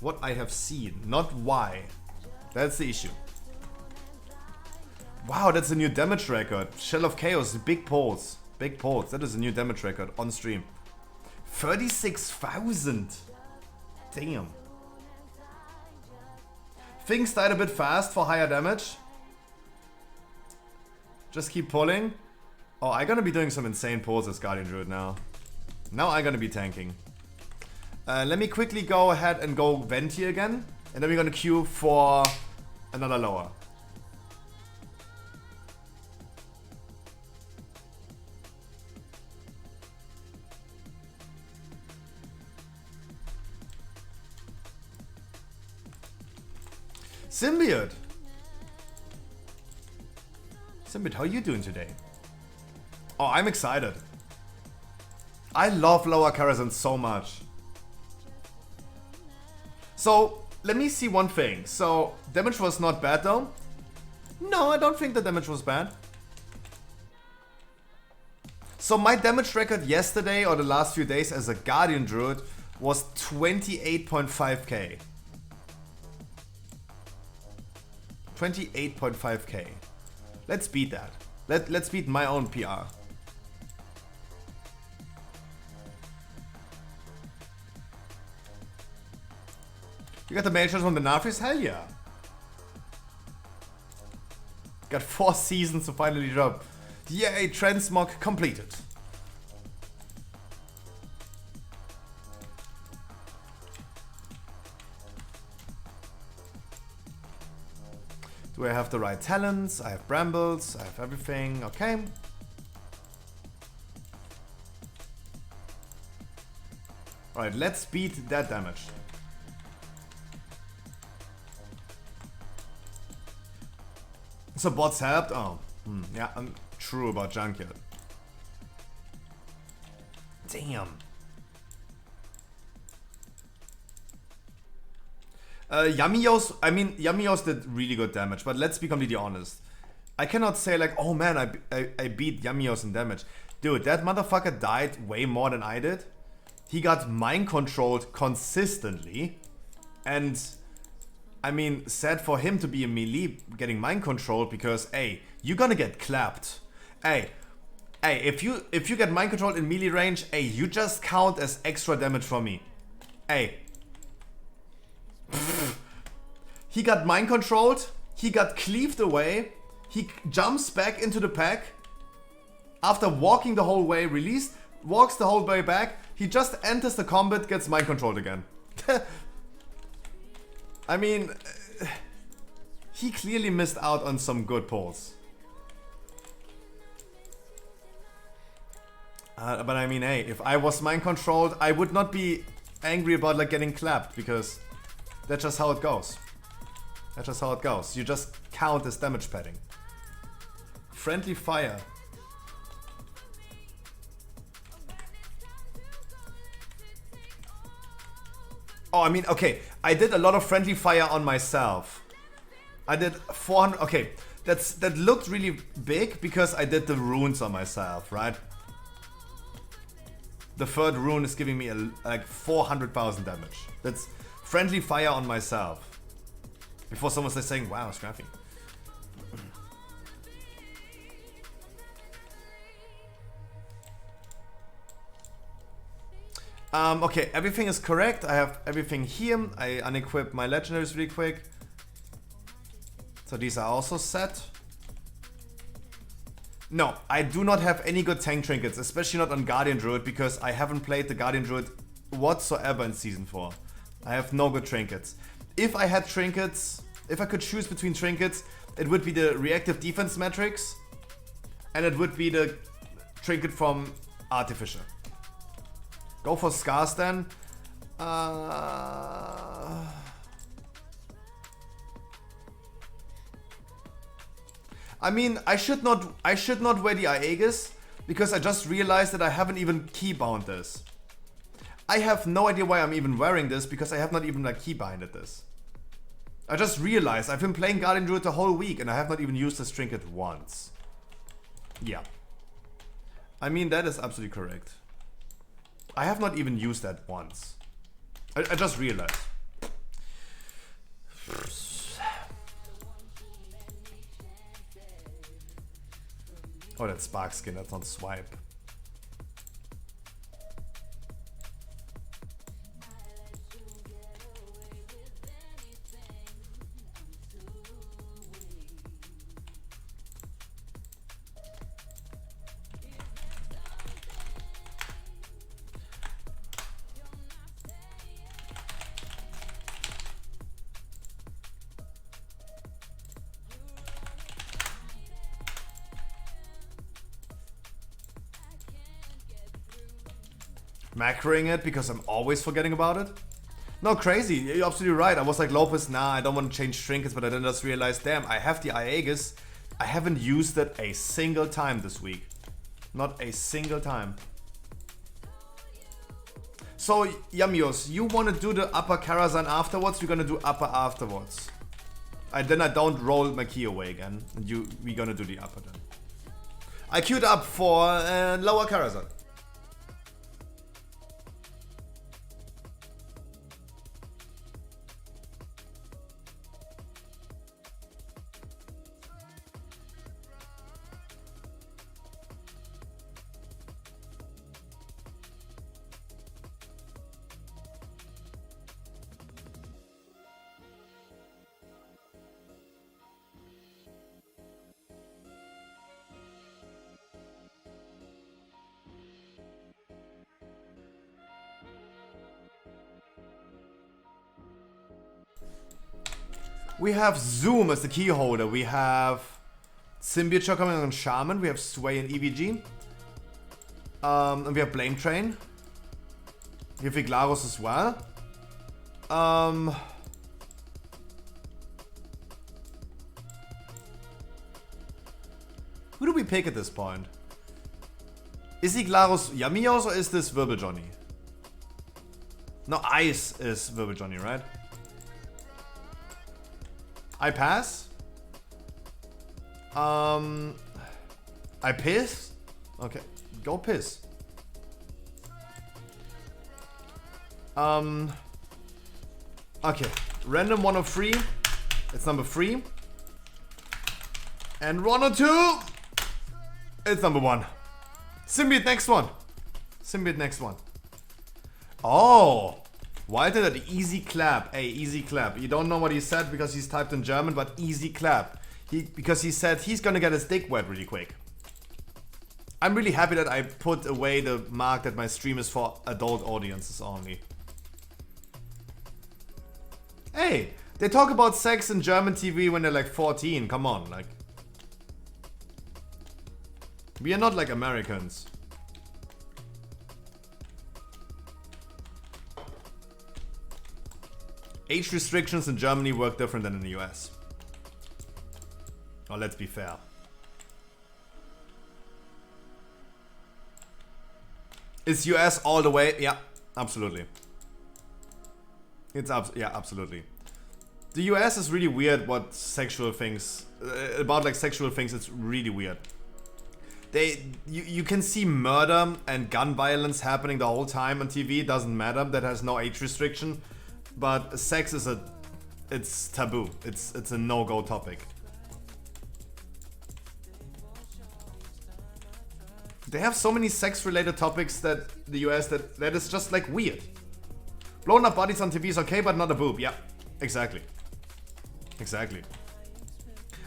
What I have seen, not why. That's the issue. Wow, that's a new damage record. Shell of Chaos, big pulls. Big pulls. That is a new damage record on stream. 36,000. Damn. Things died a bit fast for higher damage. Just keep pulling. Oh, I'm gonna be doing some insane pulls as Guardian Druid now. Now I'm gonna be tanking. Let me quickly go ahead and go Venti again. And then we're gonna queue for another lower. Symbiote! Symbiote, how are you doing today? Oh, I'm excited. I love lower Karazhan so much. So, let me see one thing. So, damage was not bad though. No, I don't think the damage was bad. So my damage record yesterday or the last few days as a Guardian Druid was 28.5k. 28.5k. Let's beat that. Let's beat my own PR. You got the majors on the Nafis? Hell yeah. Got 4 seasons to finally drop. Yay, transmog completed. Do I have the right talents? I have brambles, I have everything, okay. Alright, let's beat that damage. So bots helped? Oh, yeah, I'm true about Junkyard. Damn. Yamios, I mean, Yamios did really good damage, but let's be completely honest. I cannot say like, oh man, I beat Yamios in damage. Dude, that motherfucker died way more than I did. He got mind controlled consistently. And I mean, sad for him to be a melee getting mind controlled because, hey, you're gonna get clapped. Hey, if you get mind controlled in melee range, hey, you just count as extra damage for me. Hey. He got mind controlled, he got cleaved away, he jumps back into the pack. After walking the whole way, released, walks the whole way back, he just enters the combat, gets mind controlled again. I mean, he clearly missed out on some good pulls. But I mean, hey, if I was mind controlled, I would not be angry about like getting clapped because that's just how it goes. That's just how it goes. You just count as damage padding. Friendly fire. Oh, I mean, okay. I did a lot of friendly fire on myself. I did 400. Okay, that looked really big because I did the runes on myself, right? The third rune is giving me like 400,000 damage. That's friendly fire on myself. Before someone starts saying, wow, Scrappy. Okay, everything is correct. I have everything here. I unequip my legendaries really quick. So these are also set. No, I do not have any good tank trinkets, especially not on Guardian Druid, because I haven't played the Guardian Druid whatsoever in Season 4. I have no good trinkets. If I had trinkets, if I could choose between trinkets, it would be the reactive defense metrics, and it would be the trinket from Artificer. Go for Scars then. I mean, I should not wear the Aegis because I just realized that I haven't even keybound this. I have no idea why I'm even wearing this because I have not even like keybinded this. I just realized I've been playing Guardian Druid the whole week and I have not even used this trinket once. Yeah. I mean, that is absolutely correct. I have not even used that once. I just realized. Oh, that's Spark Skin, that's not Swipe. Macroing it because I'm always forgetting about it? No, crazy. You're absolutely right. I was like, Lopez, nah, I don't want to change trinkets, but I then just realized, damn, I have the Aegis. I haven't used it a single time this week. Not a single time. So, Yamios, you want to do the upper Karazhan afterwards? We're going to do upper afterwards. Then I don't roll my key away again. And we're going to do the upper then. I queued up for lower Karazhan. We have Zoom as the key holder. We have Symbiote coming on Shaman. We have Sway and EVG. And we have Blame Train. We have Iglaros as well. Who do we pick at this point? Is Iglaros Yamios or is this Verbal Johnny? No, Ice is Verbal Johnny, right? I pass. I piss. Okay, go piss. Okay, random 1 of 3. It's number 3. And 1 or 2. It's number 1. Symbiote next one. Symbiote next one. Oh. Why did that easy clap? Hey, easy clap. You don't know what he said because he's typed in German, but easy clap. Because he said he's gonna get his dick wet really quick. I'm really happy that I put away the mark that my stream is for adult audiences only. Hey, they talk about sex in German TV when they're like 14. Come on, like. We are not like Americans. Age restrictions in Germany work different than in the US. Oh, let's be fair. Is US all the way? Yeah, absolutely. It's yeah, absolutely. The US is really weird what sexual things about like sexual things. It's really weird. You can see murder and gun violence happening the whole time on TV. It doesn't matter. That has no age restriction. But sex is it's taboo. It's a no-go topic. They have so many sex-related topics that the US that is just like weird. Blown up bodies on TV is okay, but not a boob. Yeah, exactly. Exactly.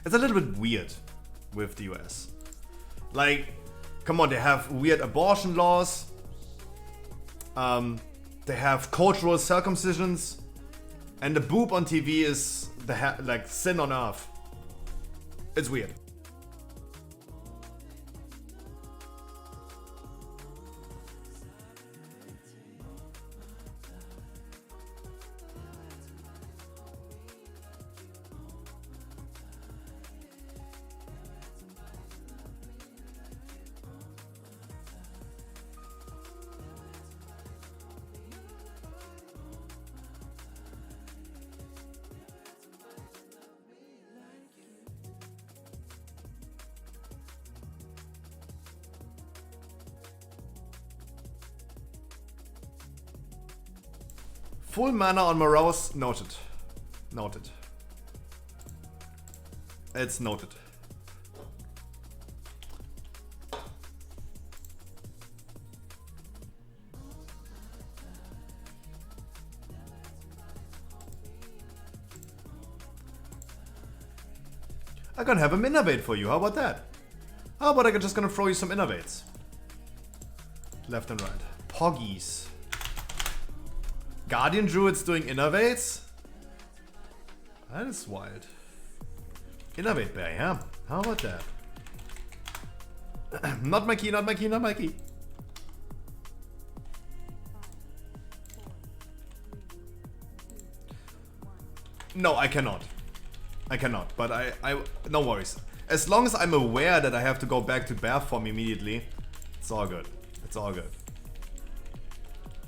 It's a little bit weird with the US. Like, come on, they have weird abortion laws. They have cultural circumcisions, and the boob on TV is like sin on earth. It's weird. Full mana on Morose, noted. Noted. It's noted. I'm gonna have him innovate for you, how about that? How about I'm just gonna throw you some innovates? Left and right. Poggies. Guardian Druids doing innovates? That is wild. Innovate Bear, yeah? How about that? Not my key, not my key, not my key. No, I cannot. I cannot, but I no worries. As long as I'm aware that I have to go back to bear form immediately, it's all good. It's all good.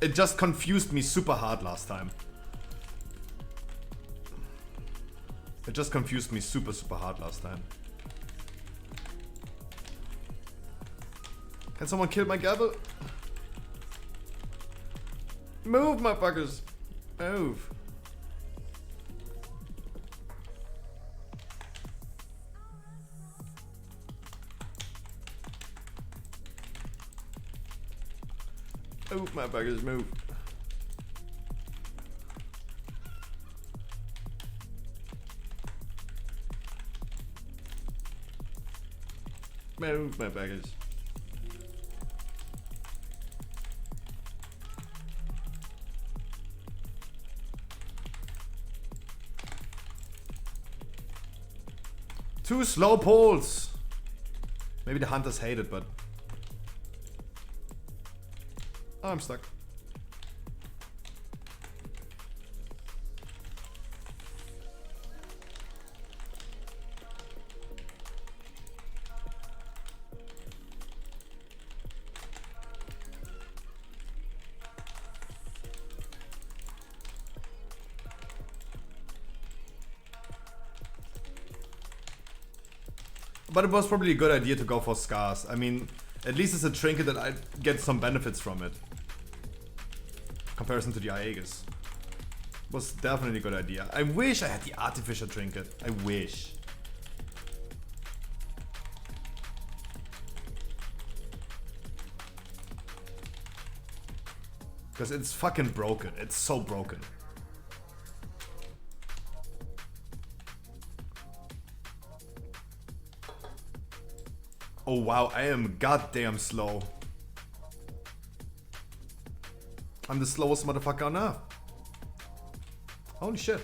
It just confused me super hard last time. It just confused me super hard last time. Can someone kill my gavel? Move, motherfuckers! Move. Move, motherfuckers, move. Move, motherfuckers. Two slow pulls. Maybe the hunters hate it, but oh, I'm stuck. But it was probably a good idea to go for scars. I mean, at least it's a trinket that I get some benefits from it. Comparison to the Aegis. Was definitely a good idea. I wish I had the artificial trinket. I wish. Because it's fucking broken. It's so broken. Oh wow, I am goddamn slow. I'm the slowest motherfucker on earth. Holy shit.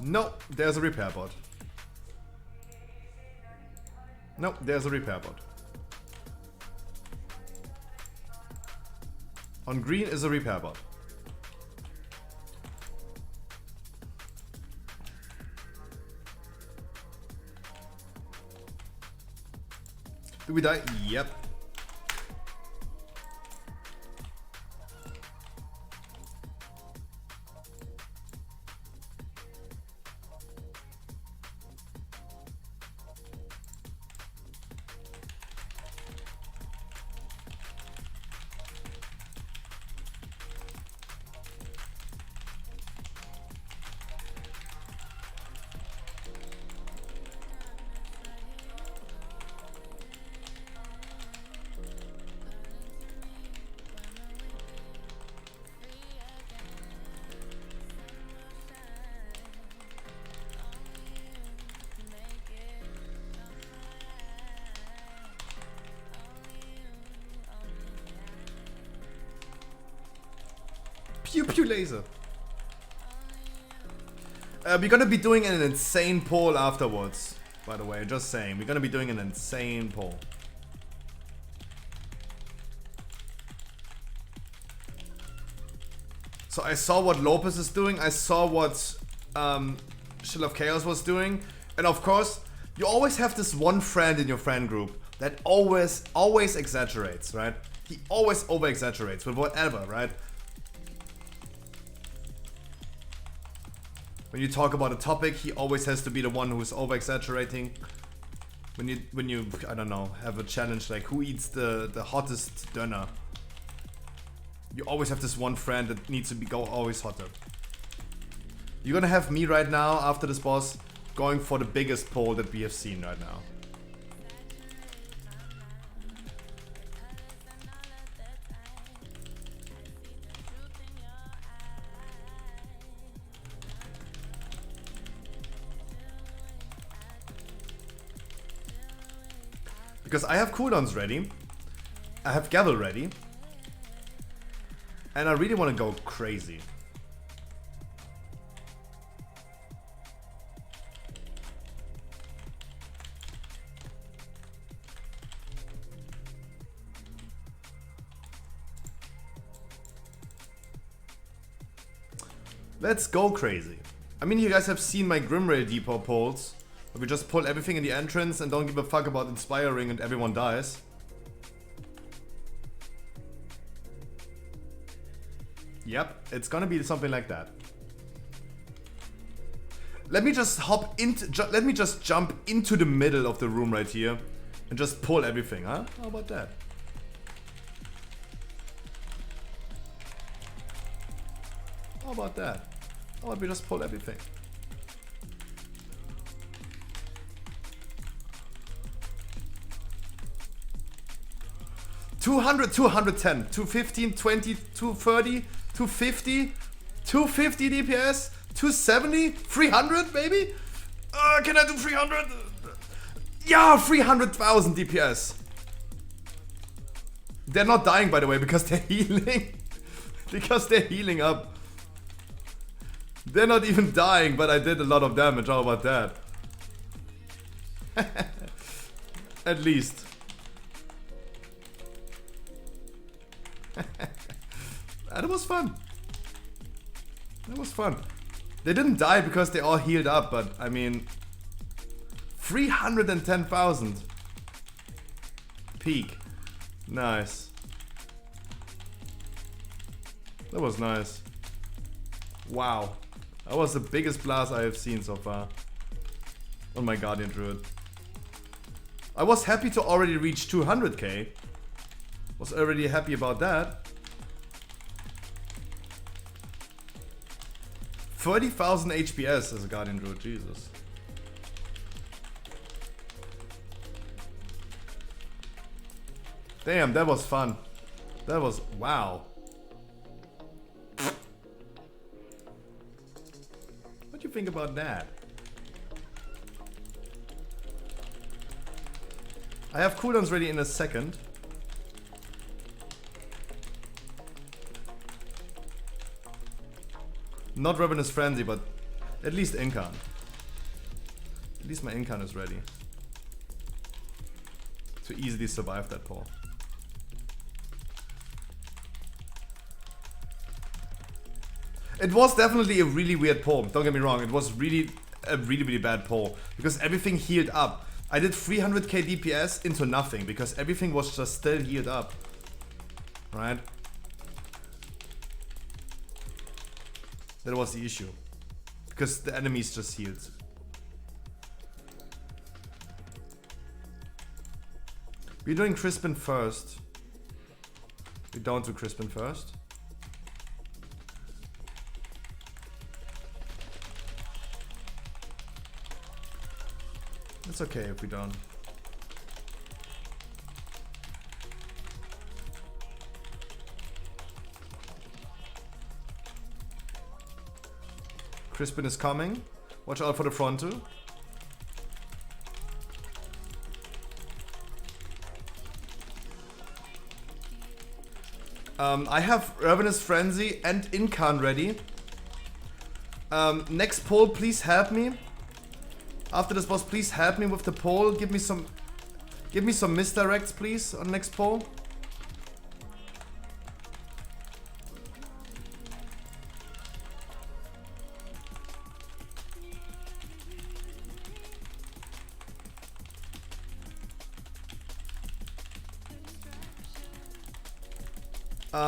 No, there's a repair bot. No, there's a repair bot. On green is a repair bot. Do we die? Yep. Pew pew laser. We're gonna be doing an insane poll afterwards. By the way, just saying, we're gonna be doing an insane poll. So I saw what Lopez is doing. I saw what Shill of Chaos was doing, and of course, you always have this one friend in your friend group that always exaggerates, right? He always over exaggerates with whatever, right? When you talk about a topic, he always has to be the one who's over exaggerating. When you I don't know, have a challenge like who eats the hottest döner, You always have this one friend that needs to go always hotter. You're gonna have me right now, after this boss, going for the biggest pole that we have seen right now. Because I have cooldowns ready, I have gavel ready, and I really want to go crazy. Let's go crazy. I mean, you guys have seen my Grimrail depot polls, where we just pull everything in the entrance and don't give a fuck about inspiring and everyone dies. Yep, it's gonna be something like that. Let me just hop into, let me just jump into the middle of the room right here and just pull everything, huh? How about that? How about that? How about we just pull everything? $200, 210, 215, 20, 230, 250, 250 DPS, 270, 300 maybe? Can I do 300? Yeah, 300,000 DPS. They're not dying, by the way, because they're healing. Because they're healing up. They're not even dying, but I did a lot of damage. How about that? At least. That was fun. That was fun. They didn't die because they all healed up, but I mean... 310,000. Peak. Nice. That was nice. Wow. That was the biggest blast I have seen so far. On my Guardian Druid. I was happy to already reach 200k. Was already happy about that. 30,000 HPS as a Guardian Druid, Jesus. Damn, that was fun. That was, wow. What do you think about that? I have cooldowns ready in a second. Not Ravenous Frenzy, but at least Incan. At least my Incan is ready to easily survive that pull. It was definitely a really weird pull, don't get me wrong. It was really a really bad pull because everything healed up. I did 300k DPS into nothing because everything was just still healed up. Right? That was the issue. Because the enemies just healed. We're doing Crispin first. We don't do Crispin first. It's okay if we don't. Crispin is coming. Watch out for the front too. I have Ravenous Frenzy and Incan ready. Next poll, please help me. After this boss, please help me with the poll. Give me some misdirects, please, on next poll.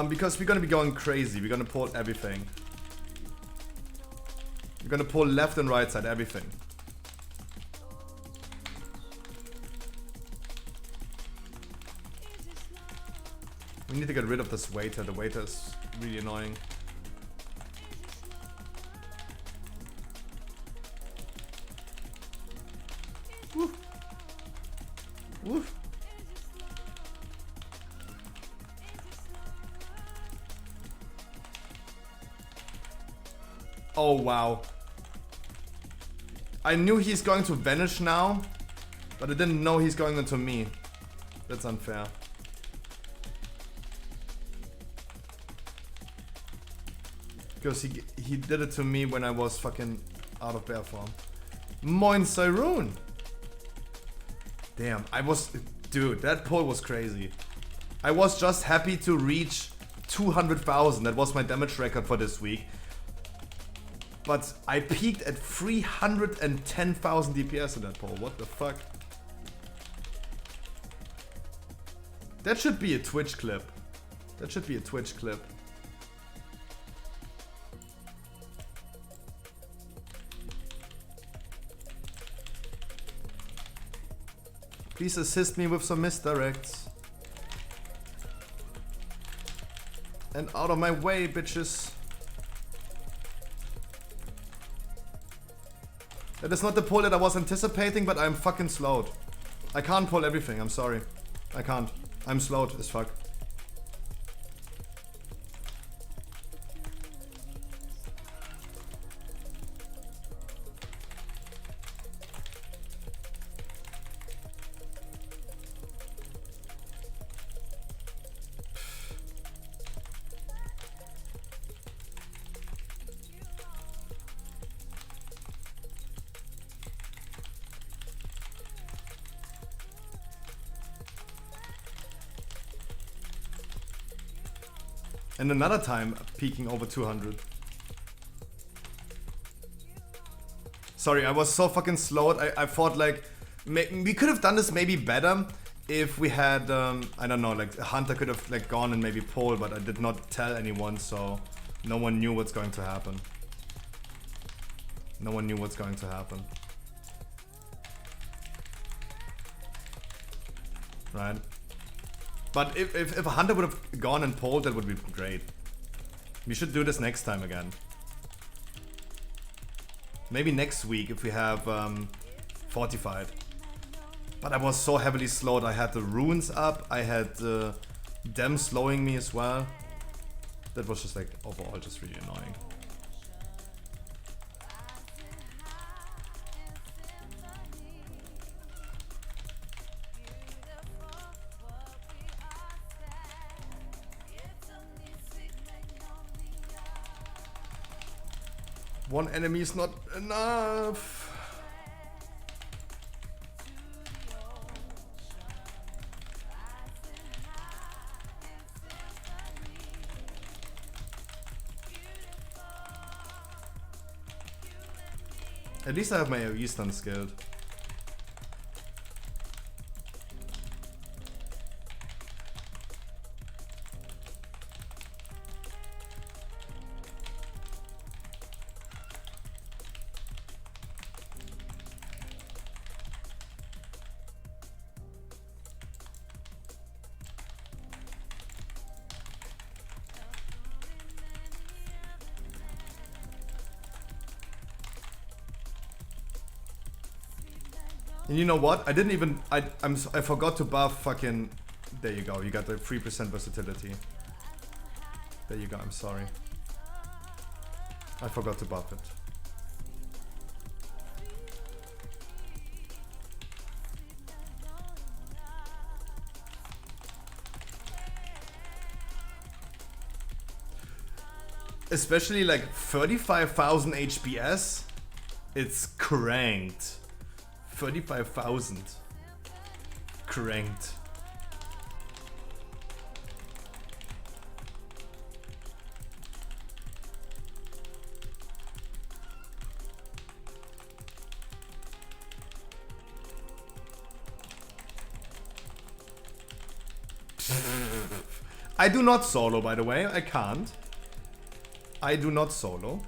Because we're gonna be going crazy. We're gonna pull everything. We're gonna pull left and right side, everything. We need to get rid of this waiter. The waiter is really annoying. Woo. Woo. Oh wow. I knew he's going to vanish now, but I didn't know he's going into me. That's unfair. Because he did it to me when I was fucking out of bear form. Moin Cyrune! Damn, dude, that pull was crazy. I was just happy to reach 200,000. That was my damage record for this week. But I peaked at 310,000 DPS in that pull. What the fuck? That should be a Twitch clip. That should be a Twitch clip. Please assist me with some misdirects. And out of my way, bitches. That is not the pull that I was anticipating, but I'm fucking slowed. I can't pull everything, I'm sorry. I can't. I'm slowed as fuck. And another time peaking over 200. Sorry, I was so fucking slowed. I thought like we could have done this maybe better if we had I don't know, like a hunter could have like gone and maybe pulled, but I did not tell anyone, so no one knew what's going to happen. No one knew what's going to happen. Right? But if a hunter would have gone and pulled, that would be great. We should do this next time again. Maybe next week if we have fortified. But I was so heavily slowed. I had the runes up. I had them slowing me as well. That was just like overall just really annoying. One enemy is not enough. At least I have my AoE stun skilled. And you know what? I didn't even I forgot to buff fucking. There you go. You got the 3% versatility. There you go. I'm sorry. I forgot to buff it. Especially like 35,000 HPS. It's cranked. 35,000. Cranked. I do not solo, by the way. I can't. I do not solo.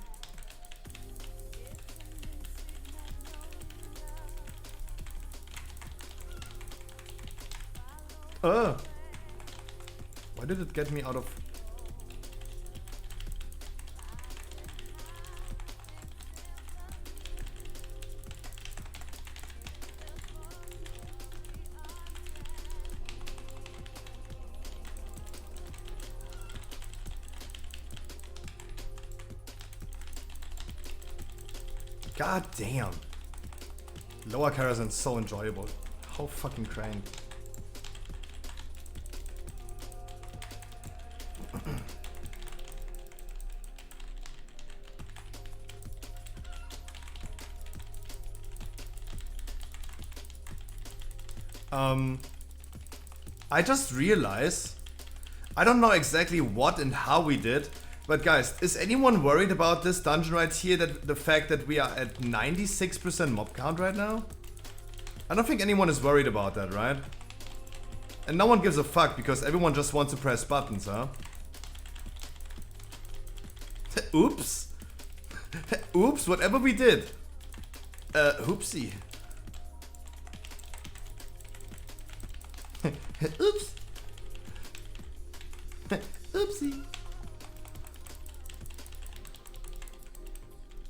Why Why did it get me out of... God damn. Lower carriers are so enjoyable. How fucking cranked. I just realized, I don't know exactly what and how we did, but guys, is anyone worried about this dungeon right here, that the fact that we are at 96% mob count right now? I don't think anyone is worried about that, right? And no one gives a fuck because everyone just wants to press buttons, huh? Oops. Oops, whatever we did. Oopsie. Oops. Oopsie.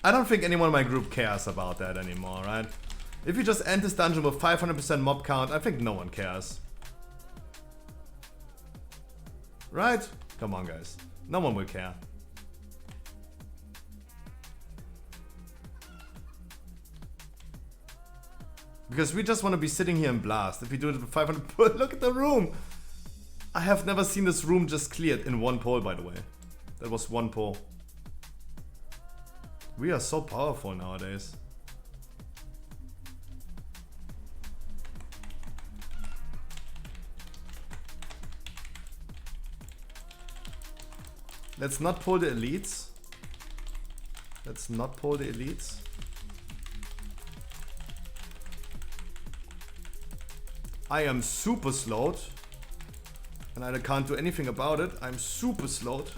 I don't think anyone in my group cares about that anymore, right? If you just end this dungeon with 500% mob count, I think no one cares. Right? Come on, guys. No one will care. Because we just want to be sitting here and blast. If we do it with 500... Look at the room! I have never seen this room just cleared in one poll, by the way. That was one poll. We are so powerful nowadays. Let's not pull the elites. Let's not pull the elites. I am super slowed. And I can't do anything about it. I'm super slowed.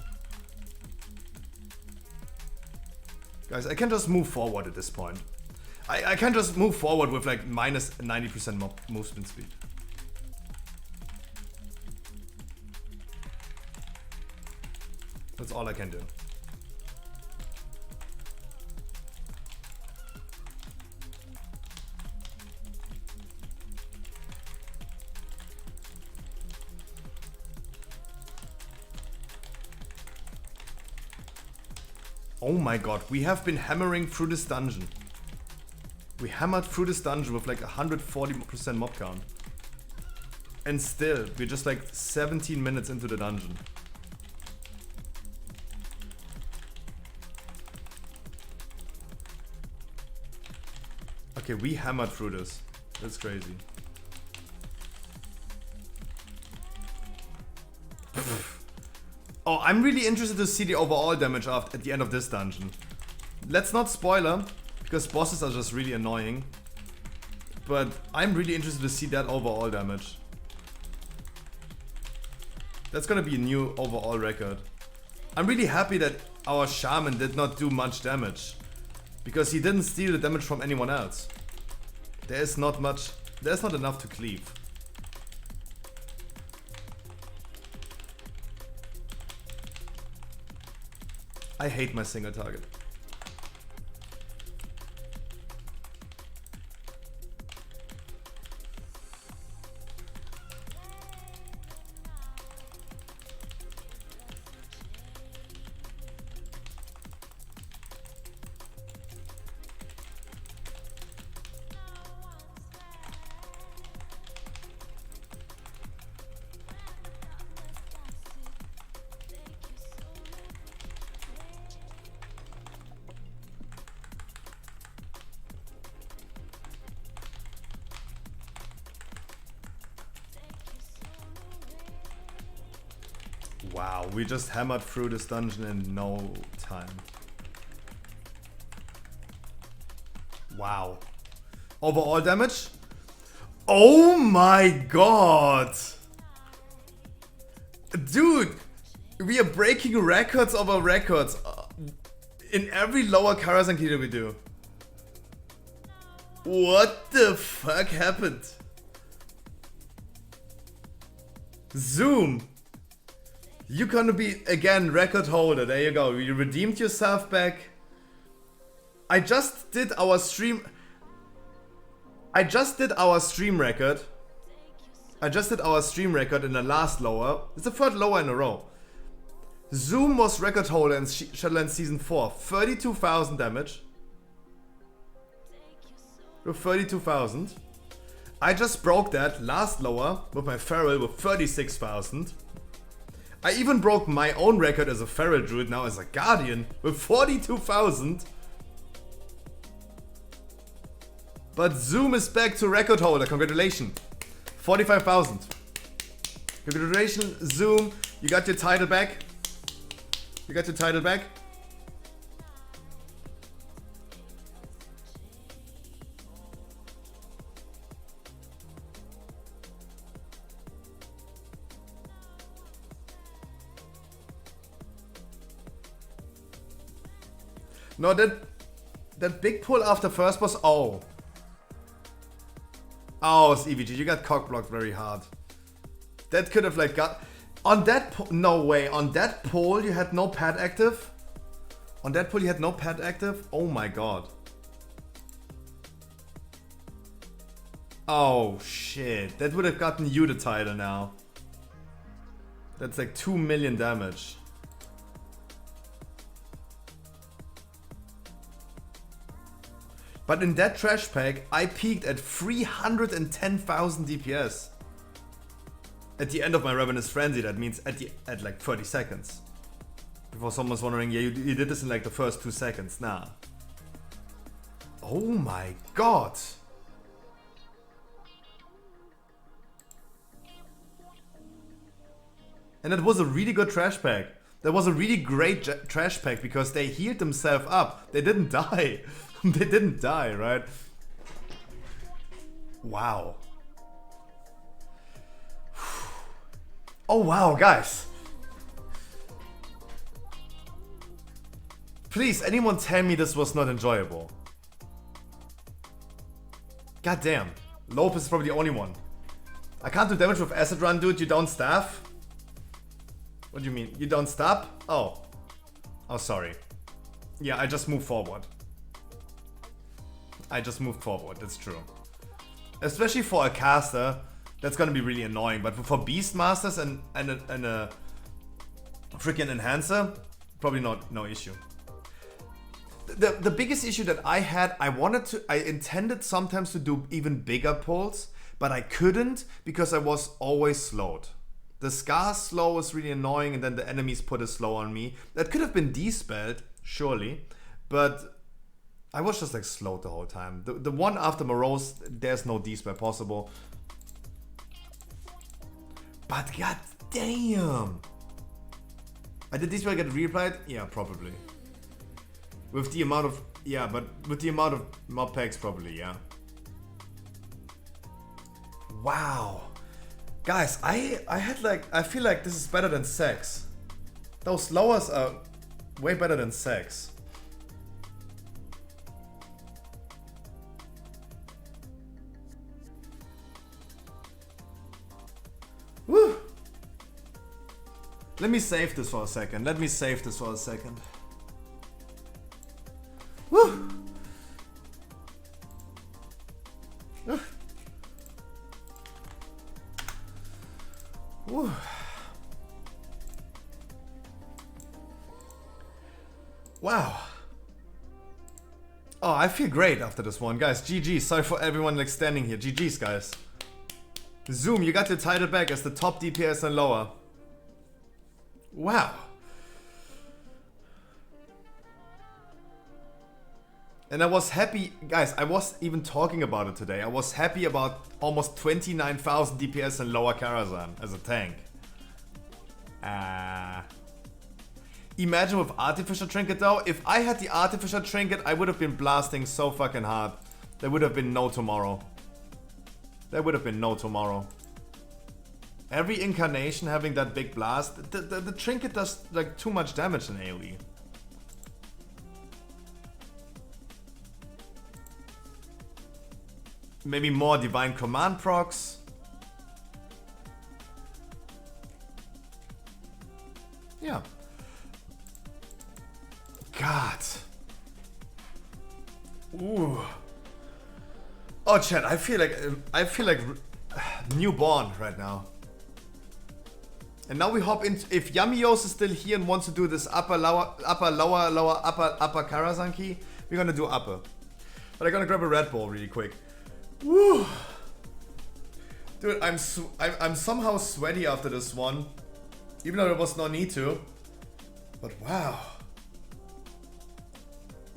Guys, I can just move forward at this point. I can just move forward with like minus 90% movement speed. That's all I can do. Oh my god, we have been hammering through this dungeon. We hammered through this dungeon with like 140% mob count. And still, we're just like 17 minutes into the dungeon. Okay, we hammered through this. That's crazy. Oh, I'm really interested to see the overall damage at the end of this dungeon. Let's not spoiler, because bosses are just really annoying. But I'm really interested to see that overall damage. That's gonna be a new overall record. I'm really happy that our shaman did not do much damage. Because he didn't steal the damage from anyone else. There's not enough to cleave. I hate my single target. Wow, we just hammered through this dungeon in no time. Wow. Overall damage? Oh my god! Dude! We are breaking records over records in every lower Karazhan key that we do. What the fuck happened? Zoom! You're gonna be, again, record holder. There you go. You redeemed yourself back. I just did our stream... I just did our stream record. I just did our stream record in the last lower. It's the third lower in a row. Zoom was record holder in Shadowlands Season 4. 32,000 damage. With 32,000. I just broke that last lower with my Feral with 36,000. I even broke my own record as a Feral Druid now as a Guardian with 42,000. But Zoom is back to record holder. Congratulations. 45,000. Congratulations, Zoom. You got your title back. You got your title back. No, that big pull after first was... Oh. Oh, it's EVG. You got cock blocked very hard. That could have like got... On that... No way. On that pull you had no pad active? On that pull you had no pad active? Oh my god. Oh shit. That would have gotten you the title now. That's like 2 million damage. But in that trash pack, I peaked at 310,000 DPS. At the end of my Ravenous Frenzy, that means at like 30 seconds. Before someone's wondering, yeah, you did this in like the first 2 seconds. Nah. Oh my god. And it was a really good trash pack. That was a really great trash pack because they healed themselves up. They didn't die. They didn't die, right? Wow. Oh wow, guys. Please, anyone tell me this was not enjoyable. God damn. Lopez is probably the only one. I can't do damage with Acid Run, dude. You don't staff? What do you mean? You don't stop? Oh. Oh, sorry. Yeah, I just moved forward. I just moved forward, that's true. Especially for a caster, that's gonna be really annoying. But for Beastmasters and a freaking Enhancer, probably no issue. The biggest issue that I had, I intended sometimes to do even bigger pulls, but I couldn't because I was always slowed. The Scar slow was really annoying and then the enemies put a slow on me. That could have been despelled, surely, but I was just like slowed the whole time. The one after Morose, there's no dispel possible. But god damn! Did dispel get reapplied? Yeah, probably. With the amount of... Yeah, but with the amount of mob packs, probably, yeah. Wow. Guys, I had like... I feel like this is better than sex. Those lowers are way better than sex. Woo! Let me save this for a second. Woo! Woo. Wow. Oh, I feel great after this one. Guys, GG. Sorry for everyone like standing here. GG's, guys. Zoom, you got your title back as the top DPS and lower. Wow. And I was happy, guys, I was even talking about it today. I was happy about almost 29,000 DPS and lower Karazhan as a tank. Imagine with Artificial Trinket though. If I had the Artificial Trinket, I would have been blasting so fucking hard. There would have been no tomorrow. There would have been no tomorrow. Every incarnation having that big blast, the Trinket does like too much damage in AoE. Maybe more Divine Command procs. Oh, chat, I feel like newborn right now. And now we hop in. If Yamios is still here and wants to do this upper, lower, Karazanki, we're gonna do upper. But I'm gonna grab a Red Bull really quick. Woo! Dude, I'm somehow sweaty after this one. Even though there was no need to. But wow.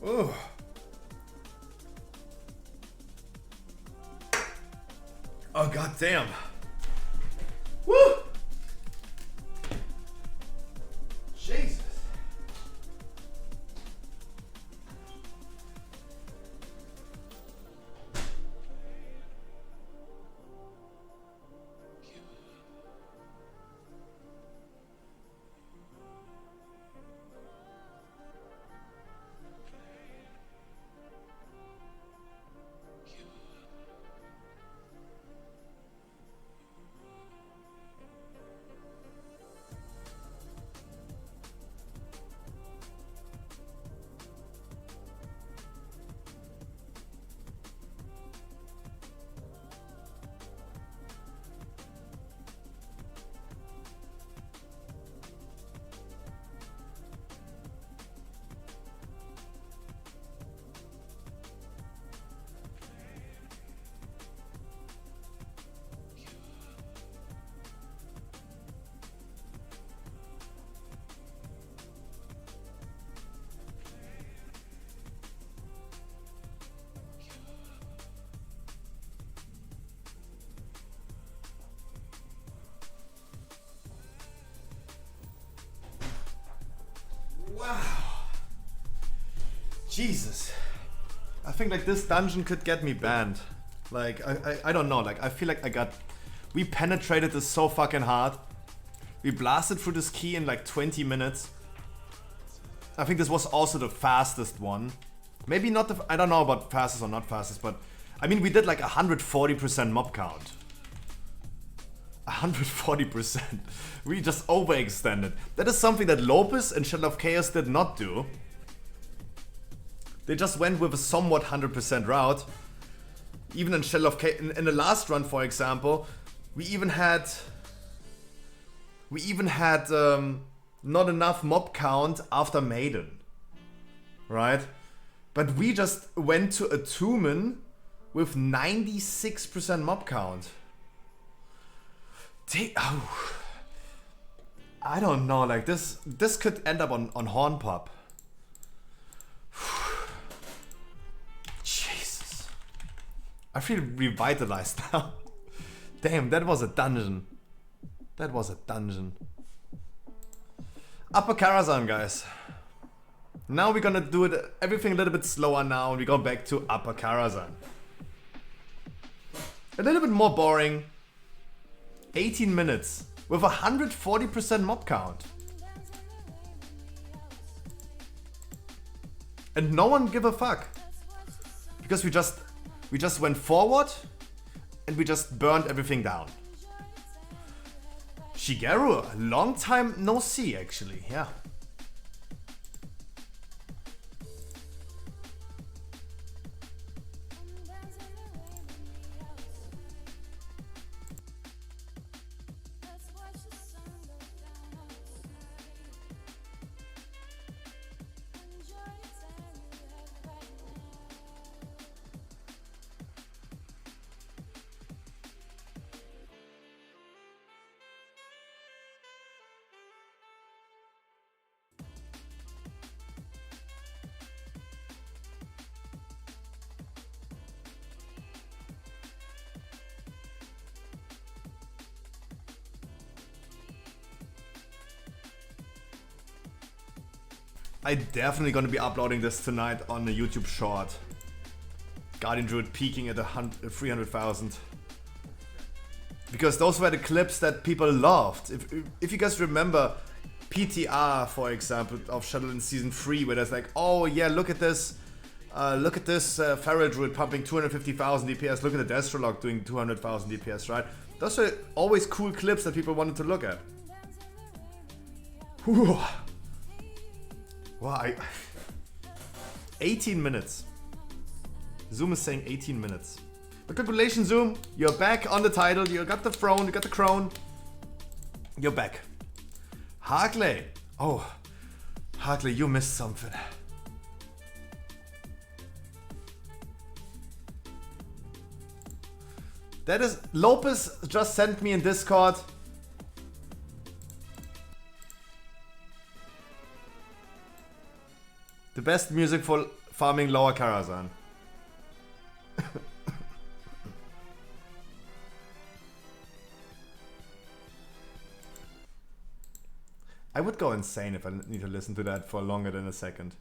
Ooh. Oh, god damn. Woo! Jesus. Wow. Jesus. I think like this dungeon could get me banned. Like, I don't know, like I feel like we penetrated this so fucking hard. We blasted through this key in like 20 minutes. I think this was also the fastest one. Maybe not I don't know about fastest or not fastest, but I mean we did like 140% mob count. 140%. We just overextended. That is something that Lopez and Shadow of Chaos did not do. They just went with a somewhat 100% route. Even in Shadow of Chaos, in the last run, for example, we even had not enough mob count after Maiden, right? But we just went to Atumen with 96% mob count. Oh. I don't know, like this could end up on Horn Pop. Jesus. I feel revitalized now. Damn, that was a dungeon. That was a dungeon. Upper Karazhan, guys. Now we're gonna do it everything a little bit slower now and we go back to Upper Karazhan. A little bit more boring. 18 minutes with 140% mob count. And no one give a fuck. Because we just went forward and we just burned everything down. Shigeru, a long time no see actually, yeah. I'm definitely gonna be uploading this tonight on the YouTube short. Guardian Druid peaking at 300,000. Because those were the clips that people loved. If you guys remember PTR, for example, of Shadowlands Season 3, where there's like, oh yeah, look at this Feral Druid pumping 250,000 DPS, look at the Destrolog doing 200,000 DPS, right? Those were always cool clips that people wanted to look at. Whew. Wow, 18 minutes. Zoom is saying 18 minutes. Congratulations, Zoom. You're back on the title. You got the throne. You got the crown. You're back. Harkley. Oh, Harkley, you missed something. That is... Lopez just sent me in Discord. The best music for farming Lower Karazhan. I would go insane if I need to listen to that for longer than a second.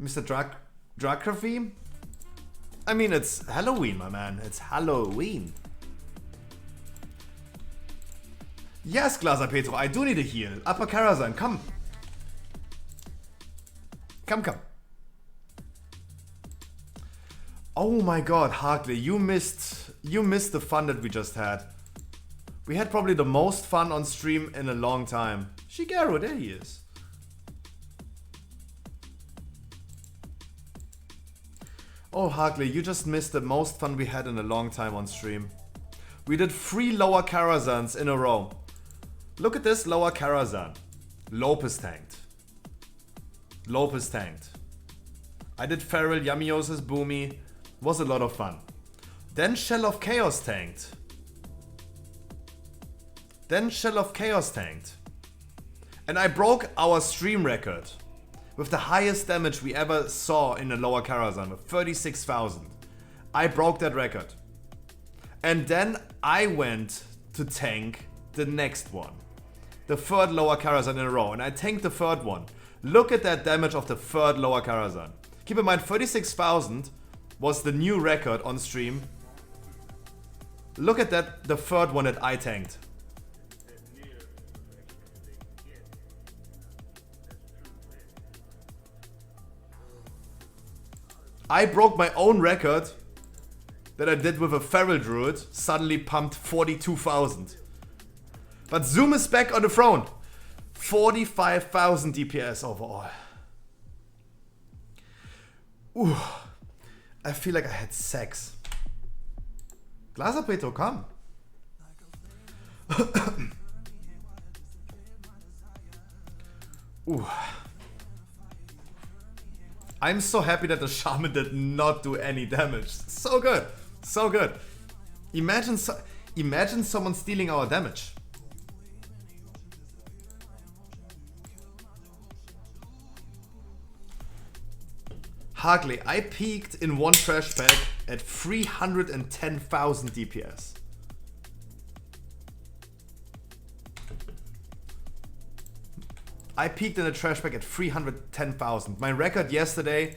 Mr. Draggraphy? I mean, it's Halloween, my man. It's Halloween. Yes, Glaser Petro, I do need a heal. Upper Karazhan, come. Come. Oh my god, Harkley, you missed the fun that we just had. We had probably the most fun on stream in a long time. Shigeru, there he is. Oh, Harkley, you just missed the most fun we had in a long time on stream. We did 3 Lower Karazhans in a row. Look at this Lower Karazhan. Lopez tanked. I did Feral, Yamios's Boomy. Was a lot of fun. Then Shell of Chaos tanked. And I broke our stream record with the highest damage we ever saw in a Lower Karazhan with 36,000. I broke that record. And then I went to tank the next one. The 3rd Lower Karazhan in a row. And I tanked the 3rd one. Look at that damage of the 3rd Lower Karazhan. Keep in mind, 36,000 was the new record on stream. Look at that, the 3rd one that I tanked. I broke my own record that I did with a Feral Druid, suddenly pumped 42,000. But Zoom is back on the throne. 45,000 DPS overall. Ooh, I feel like I had sex. Glaser Petro, come. Ooh. I'm so happy that the Shaman did not do any damage. So good. So good. Imagine someone stealing our damage. Harkley, I peaked in one trash pack at 310,000 DPS. I peaked in a trash pack at 310,000. My record yesterday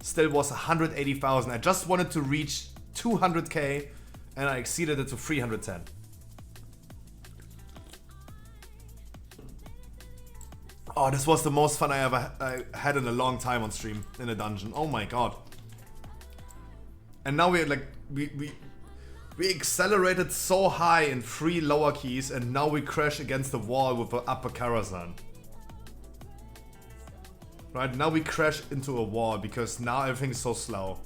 still was 180,000. I just wanted to reach 200k and I exceeded it to 310. Oh, this was the most fun I had in a long time on stream in a dungeon. Oh my god. And now we're like, we accelerated so high in 3 lower keys and now we crash against the wall with the upper Karazhan. Right, now we crash into a wall because now everything is so slow.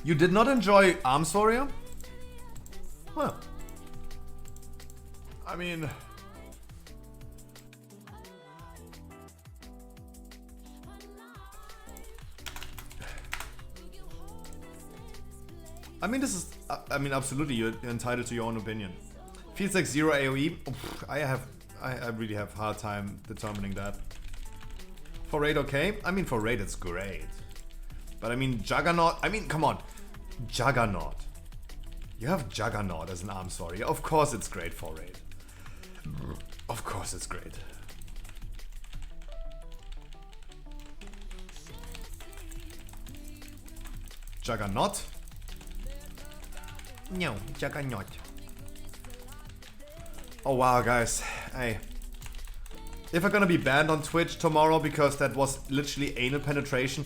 You did not enjoy Arms Warrior? Well, I mean... this is... I mean, absolutely, you're entitled to your own opinion. Feels like 0 AoE. Oof, I really have a hard time determining that. For raid, okay? I mean, for raid, it's great. But I mean, Juggernaut... I mean, come on. Juggernaut. You have Juggernaut as an arms warrior. Of course it's great for raid. Of course it's great. Juggernaut? No, Juggernaut. Oh wow, guys. Hey. If I'm gonna be banned on Twitch tomorrow because that was literally anal penetration.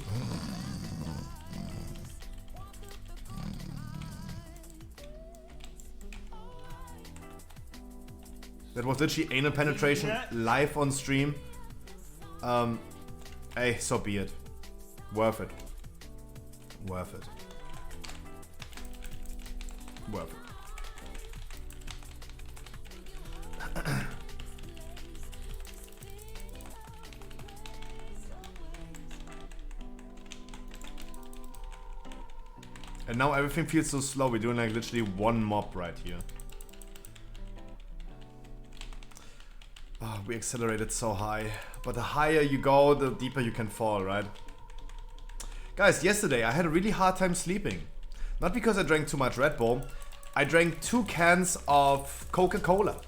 That was literally anal penetration live on stream. Hey, so be it. Worth it. Worth it. Worth it. And now everything feels so slow. We're doing like literally one mob right here. Oh, we accelerated so high. But the higher you go, the deeper you can fall, right? Guys, yesterday I had a really hard time sleeping. Not because I drank too much Red Bull. I drank 2 cans of Coca-Cola.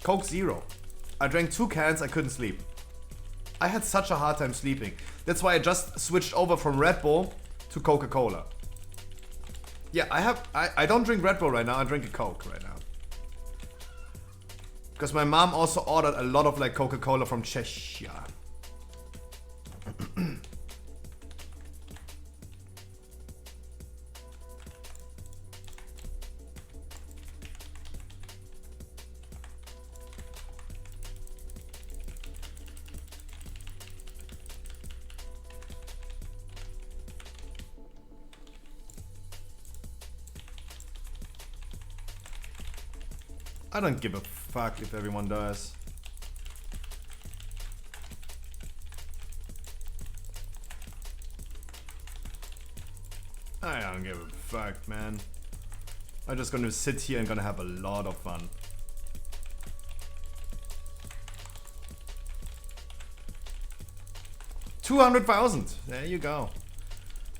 Coke Zero. I drank 2 cans, I couldn't sleep. I had such a hard time sleeping. That's why I just switched over from Red Bull to Coca-Cola. Yeah, I don't drink Red Bull right now, I drink a Coke right now. Because my mom also ordered a lot of like Coca-Cola from Czechia. I don't give a fuck if everyone does. I don't give a fuck, man. I'm just gonna sit here and gonna have a lot of fun. $200,000. There you go.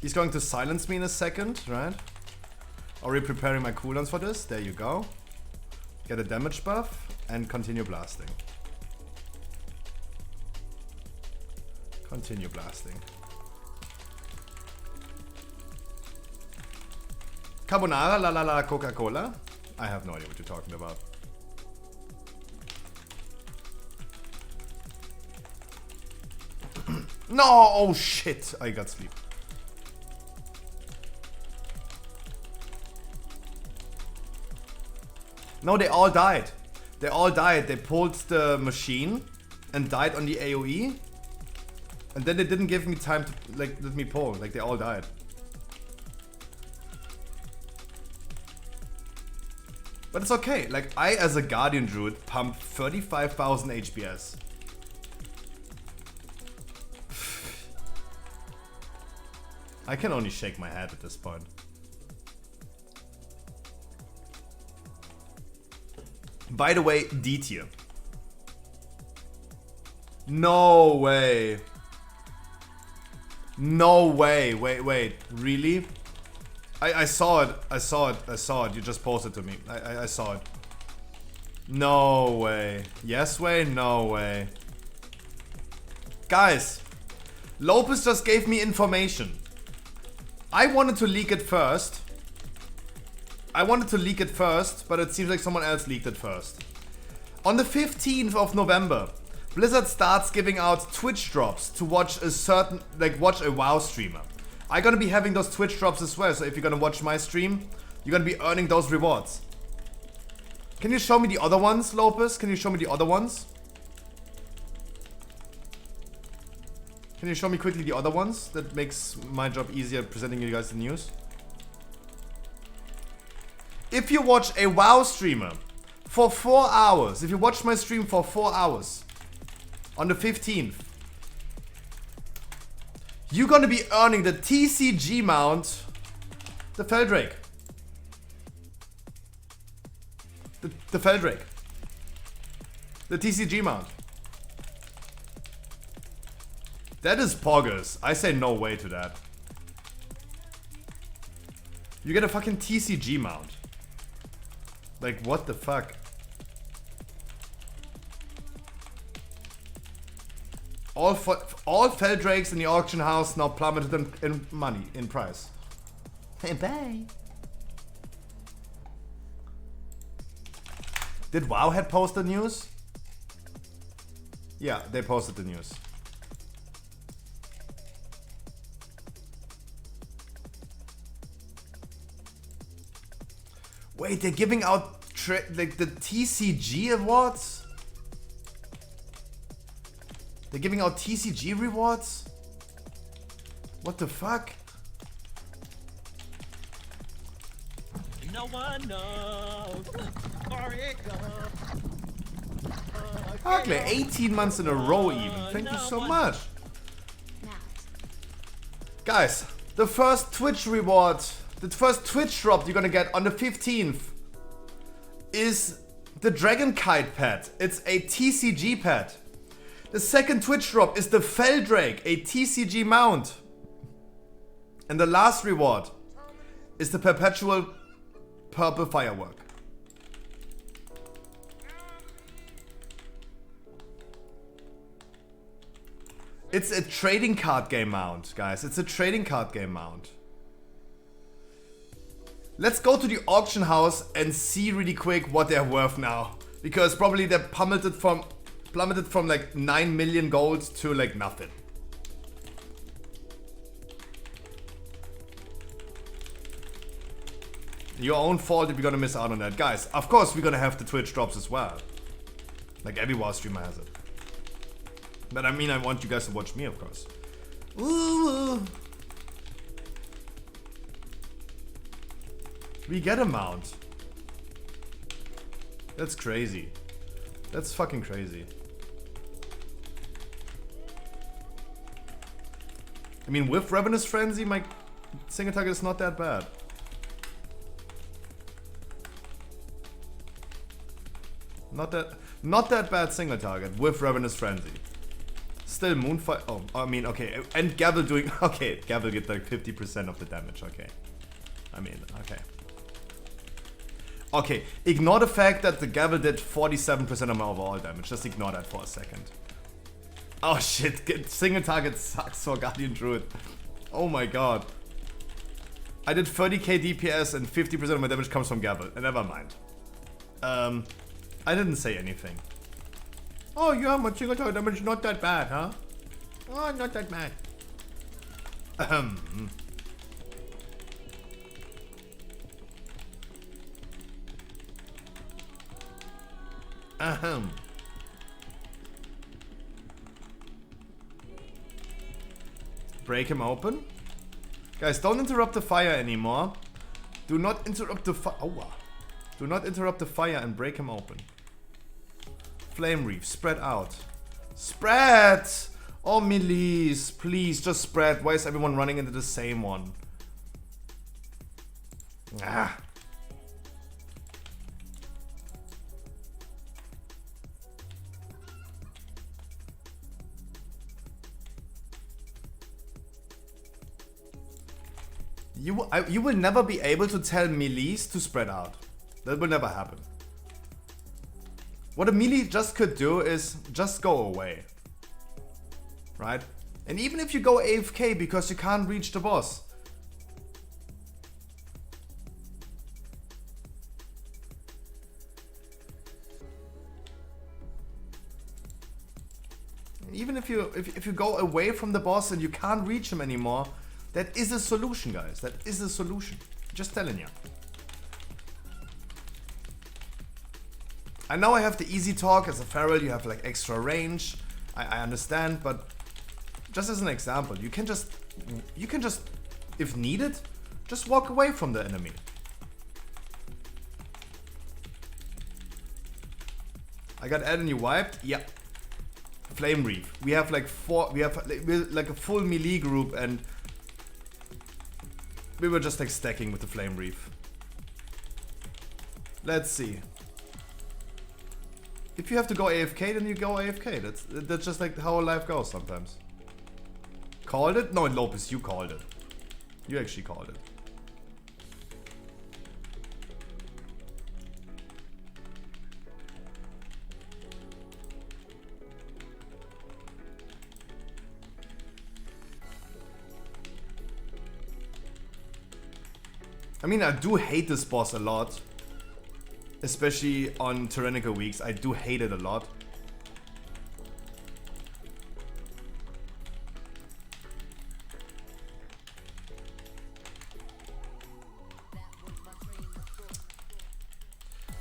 He's going to silence me in a second, right? Already preparing my cooldowns for this. There you go. Get a damage buff and continue blasting. Continue blasting. Carbonara, la la la, Coca-Cola? I have no idea what you're talking about. No! Oh shit! I got sleep. No, they all died. They all died. They pulled the machine and died on the AoE. And then they didn't give me time to like let me pull. Like they all died. But it's okay. Like I as a Guardian Druid pump 35,000 HPS. I can only shake my head at this point. By the way, D tier. No way. No way. Wait. Really? I saw it. I saw it. You just posted to me. I saw it. No way. Yes way? No way. Guys, Lopez just gave me information. I wanted to leak it first. But it seems like someone else leaked it first. On the 15th of November, Blizzard starts giving out Twitch drops to watch a certain, watch a WoW streamer. I'm gonna be having those Twitch drops as well, so if you're gonna watch my stream, you're gonna be earning those rewards. Can you show me the other ones, Lopez? Can you show me the other ones? Can you show me quickly the other ones? That makes my job easier presenting you guys the news. If you watch a WoW streamer for 4 hours, if you watch my stream for 4 hours on the 15th, you're gonna be earning the TCG mount, the Feldrake. The Feldrake. The TCG mount. That is poggers. I say no way to that. You get a fucking TCG mount. Like, what the fuck? All fell drakes in the auction house now plummeted in money, in price. Hey, bye. Did Wowhead post the news? Yeah, they posted the news. Wait, they're giving out like the TCG awards? They're giving out TCG rewards? What the fuck? No one knows where it goes. Harkley, 18 months in a row even. Thank you so much. Guys, the first Twitch reward, the first Twitch drop you're gonna get on the 15th is the Dragon Kite pet. It's a TCG pet. The second Twitch drop is the Feldrake, a TCG mount. And the last reward is the Perpetual Purple Firework. It's a trading card game mount, guys. It's a trading card game mount. Let's go to the auction house and see really quick what they're worth now. Because probably they're plummeted from like 9 million gold to like nothing. Your own fault if you're gonna miss out on that. Guys, of course we're gonna have the Twitch drops as well. Like every WoW streamer has it. But I mean, I want you guys to watch me, of course. Ooh. We get a mount. That's crazy. That's fucking crazy. I mean, with Ravenous Frenzy, my single target is not that bad. Not that bad single target with Ravenous Frenzy. Still Moonfire. Oh, I mean, okay. And Gavel doing. Okay, Gavel get like 50% of the damage. Okay. I mean, okay. Okay, ignore the fact that the Gavel did 47% of my overall damage. Just ignore that for a second. Oh shit, single target sucks for Guardian Druid. Oh my god. I did 30k DPS and 50% of my damage comes from Gavel. Never mind. I didn't say anything. Oh yeah, my single target damage not that bad, huh? Oh, not that bad. Break him open. Guys, don't interrupt the fire anymore. Do not interrupt the fire. Oh, wow. Do not interrupt the fire and break him open. Flame Reef, spread out. Spread! Oh, Melis, please, just spread. Why is everyone running into the same one? Ah. You will never be able to tell Melis to spread out. That will never happen. What a melee just could do is just go away. Right? And even if you go AFK because you can't reach the boss. Even if you go away from the boss and you can't reach him anymore, that is a solution, guys. That is a solution. Just telling you. I know I have the easy talk. As a feral, you have like extra range. I understand, but just as an example, you can just, if needed, just walk away from the enemy. I got Ed and you wiped? Yeah. Flame Reef. We have like we're like a full melee group and we were just like stacking with the Flame Reef. Let's see. If you have to go AFK, then you go AFK. That's just like how life goes sometimes. Called it? No, Lopez, you called it. You actually called it. I mean, I do hate this boss a lot. Especially on tyrannical weeks. I do hate it a lot.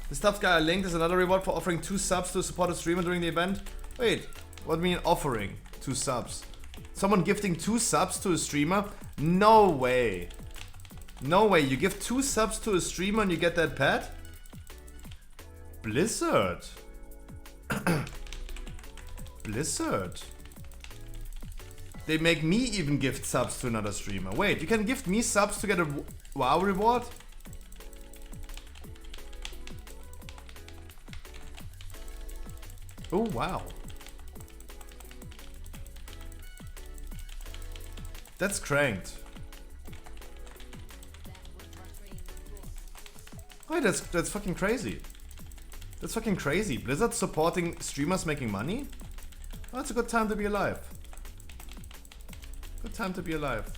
The stuff guy linked is another reward for offering 2 subs to support a streamer during the event. Wait, what do you mean offering 2 subs? Someone gifting 2 subs to a streamer? No way. No way, you give 2 subs to a streamer and you get that pet? Blizzard. Blizzard. They make me even gift subs to another streamer. Wait, you can gift me subs to get a WoW reward? Oh, wow. That's cranked. Wait, that's fucking crazy. That's fucking crazy. Blizzard supporting streamers making money? Oh, it's a good time to be alive. Good time to be alive.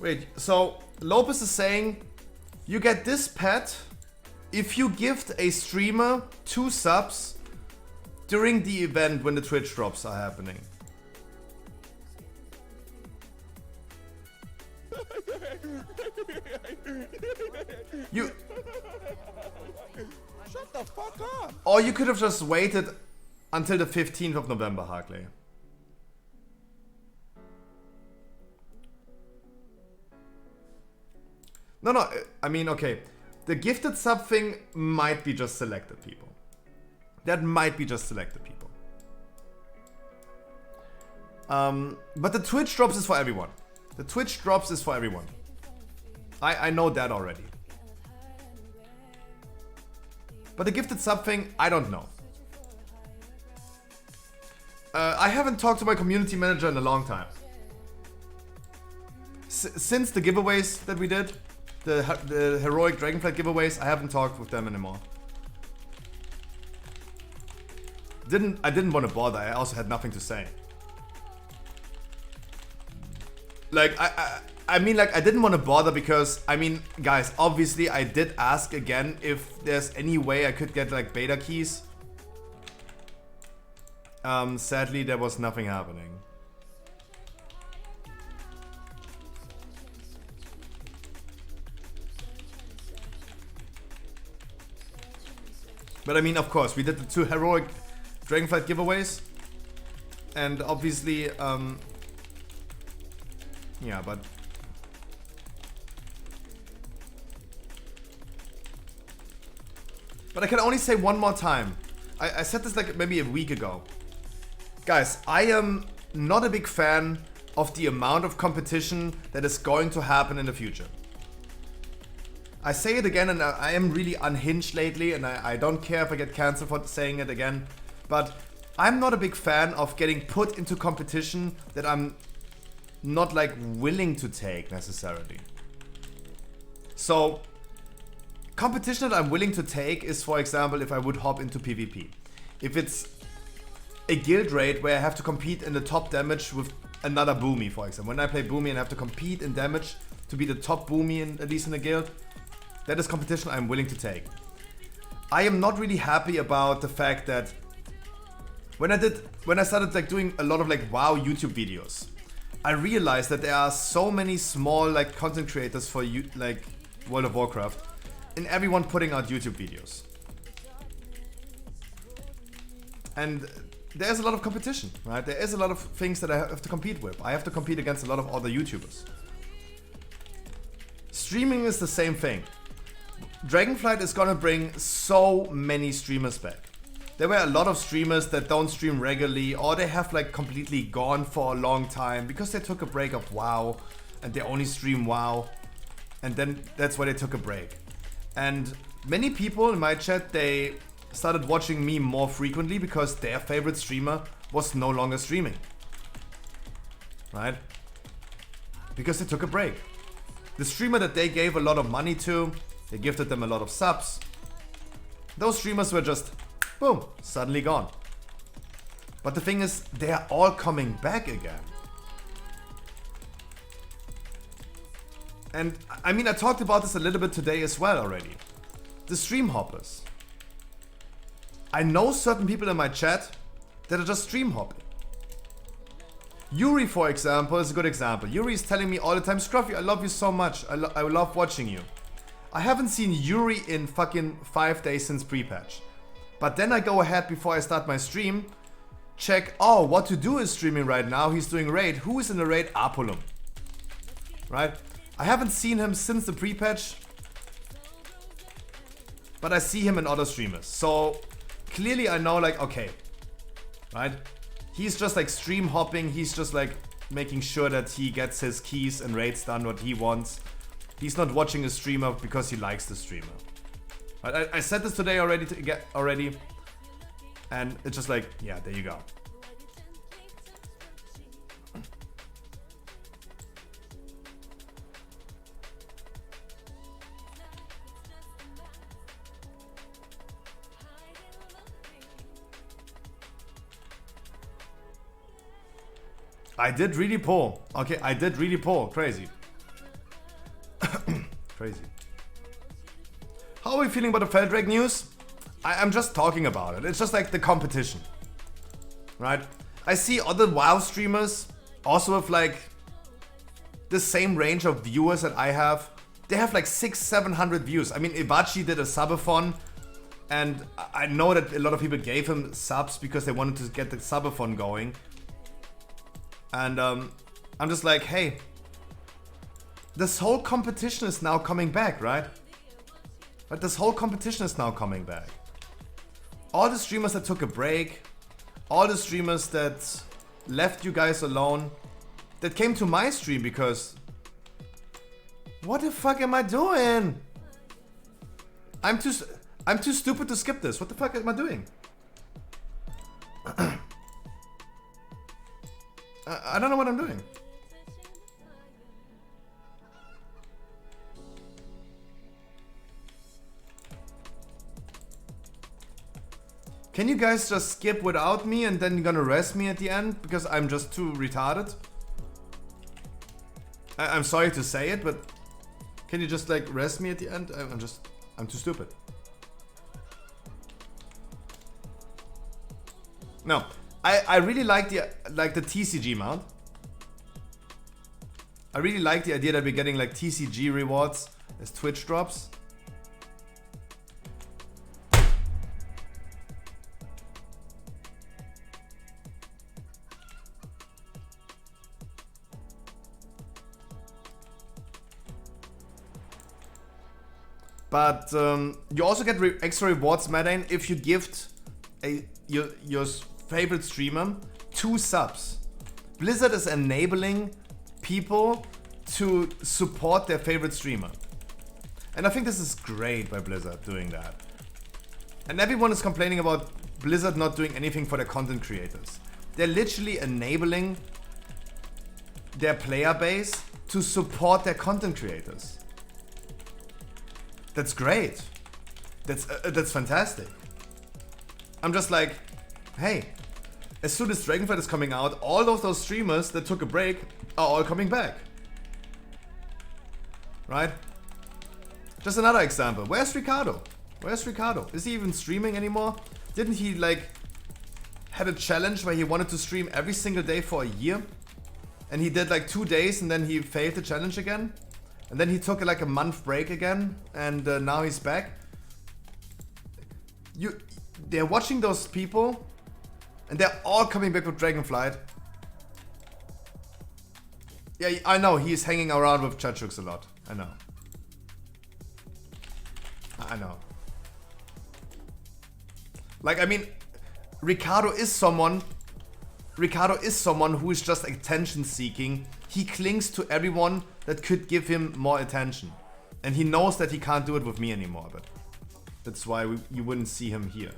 Wait, so Lopez is saying you get this pet if you gift a streamer 2 subs during the event when the Twitch drops are happening. You... Shut the fuck up! Or you could have just waited until the 15th of November, Harkley. No, I mean, okay. The gifted sub thing might be just selected people. That might be just selected people. But the Twitch drops is for everyone. The Twitch drops is for everyone. I know that already. But the gifted sub thing, I don't know. I haven't talked to my community manager in a long time. Since the giveaways that we did, the heroic Dragonflight giveaways, I haven't talked with them anymore. I didn't want to bother. I also had nothing to say. Like I mean, like, I didn't want to bother because, I mean, guys, obviously I did ask again if there's any way I could get like beta keys. Sadly, there was nothing happening. But I mean, of course, we did the 2 heroic Dragonflight giveaways. And obviously, yeah, but... But I can only say one more time. I said this like maybe a week ago. Guys, I am not a big fan of the amount of competition that is going to happen in the future. I say it again, and I am really unhinged lately, and I don't care if I get cancelled for saying it again, but I'm not a big fan of getting put into competition that I'm not like willing to take necessarily. So competition that I'm willing to take is, for example, if I would hop into PvP. If it's a guild raid where I have to compete in the top damage with another Boomy, for example. When I play Boomy and have to compete in damage to be the top Boomy, at least in the guild, that is competition I'm willing to take. I am not really happy about the fact that when I started like doing a lot of like WoW YouTube videos, I realized that there are so many small like content creators for like World of Warcraft, and everyone putting out YouTube videos. And there's a lot of competition, right? There is a lot of things that I have to compete with. I have to compete against a lot of other YouTubers. Streaming is the same thing. Dragonflight is gonna bring so many streamers back. There were a lot of streamers that don't stream regularly, or they have like completely gone for a long time because they took a break of WoW and they only stream WoW, and then that's why they took a break. And many people in my chat, they started watching me more frequently because their favorite streamer was no longer streaming, right? Because they took a break. The streamer that they gave a lot of money to, they gifted them a lot of subs, Those streamers were just, boom, suddenly gone. But the thing is, they are all coming back again. And I mean, I talked about this a little bit today as well already. The stream hoppers. I know certain people in my chat that are just stream hopping. Yuri, for example, is a good example. Yuri is telling me all the time, Scruffy, I love you so much. I love watching you. I haven't seen Yuri in fucking 5 days since pre-patch. But then I go ahead before I start my stream, check, oh, what to do is streaming right now. He's doing raid. Who is in the raid? Apolum. Right? I haven't seen him since the pre-patch, but I see him in other streamers. So clearly I know, like, okay, right? He's just like stream hopping. He's just like making sure that he gets his keys and raids done what he wants. He's not watching a streamer because he likes the streamer. Right? I said this today already, and it's just like, yeah, there you go. I did really poor. Okay, I did really poor. Crazy. Crazy. How are we feeling about the Feldrake news? I'm just talking about it. It's just like the competition. Right? I see other WoW streamers also with like the same range of viewers that I have. They have like 600-700 views. I mean, Ibachi did a subathon, and I know that a lot of people gave him subs because they wanted to get the subathon going. And I'm just like, hey, this whole competition is now coming back, right? But this whole competition is now coming back. All the streamers that took a break, all the streamers that left you guys alone, that came to my stream because... What the fuck am I doing? I'm too stupid to skip this. What the fuck am I doing? I don't know what I'm doing. Can you guys just skip without me and then you're gonna rest me at the end because I'm just too retarded? I'm sorry to say it, but can you just like rest me at the end? I'm too stupid. No. I really like the TCG mount. I really like the idea that we're getting like TCG rewards as Twitch drops. But you also get extra rewards, Madane, if you gift your favorite streamer 2 subs. Blizzard is enabling people to support their favorite streamer. And I think this is great by Blizzard doing that. And everyone is complaining about Blizzard not doing anything for their content creators. They're literally enabling their player base to support their content creators. That's great. That's fantastic. I'm just like, hey, as soon as Dragonflight is coming out, all of those streamers that took a break are all coming back. Right? Just another example. Where's Ricardo? Where's Ricardo? Is he even streaming anymore? Didn't he like had a challenge where he wanted to stream every single day for a year? And he did like 2 days and then he failed the challenge again? And then he took like a month break again and now he's back? They're watching those people and they're all coming back with Dragonflight. Yeah, I know, he's hanging around with Chachuks a lot. I know. I know. Like, I mean, Ricardo is someone who is just attention seeking. He clings to everyone that could give him more attention. And he knows that he can't do it with me anymore, but that's why you wouldn't see him here.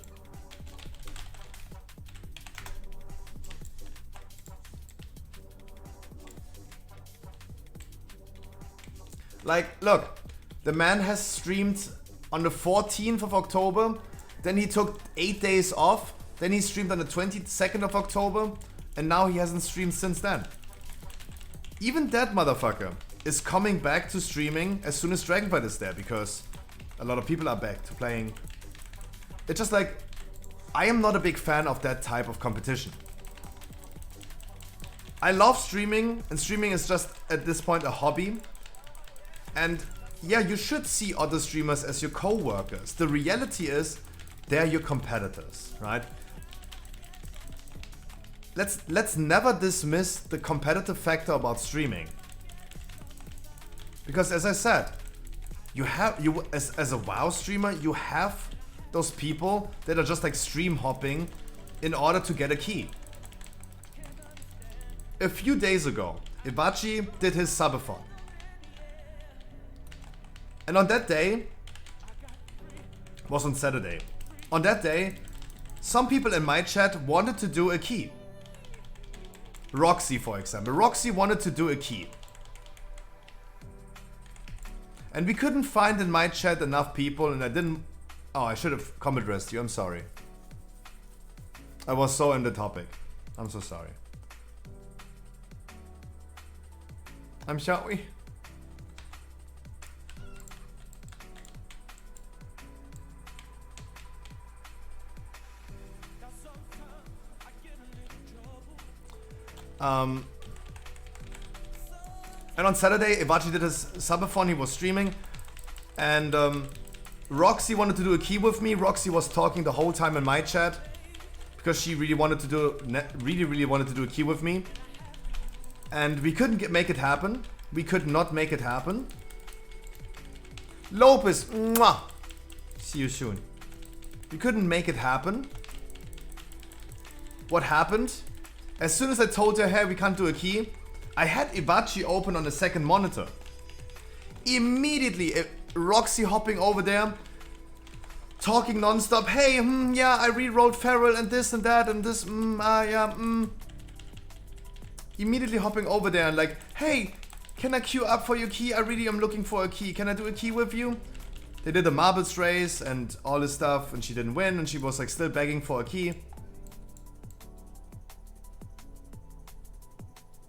Like, look, the man has streamed on the 14th of October Then he took 8 days off. Then he streamed on the 22nd of October. And now he hasn't streamed since then. Even that motherfucker is coming back to streaming as soon as Dragonfight is there, because a lot of people are back to playing. It's just like, I am not a big fan of that type of competition. I love streaming, and streaming is just at this point a hobby. And yeah, you should see other streamers as your co-workers. The reality is, they're your competitors, right? Let's never dismiss the competitive factor about streaming. Because as I said, as a WoW streamer, you have those people that are just like stream hopping in order to get a key. A few days ago, Ibachi did his subathon. And on that day, was on Saturday. On that day, some people in my chat wanted to do a key. Roxy, for example. Roxy wanted to do a key. And we couldn't find in my chat enough people, and I didn't... Oh, I should have comment addressed you, I'm sorry. I was so in the topic. I'm so sorry. I'm sorry. And on Saturday, Ibachi did his subathon, he was streaming. And Roxy wanted to do a key with me. Roxy was talking the whole time in my chat. Because she really wanted to do, wanted to do a key with me. And we couldn't make it happen. We could not make it happen. Lopez, mwah. See you soon. We couldn't make it happen. What happened? As soon as I told her, hey, we can't do a key, I had Ibachi open on the second monitor. Immediately, Roxy hopping over there, talking non-stop. Hey, yeah, I rewrote Feral and this and that and this, Immediately hopping over there and like, hey, can I queue up for your key? I really am looking for a key. Can I do a key with you? They did a marbles race and all this stuff, and she didn't win, and she was like still begging for a key.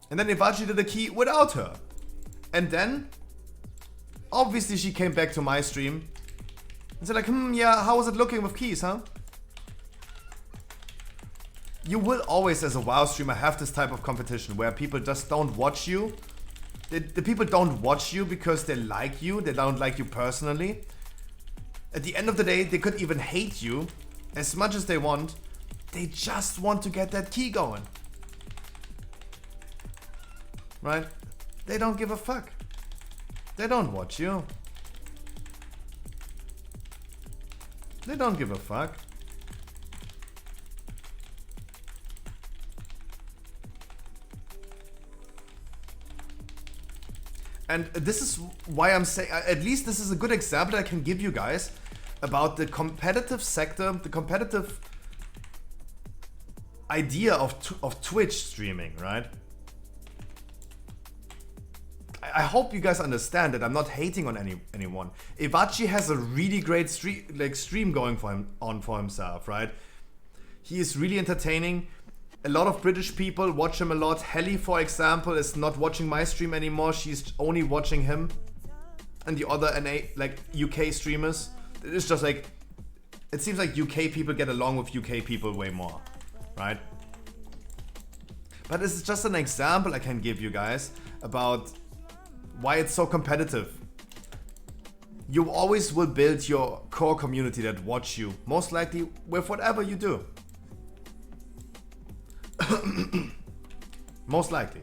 And then Ibachi did a key without her. And then, obviously she came back to my stream and said like, yeah, how was it looking with keys, huh? You will always, as a WoW streamer, have this type of competition where people just don't watch you. The people don't watch you because they like you, they don't like you personally. At the end of the day, they could even hate you as much as they want. They just want to get that key going. Right? They don't give a fuck. They don't watch you. They don't give a fuck. And this is why I'm saying, at least this is a good example I can give you guys about the competitive sector, the competitive idea of Twitch streaming, right? I hope you guys understand that I'm not hating on anyone. Ibachi has a really great stream going for himself, right? He is really entertaining. A lot of British people watch him a lot. Helly, for example, is not watching my stream anymore. She's only watching him and the other UK streamers. It's just like, it seems like UK people get along with UK people way more, right? But this is just an example I can give you guys about why it's so competitive. You always will build your core community that watch you, most likely with whatever you do. Most likely.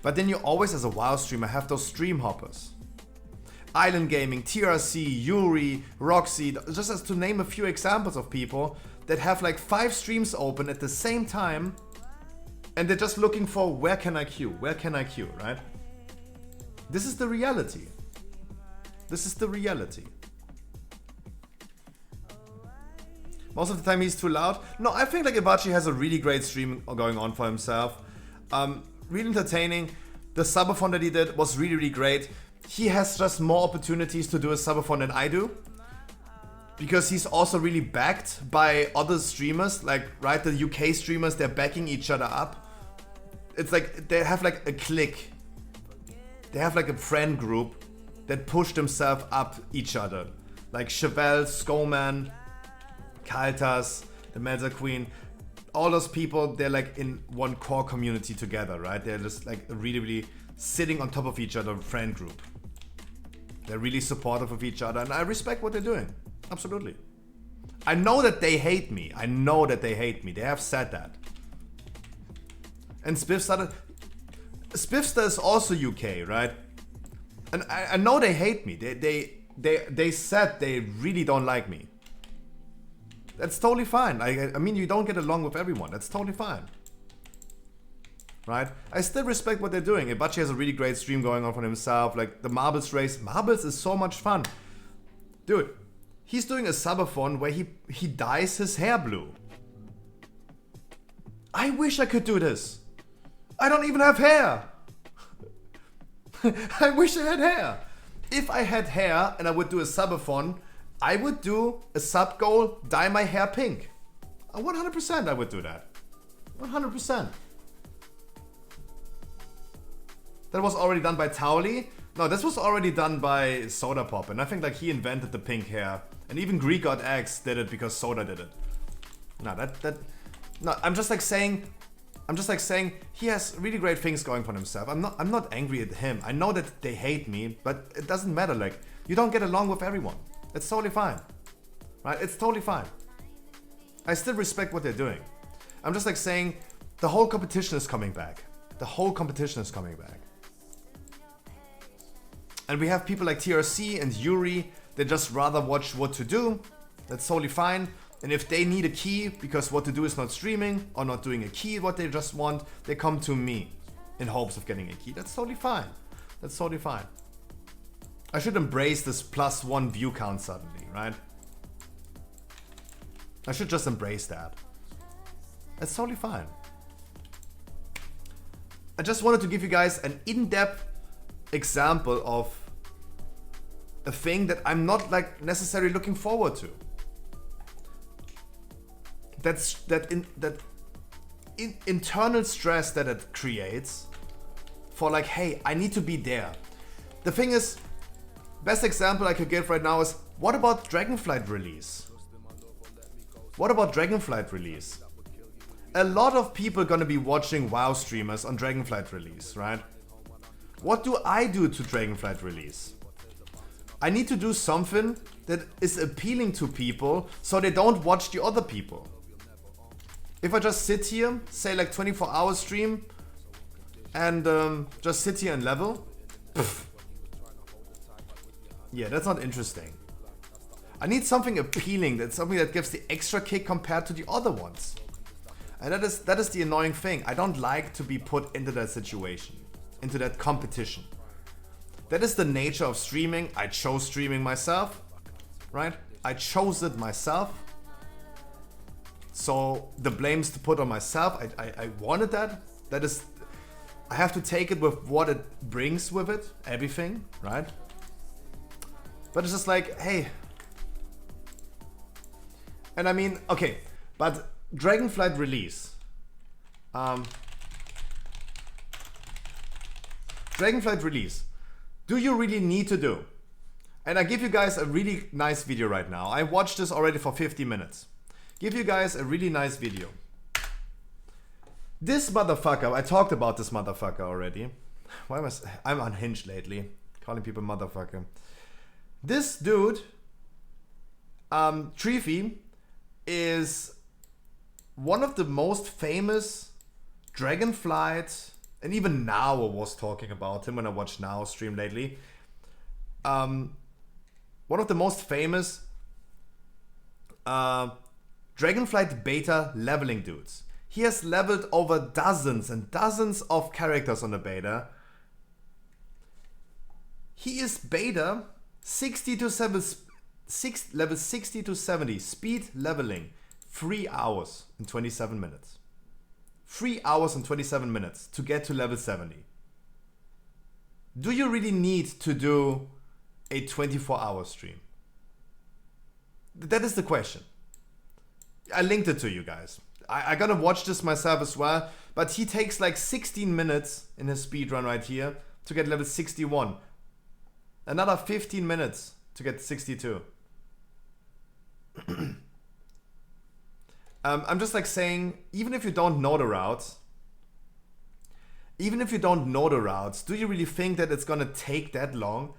But then you always, as a WoW streamer, have those stream hoppers. Island Gaming, TRC, Yuri, Roxy, just as to name a few examples of people that have like 5 streams open at the same time, and they're just looking for where can I queue, right? This is the reality. This is the reality. Most of the time he's too loud. No, I think like Ibachi has a really great stream going on for himself. Really entertaining. The subathon that he did was really, really great. He has just more opportunities to do a subathon than I do. because he's also really backed by other streamers, like, right, the UK streamers, they're backing each other up. It's like, they have like a clique. They have like a friend group that push themselves up each other. Like Chevelle, Skoman, Kaltas, the Melzer Queen. All those people, they're like in one core community together, right? They're just like really, really sitting on top of each other, friend group. They're really supportive of each other, and I respect what they're doing. Absolutely. I know that they hate me. I know that they hate me. They have said that. And Spiffster is also UK, right? And I know they hate me. They said they really don't like me. That's totally fine. I mean, you don't get along with everyone. That's totally fine. Right? I still respect what they're doing. Ibachi has a really great stream going on for himself. Like the Marbles race. Marbles is so much fun. Dude, he's doing a subathon where he dyes his hair blue. I wish I could do this. I don't even have hair. I wish I had hair. If I had hair and I would do a subathon, I would do a sub goal, dye my hair pink. 100% I would do that. 100%. That was already done by Tauli. No, this was already done by Soda Pop, and I think like he invented the pink hair. And even Greek God X did it because Soda did it. No, I'm just like saying he has really great things going for himself. I'm not angry at him. I know that they hate me, but it doesn't matter. Like, you don't get along with everyone. It's totally fine. Right? It's totally fine. I still respect what they're doing. I'm just like saying the whole competition is coming back. The whole competition is coming back. And we have people like TRC and Yuri that just rather watch What to Do. That's totally fine. And if they need a key because What to Do is not streaming or not doing a key what they just want, they come to me in hopes of getting a key. That's totally fine. That's totally fine. I should embrace this +1 view count suddenly, right? I should just embrace that. That's totally fine. I just wanted to give you guys an in-depth example of a thing that I'm not like necessarily looking forward to. Internal stress that it creates for like, hey, I need to be there. The thing is, best example I could give right now is, what about Dragonflight release? What about Dragonflight release? A lot of people gonna be watching WoW streamers on Dragonflight release, right? What do I do to Dragonflight release? I need to do something that is appealing to people so they don't watch the other people. If I just sit here, say like 24-hour stream, and just sit here and level, yeah, that's not interesting. I need something appealing, that's something that gives the extra kick compared to the other ones. And that is the annoying thing. I don't like to be put into that situation, into that competition. That is the nature of streaming. I chose streaming myself, right? I chose it myself. So the blame's to put on myself. I wanted that. That is, I have to take it with what it brings with it, everything, right? But it's just like, hey. And I mean, okay, but Dragonflight release. Dragonflight release. Do you really need to do? And I give you guys a really nice video right now. I watched this already for 50 minutes. Give you guys a really nice video. This motherfucker, I talked about this motherfucker already. Why am I'm unhinged lately, calling people motherfucker. This dude, Treefy, is one of the most famous Dragonflight, and even now I was talking about him when I watched Now stream lately. One of the most famous Dragonflight beta leveling dudes. He has leveled over dozens and dozens of characters on the beta. He is beta 60 to 7, level 60 to 70 speed leveling 3 hours and 27 minutes. 3 hours and 27 minutes to get to level 70. Do you really need to do a 24-hour stream? That is the question. I linked it to you guys. I gotta watch this myself as well, but he takes like 16 minutes in his speedrun right here to get level 61. Another 15 minutes to get 62. I'm just like saying, even if you don't know the routes, do you really think that it's gonna take that long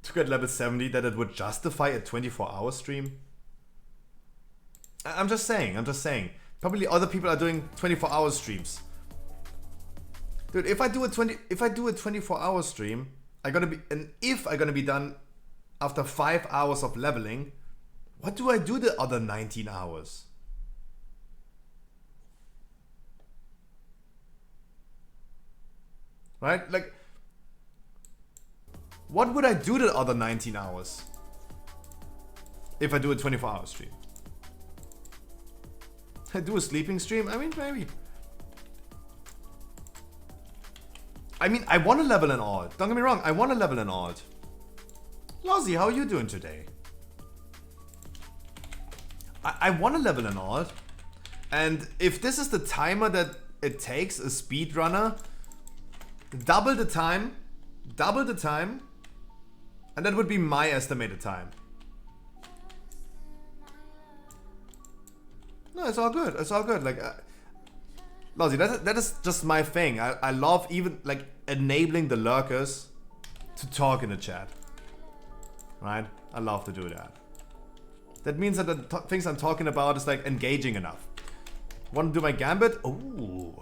to get level 70 that it would justify a 24-hour stream? I'm just saying. Probably other people are doing 24-hour streams. Dude, if I do a 24-hour stream, if I'm gonna be done after 5 hours of leveling, what do I do the other 19 hours? Right? Like, what would I do the other 19 hours if I do a 24-hour stream? I do a sleeping stream? I mean, maybe. I mean, I want to level in alt. Don't get me wrong, I want to level in alt. Lozzie, how are you doing today? I want to level in alt. And if this is the timer that it takes, a speedrunner, double the time, and that would be my estimated time. No, it's all good. Like, Lozzie, that is just my thing. I love even like enabling the lurkers to talk in the chat. Right? I love to do that. That means that the things I'm talking about is like engaging enough. Want to do my gambit? Ooh.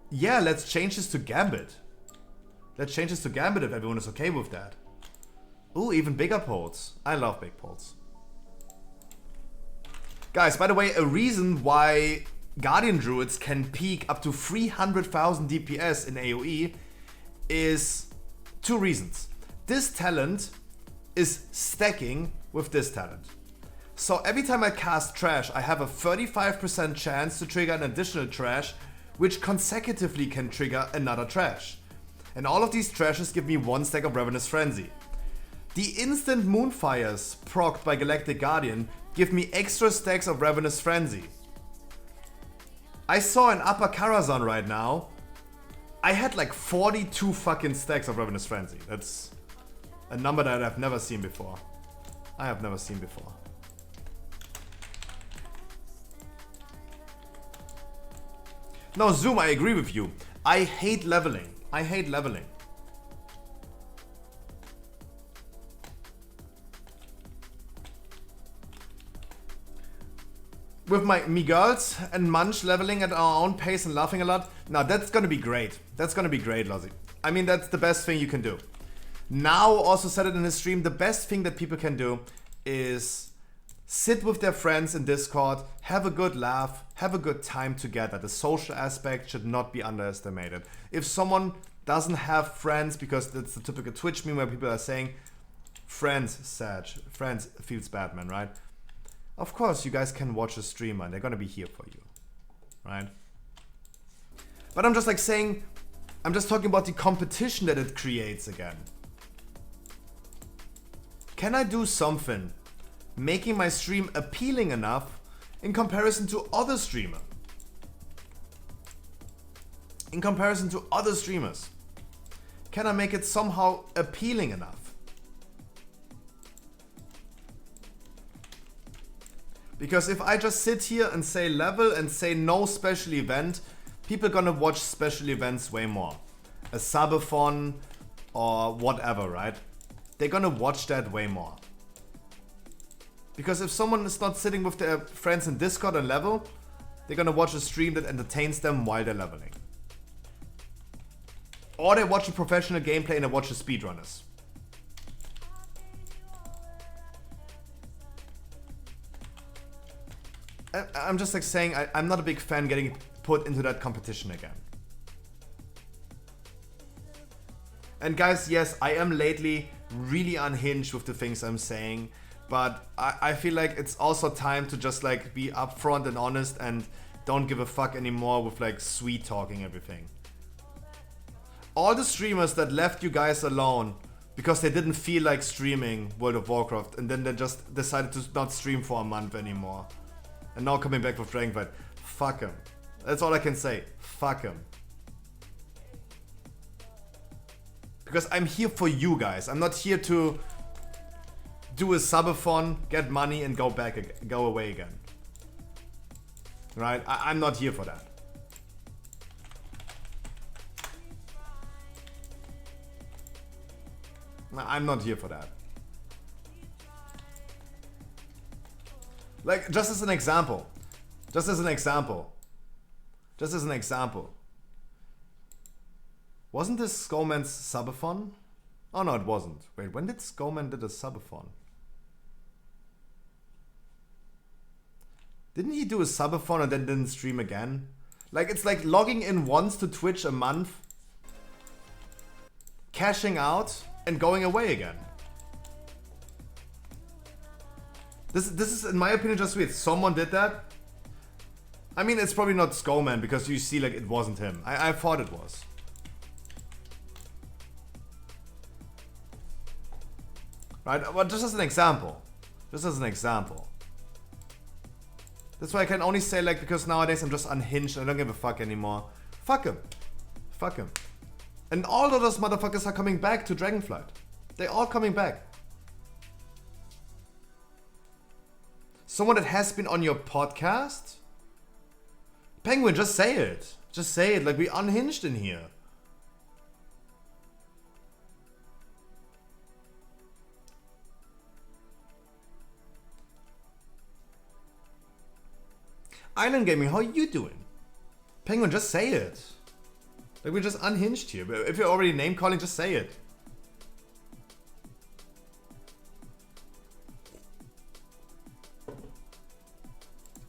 Yeah, let's change this to gambit. Let's change this to gambit if everyone is okay with that. Ooh, even bigger polls. I love big polls. Guys, by the way, a reason why Guardian Druids can peak up to 300,000 DPS in AoE is two reasons. This talent is stacking with this talent. So every time I cast Trash, I have a 35% chance to trigger an additional Trash, which consecutively can trigger another Trash. And all of these Trashes give me 1 stack of Ravenous Frenzy. The instant Moonfires procced by Galactic Guardian give me extra stacks of Ravenous Frenzy. I saw an Upper Karazhan right now. I had like 42 fucking stacks of Ravenous Frenzy. That's a number that I've never seen before. I have never seen before. No, Zoom, I agree with you. I hate leveling. With me girls and Munch leveling at our own pace and laughing a lot. Now that's gonna be great. That's gonna be great, Lozzie. I mean, that's the best thing you can do. Now also said it in his stream, the best thing that people can do is sit with their friends in Discord, have a good laugh, have a good time together. The social aspect should not be underestimated. If someone doesn't have friends, because that's the typical Twitch meme where people are saying, friends, Sag, friends feels bad, man, right? Of course, you guys can watch a streamer and they're gonna be here for you, right? But I'm just like saying, I'm just talking about the competition that it creates again. Can I do something making my stream appealing enough in comparison to other streamers? Can I make it somehow appealing enough? Because if I just sit here and say level and say no special event, people are gonna watch special events way more. A subathon or whatever, right? They're gonna watch that way more. Because if someone is not sitting with their friends in Discord and level, they're gonna watch a stream that entertains them while they're leveling. Or they watch a professional gameplay and they watch the speedrunners. I'm just like saying, I'm not a big fan getting put into that competition again. And guys, yes, I am lately really unhinged with the things I'm saying, but I feel like it's also time to just like be upfront and honest and don't give a fuck anymore with like sweet talking everything. All the streamers that left you guys alone because they didn't feel like streaming World of Warcraft, and then they just decided to not stream for a month anymore. And now coming back with Dragonfight. Fuck him. That's all I can say. Fuck him. Because I'm here for you guys. I'm not here to do a subathon, get money, and go away again. Right? I'm not here for that. I'm not here for that. Like, just as an example. Just as an example. Just as an example. Wasn't this Skullman's subathon? Oh no, it wasn't. Wait, when did Skullman did a subathon? Didn't he do a subathon and then didn't stream again? Like, it's like logging in once to Twitch a month, cashing out, and going away again. This is, in my opinion, just weird. Someone did that. I mean, it's probably not Skullman because you see, like, it wasn't him. I thought it was. Right? But just as an example. Just as an example. That's why I can only say, like, because nowadays I'm just unhinged and I don't give a fuck anymore. Fuck him. Fuck him. And all of those motherfuckers are coming back to Dragonflight. They're all coming back. Someone that has been on your podcast? Penguin, just say it. Just say it. Like, we unhinged in here. Island Gaming, how are you doing? Penguin, just say it. Like, we're just unhinged here. But if you're already name calling, just say it.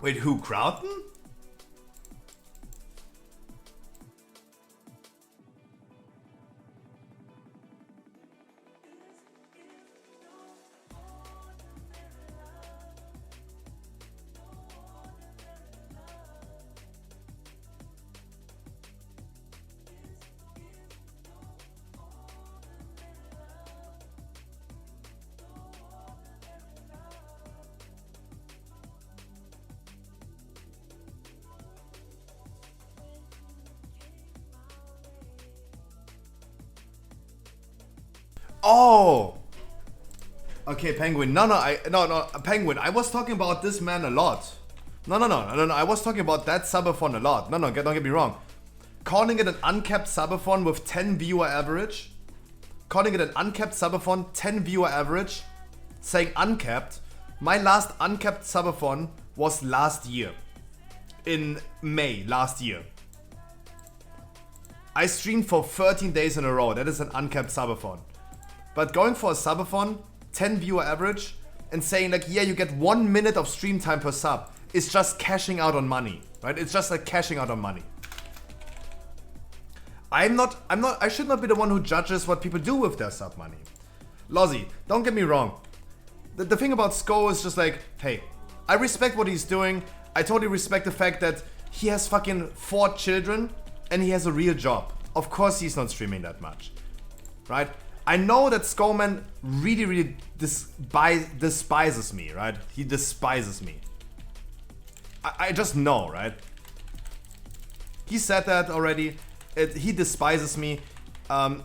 Wait, who? Crowton? Oh! Okay, Penguin. No, Penguin. I was talking about this man a lot. No. I was talking about that subathon a lot. No, don't get me wrong. Calling it an uncapped subathon with 10 viewer average. Calling it an uncapped subathon, 10 viewer average. Saying uncapped. My last uncapped subathon was last year. In May last year. I streamed for 13 days in a row. That is an uncapped subathon. But going for a subathon, 10 viewer average, and saying like, yeah, you get 1 minute of stream time per sub, is just cashing out on money, right? It's just like cashing out on money. I should not be the one who judges what people do with their sub money. Lozzy, don't get me wrong. The thing about Sko is just like, hey, I respect what he's doing. I totally respect the fact that he has fucking 4 children and he has a real job. Of course he's not streaming that much, right? I know that Skullman really despises me, right? He despises me. I just know, right? He said that already. He despises me.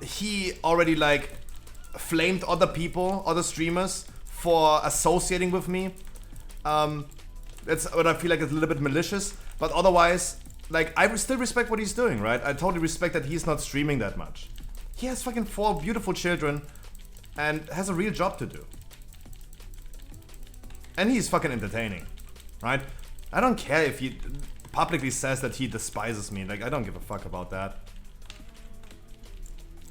He already like flamed other people, other streamers for associating with me. That's what I feel like is a little bit malicious. But otherwise, like, I still respect what he's doing, right? I totally respect that he's not streaming that much. He has fucking 4 beautiful children and has a real job to do. And he's fucking entertaining, right? I don't care if he publicly says that he despises me. Like, I don't give a fuck about that.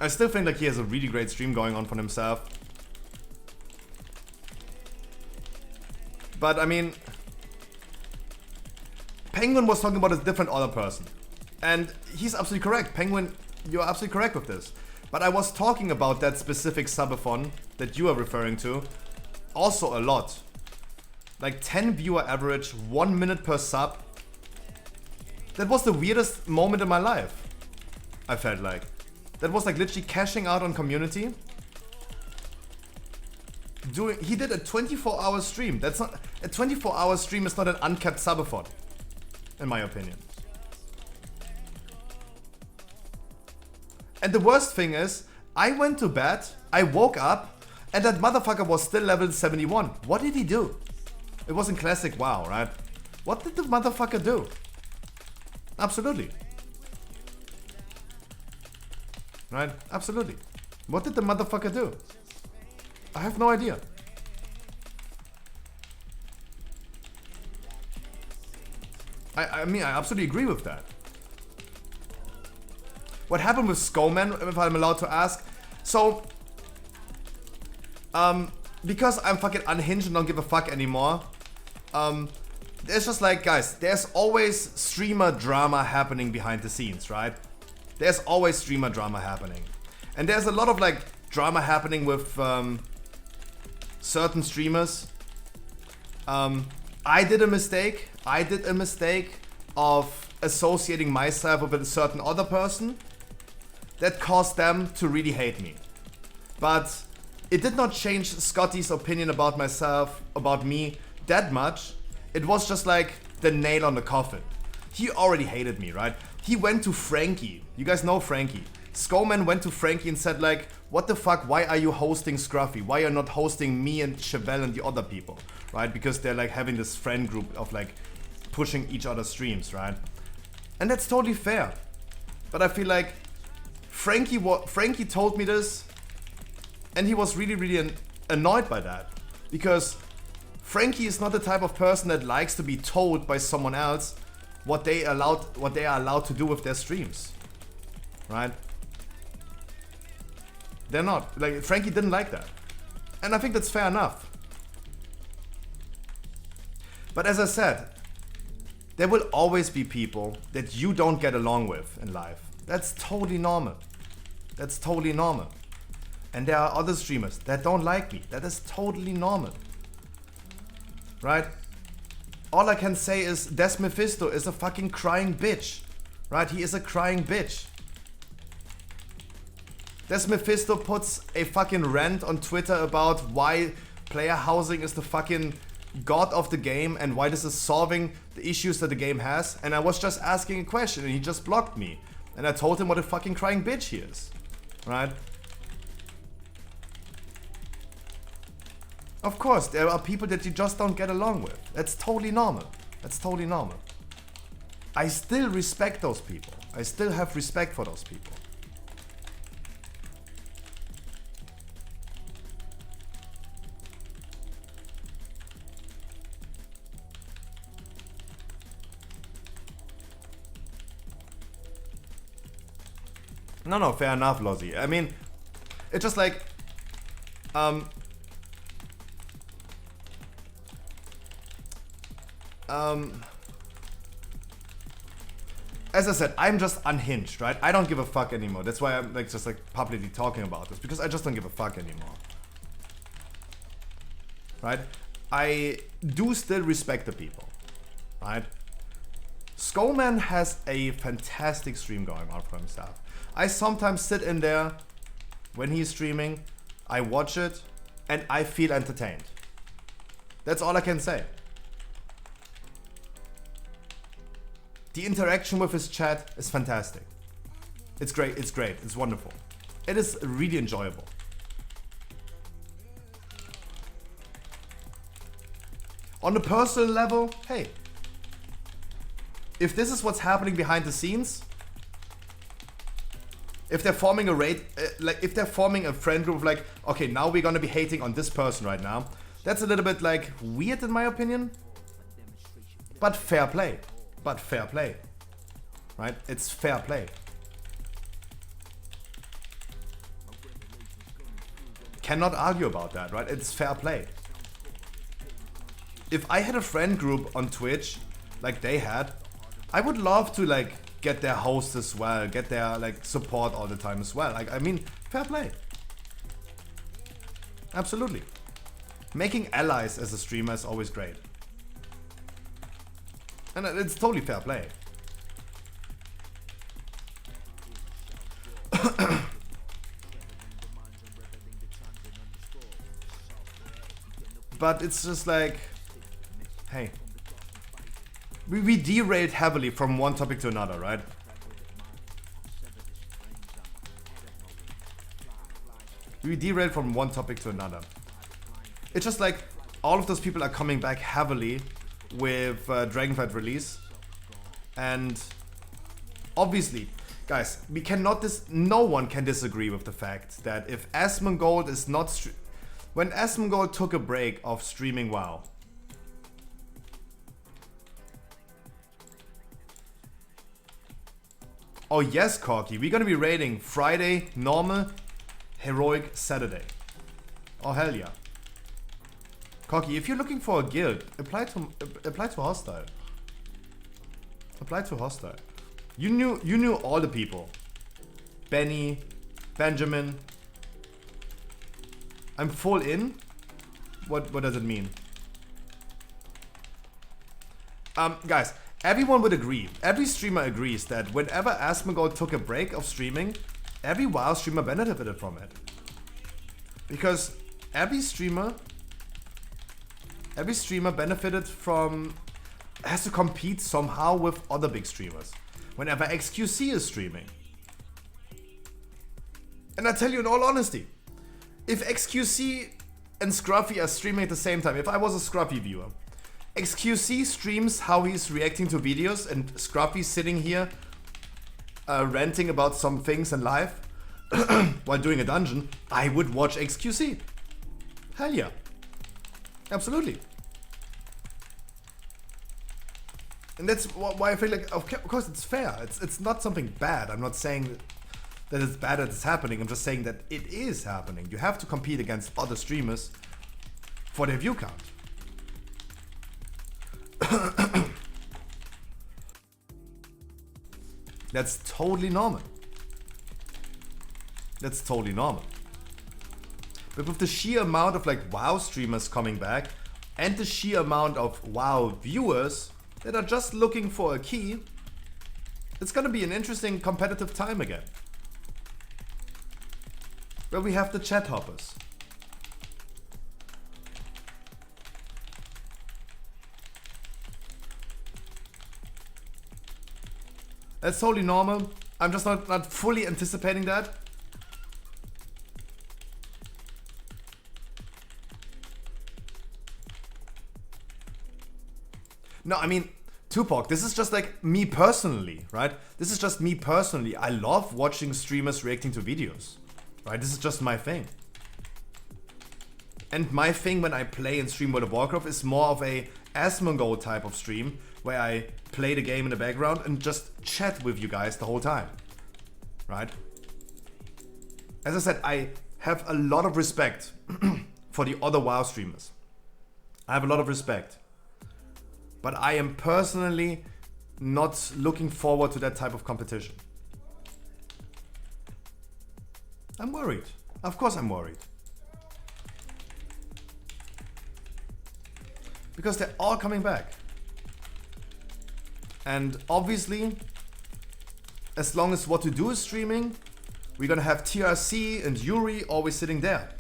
I still think like he has a really great stream going on for himself. But I mean, Penguin was talking about a different other person. And he's absolutely correct. Penguin, you're absolutely correct with this. But I was talking about that specific subathon that you are referring to also a lot. Like 10 viewer average, 1 minute per sub. That was the weirdest moment in my life. I felt like. That was like literally cashing out on community. doing. He did a 24-hour stream. That's not a 24-hour stream. Is not an uncapped subathon, in my opinion. And the worst thing is, I went to bed, I woke up, and that motherfucker was still level 71. What did he do? It was in classic WoW, right? What did the motherfucker do? Absolutely. Right? Absolutely. What did the motherfucker do? I have no idea. I mean, I absolutely agree with that. What happened with Skullman, if I'm allowed to ask? So, because I'm fucking unhinged and don't give a fuck anymore, there's just like, guys, there's always streamer drama happening behind the scenes, right? There's always streamer drama happening. And there's a lot of like drama happening with certain streamers. I did a mistake. I did a mistake of associating myself with a certain other person that caused them to really hate me. But it did not change Scotty's opinion about myself, about me, that much. It was just like the nail on the coffin. He already hated me, right? He went to Frankie. You guys know Frankie. Skullman went to Frankie and said like, what the fuck, why are you hosting Scruffy? Why are you not hosting me and Chevelle and the other people, right? Because they're like having this friend group of like pushing each other's streams, right? And that's totally fair. But I feel like Frankie told me this, and he was really annoyed by that, because Frankie is not the type of person that likes to be told by someone else what they are allowed to do with their streams, right? They're not. Like, Frankie didn't like that, and I think that's fair enough. But as I said, there will always be people that you don't get along with in life. That's totally normal. That's totally normal. And there are other streamers that don't like me. That is totally normal. Right? All I can say is Des Mephisto is a fucking crying bitch. Right? He is a crying bitch. Des Mephisto puts a fucking rant on Twitter about why player housing is the fucking god of the game and why this is solving the issues that the game has. And I was just asking a question and he just blocked me. And I told him what a fucking crying bitch he is. Right? Of course, there are people that you just don't get along with. That's totally normal. That's totally normal. I still respect those people. I still have respect for those people. No, fair enough, Lozzy. I mean, it's just like, as I said, I'm just unhinged, right? I don't give a fuck anymore. That's why I'm like just like publicly talking about this, because I just don't give a fuck anymore. Right? I do still respect the people, right? Skullman has a fantastic stream going on for himself. I sometimes sit in there when he's streaming, I watch it, and I feel entertained. That's all I can say. The interaction with his chat is fantastic. It's great, it's wonderful. It is really enjoyable. On a personal level, hey, if this is what's happening behind the scenes, if they're forming a raid, like if they're forming a friend group, like, okay, now we're gonna be hating on this person right now, that's a little bit like weird in my opinion, but fair play. But fair play, right? It's fair play. Cannot argue about that, right? It's fair play. If I had a friend group on Twitch, like they had, I would love to like get their host as well, get their like support all the time as well. Like, I mean, fair play. Absolutely. Making allies as a streamer is always great. And it's totally fair play. But it's just like, hey, we derailed heavily from one topic to another, right? We derailed from one topic to another. It's just like all of those people are coming back heavily with Dragonflight release, and obviously, guys, we cannot no one can disagree with the fact that if Asmongold is not when Asmongold took a break of streaming WoW, oh yes, Corky, we're gonna be raiding Friday, normal, heroic, Saturday. Oh hell yeah. Corky, if you're looking for a guild, apply to hostile. Apply to hostile. You knew all the people. Benny, Benjamin. I'm full in? What does it mean? Guys, everyone would agree, every streamer agrees that whenever Asmongold took a break of streaming, every WoW streamer benefited from it. Because every streamer benefited from, has to compete somehow with other big streamers. Whenever XQC is streaming. And I tell you in all honesty, if XQC and Scruffy are streaming at the same time, if I was a Scruffy viewer, XQC streams how he's reacting to videos and Scruffy sitting here ranting about some things in life while doing a dungeon, I would watch XQC. Hell yeah. Absolutely. And that's why I feel like, of course it's fair. It's not something bad. I'm not saying that it's bad that it's happening. I'm just saying that it is happening. You have to compete against other streamers for their view count. That's totally normal. That's totally normal. But with the sheer amount of like WoW streamers coming back and the sheer amount of WoW viewers that are just looking for a key, it's gonna be an interesting competitive time again. Where we have the chat hoppers. That's totally normal. I'm just not fully anticipating that. No, I mean, Tupac, this is just like me personally, right? This is just me personally. I love watching streamers reacting to videos, right? This is just my thing. And my thing when I play and stream World of Warcraft is more of a Asmongold type of stream, where I play the game in the background and just chat with you guys the whole time, right? As I said, I have a lot of respect for the other WoW streamers. I have a lot of respect. But I am personally not looking forward to that type of competition. I'm worried. Of course I'm worried. Because they're all coming back. And obviously, as long as what to do is streaming, we're gonna have TRC and Yuri always sitting there.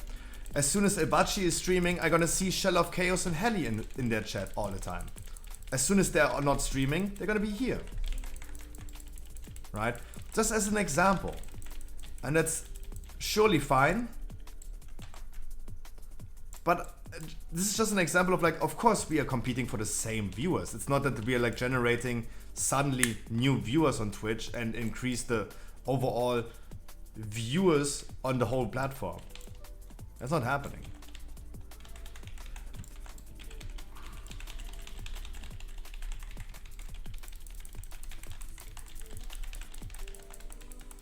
As soon as Ebachi is streaming, I'm gonna see Shell of Chaos and Heli in their chat all the time. As soon as they're not streaming, they're gonna be here. Right? Just as an example. And that's surely fine. But this is just an example of like, of course we are competing for the same viewers. It's not that we are like generating suddenly new viewers on Twitch and increase the overall viewers on the whole platform. That's not happening.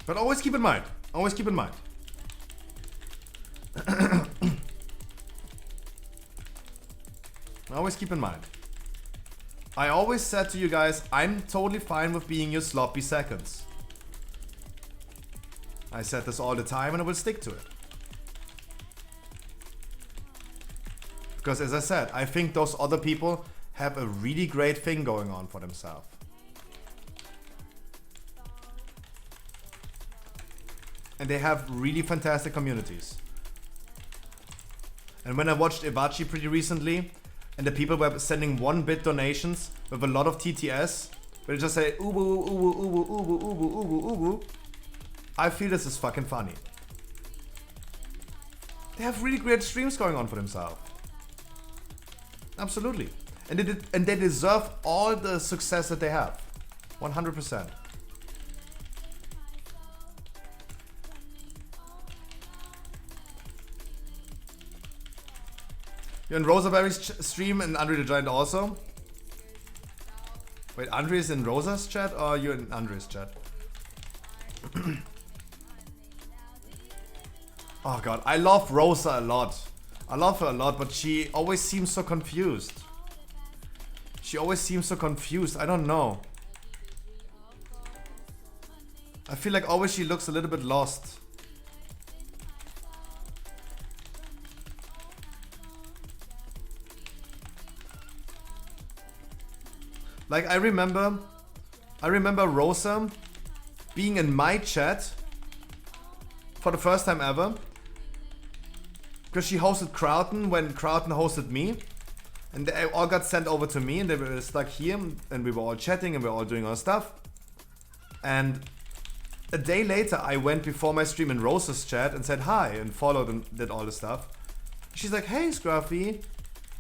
But always keep in mind, always keep in mind. Always keep in mind. I always said to you guys, I'm totally fine with being your sloppy seconds. I said this all the time and I will stick to it. Because as I said, I think those other people have a really great thing going on for themselves. And they have really fantastic communities. And when I watched Iwachi pretty recently, and the people were sending 1-bit donations with a lot of TTS, where they just say ubu, ubu, ubu, ubu, ubu, ubu, ubu, I feel this is fucking funny. They have really great streams going on for themselves. Absolutely. And they deserve all the success that they have. 100%. You're in Rosaberry's stream and Andre the Giant also? Wait, Andre is in Rosa's chat or you're in Andre's chat? Oh god, I love Rosa a lot. I love her a lot, but she always seems so confused. She always seems so confused, I don't know. I feel like always she looks a little bit lost. Like I remember Rosa being in my chat for the first time ever. Because she hosted Crowton when Crowton hosted me. And they all got sent over to me and they were stuck here and we were all chatting and we were all doing our stuff. And a day later I went before my stream in Rosa's chat and said hi and followed and did all the stuff. She's like, hey Scruffy,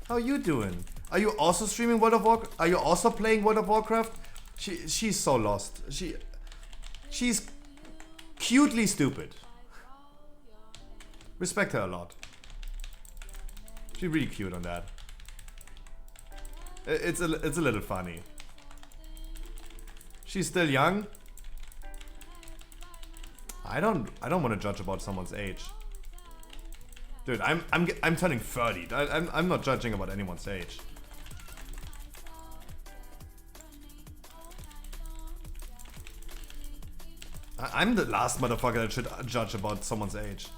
how you doing? Are you also streaming World of Warcraft? Are you also playing World of Warcraft? She's so lost. She's cutely stupid. Respect her a lot. She's really cute on that. It's a little funny. She's still young. I don't want to judge about someone's age. Dude, I'm turning 30. I'm not judging about anyone's age. I'm the last motherfucker that should judge about someone's age.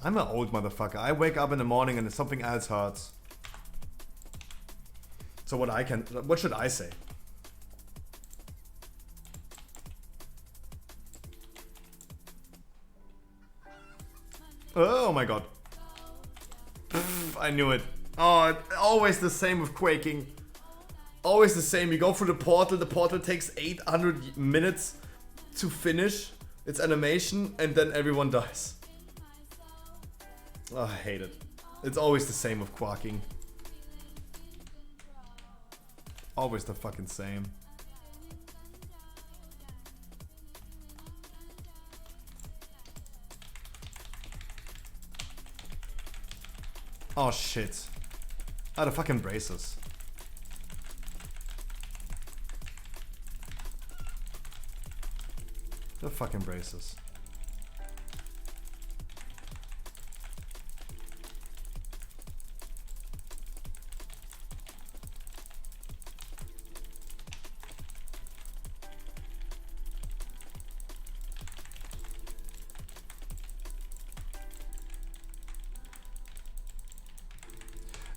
I'm an old motherfucker. I wake up in the morning and something else hurts. So what should I say? Oh my god. Pff, I knew it. Oh, always the same with quaking. Always the same. You go through the portal takes 800 minutes to finish its animation and then everyone dies. Oh, I hate it. It's always the same with quacking. Always the fucking same. Oh shit. Ah, the fucking braces. The fucking braces.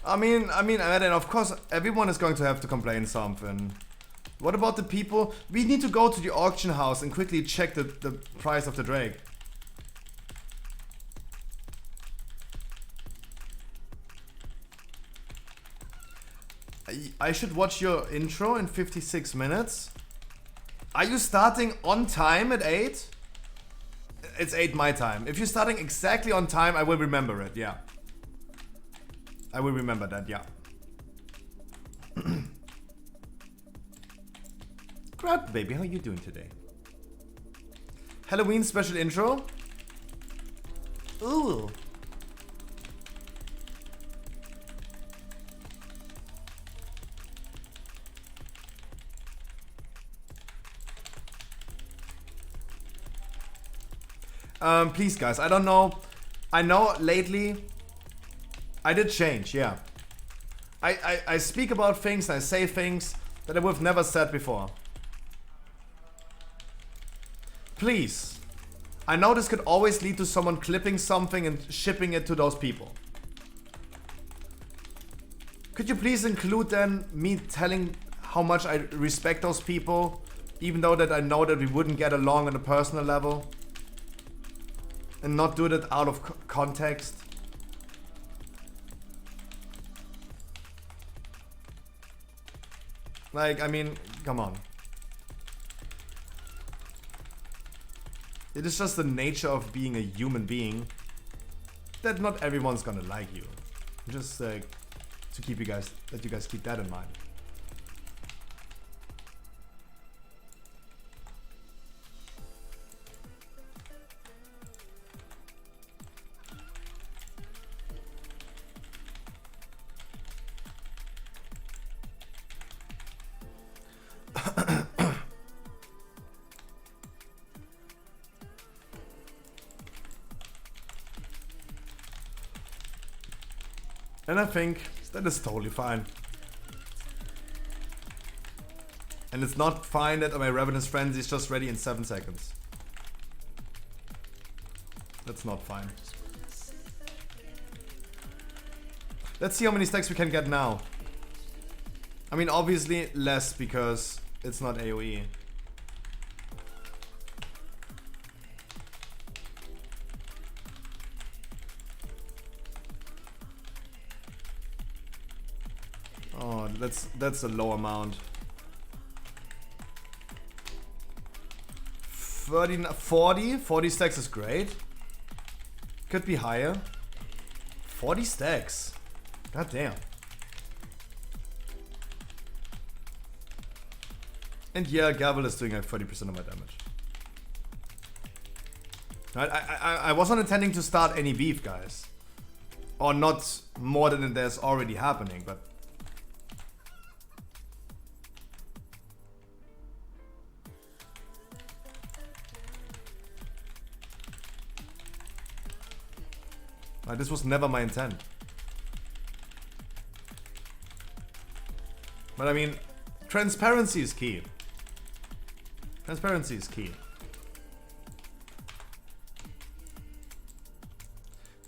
I mean, and of course, everyone is going to have to complain something. What about the people? We need to go to the auction house and quickly check the price of the Drake. I should watch your intro in 56 minutes. Are you starting on time at 8? It's 8 my time. If you're starting exactly on time, I will remember it, yeah. I will remember that, yeah. Crap, baby, how are you doing today? Halloween special intro? Ooh. Please guys, I don't know. I know lately I did change, yeah. I speak about things, I say things that I would have never said before. Please, I know this could always lead to someone clipping something and shipping it to those people. Could you please include then me telling how much I respect those people, even though that I know that we wouldn't get along on a personal level? And not do that out of context? Like, I mean, come on. It is just the nature of being a human being that not everyone's gonna like you. Just to keep you guys, let you guys keep that in mind. And I think that is totally fine. And it's not fine that my Revenant's Frenzy is just ready in 7 seconds. That's not fine. Let's see how many stacks we can get now. I mean, obviously less because it's not AoE. Oh, that's a low amount. 40 stacks is great. Could be higher. 40 stacks. God damn. And yeah, Gavel is doing like 30% of my damage. I wasn't intending to start any beef, guys. Or not more than there's already happening, but... this was never my intent. But I mean, transparency is key. Transparency is key.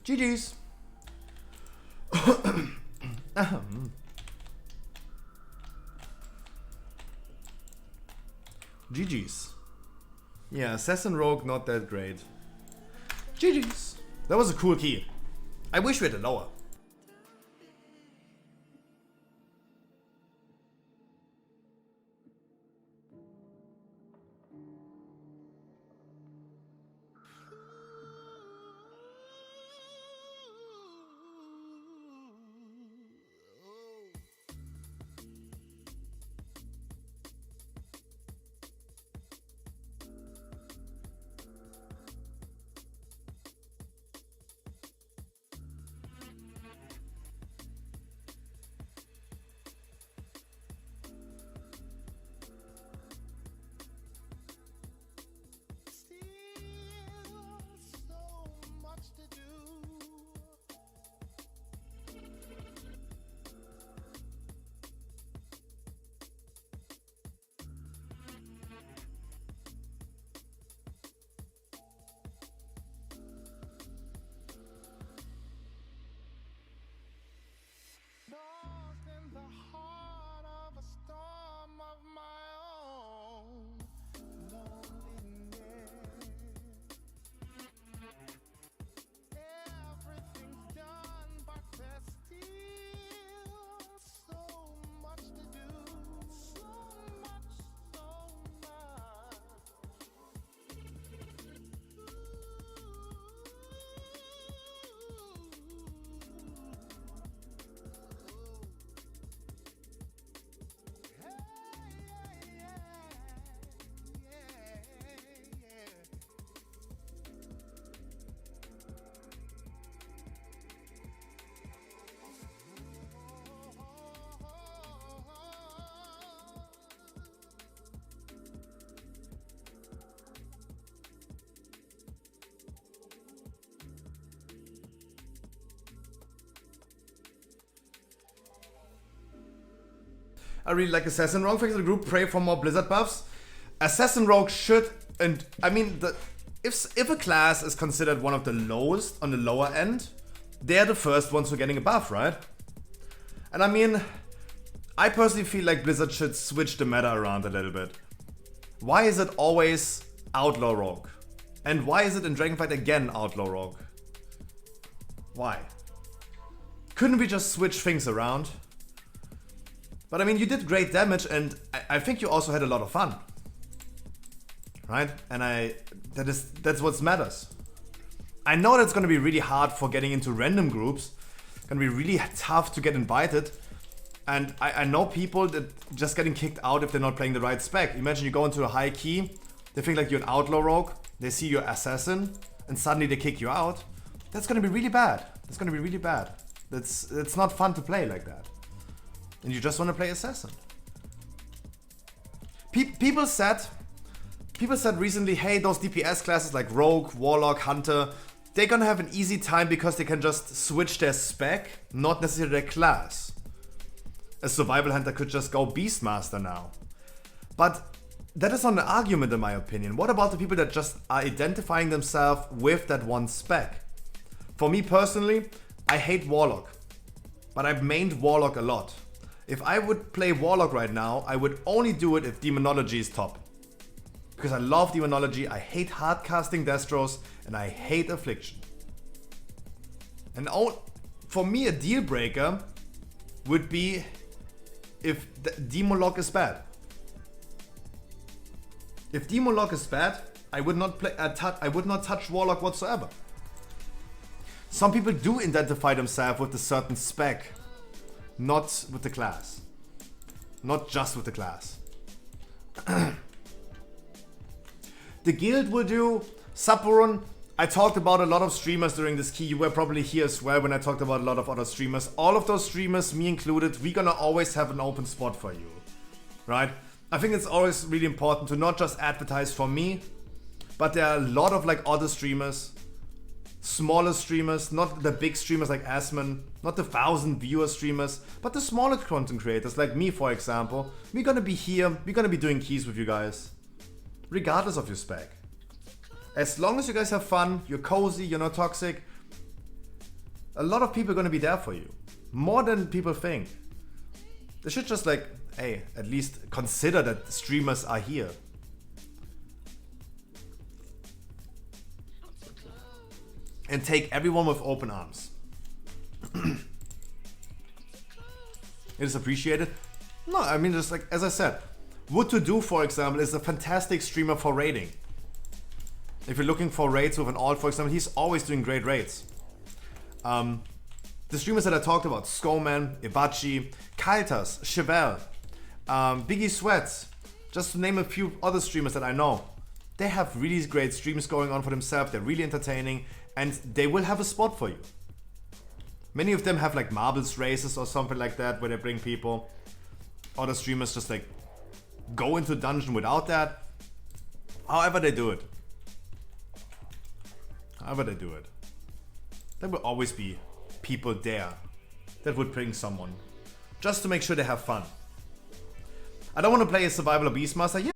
GG's. GG's. Yeah, Assassin Rogue not that great. GG's. That was a cool key. I wish we had a lower. I really like Assassin Rogue. Thanks to the group. Pray for more Blizzard buffs. Assassin Rogue should, and I mean, if a class is considered one of the lowest on the lower end, they're the first ones who are getting a buff, right? And I mean, I personally feel like Blizzard should switch the meta around a little bit. Why is it always Outlaw Rogue? And why is it in Dragonfight again Outlaw Rogue? Why? Couldn't we just switch things around? But I mean, you did great damage, and I think you also had a lot of fun. Right? And that's what matters. I know that's gonna be really hard for getting into random groups. It's gonna be really tough to get invited. And I know people that just getting kicked out if they're not playing the right spec. Imagine you go into a high key, they think like you're an outlaw rogue, they see you're assassin, and suddenly they kick you out. That's gonna be really bad. That's gonna be really bad. It's not fun to play like that. And you just wanna play assassin. People said recently, hey, those DPS classes like Rogue, Warlock, Hunter, they're gonna have an easy time because they can just switch their spec, not necessarily their class. A survival hunter could just go Beastmaster now. But that is not an argument in my opinion. What about the people that just are identifying themselves with that one spec? For me personally, I hate Warlock, but I've mained Warlock a lot. If I would play Warlock right now, I would only do it if Demonology is top. Because I love Demonology, I hate hard casting Destros, and I hate Affliction. And for me a deal breaker would be if Demolock is bad. If Demolock is bad, I would not touch Warlock whatsoever. Some people do identify themselves with a certain spec, not with the class. Not just with the class. The guild will do Sappurun. I talked about a lot of streamers during this key. You were probably here as well when I talked about a lot of other streamers. All of those streamers, me included, we're gonna always have an open spot for you. Right? I think it's always really important to not just advertise for me, but there are a lot of like other streamers, smaller streamers, not the big streamers like Asman, not the 1,000 viewer streamers, but the smaller content creators like me, for example. We're gonna be here, we're gonna be doing keys with you guys, regardless of your spec. As long as you guys have fun, you're cozy, you're not toxic, a lot of people are gonna be there for you. More than people think. They should just like, hey, at least consider that streamers are here. And take everyone with open arms. It is appreciated. No, I mean, just like, as I said, Wood2Do, for example, is a fantastic streamer for raiding. If you're looking for raids with an alt, for example, he's always doing great raids. The streamers that I talked about, Skoman, Ibachi, Kaltas, Chevelle, Biggie Sweats, just to name a few other streamers that I know. They have really great streams going on for themselves, they're really entertaining, and they will have a spot for you. Many of them have like marbles races or something like that where they bring people. Other streamers just like go into dungeon without that. However they do it. There will always be people there that would bring someone. Just to make sure they have fun. I don't want to play a survival or Beastmaster. Yeah,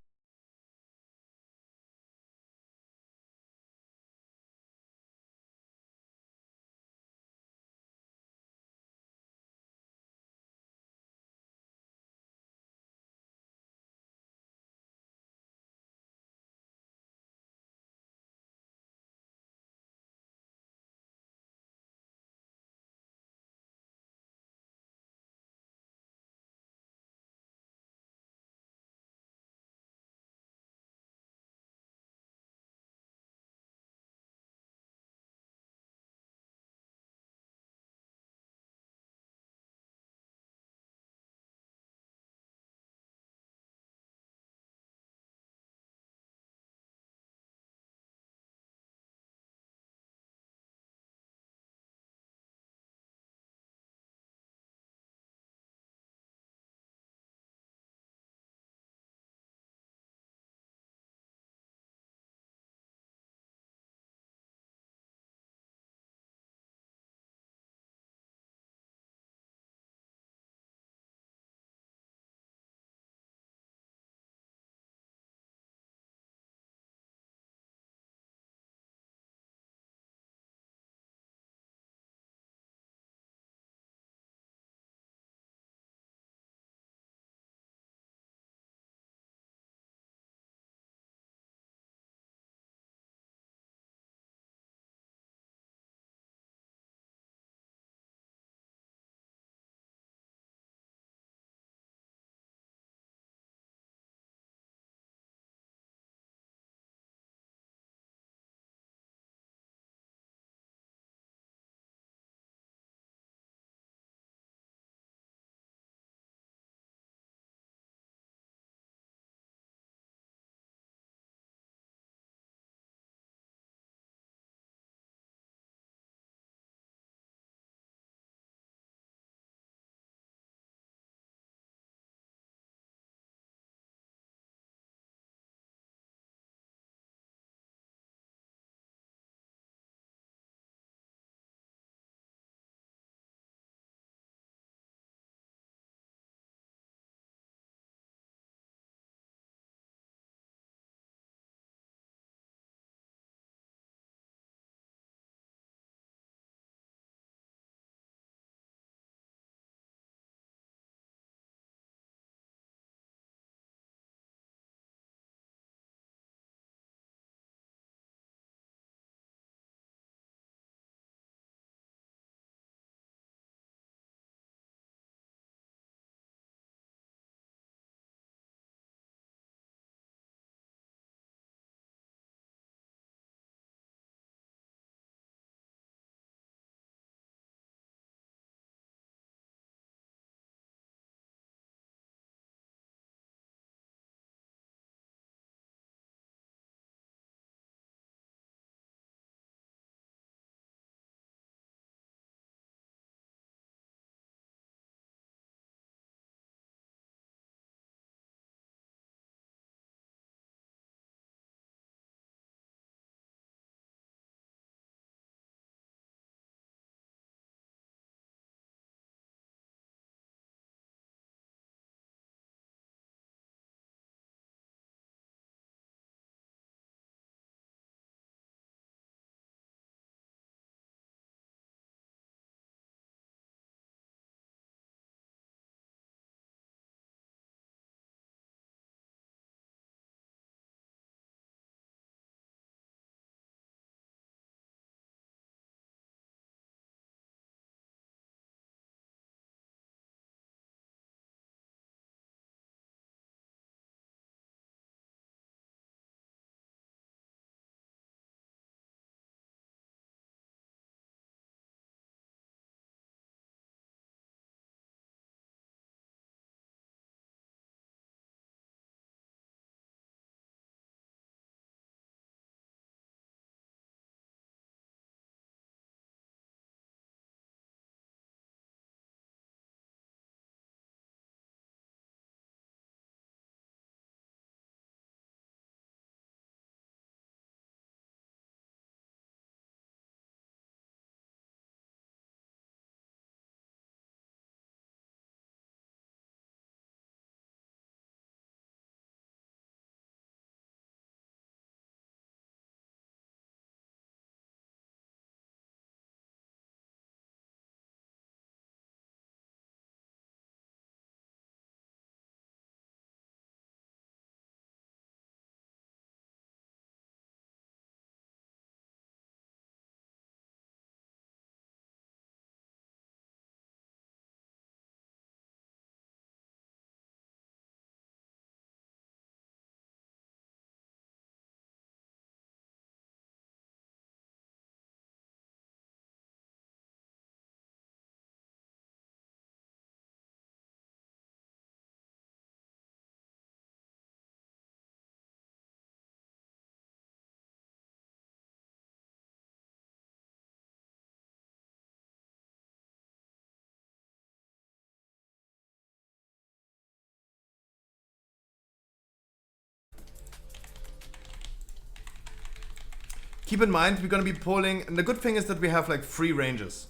Keep in mind, we're gonna be pulling, and the good thing is that we have like 3 ranges.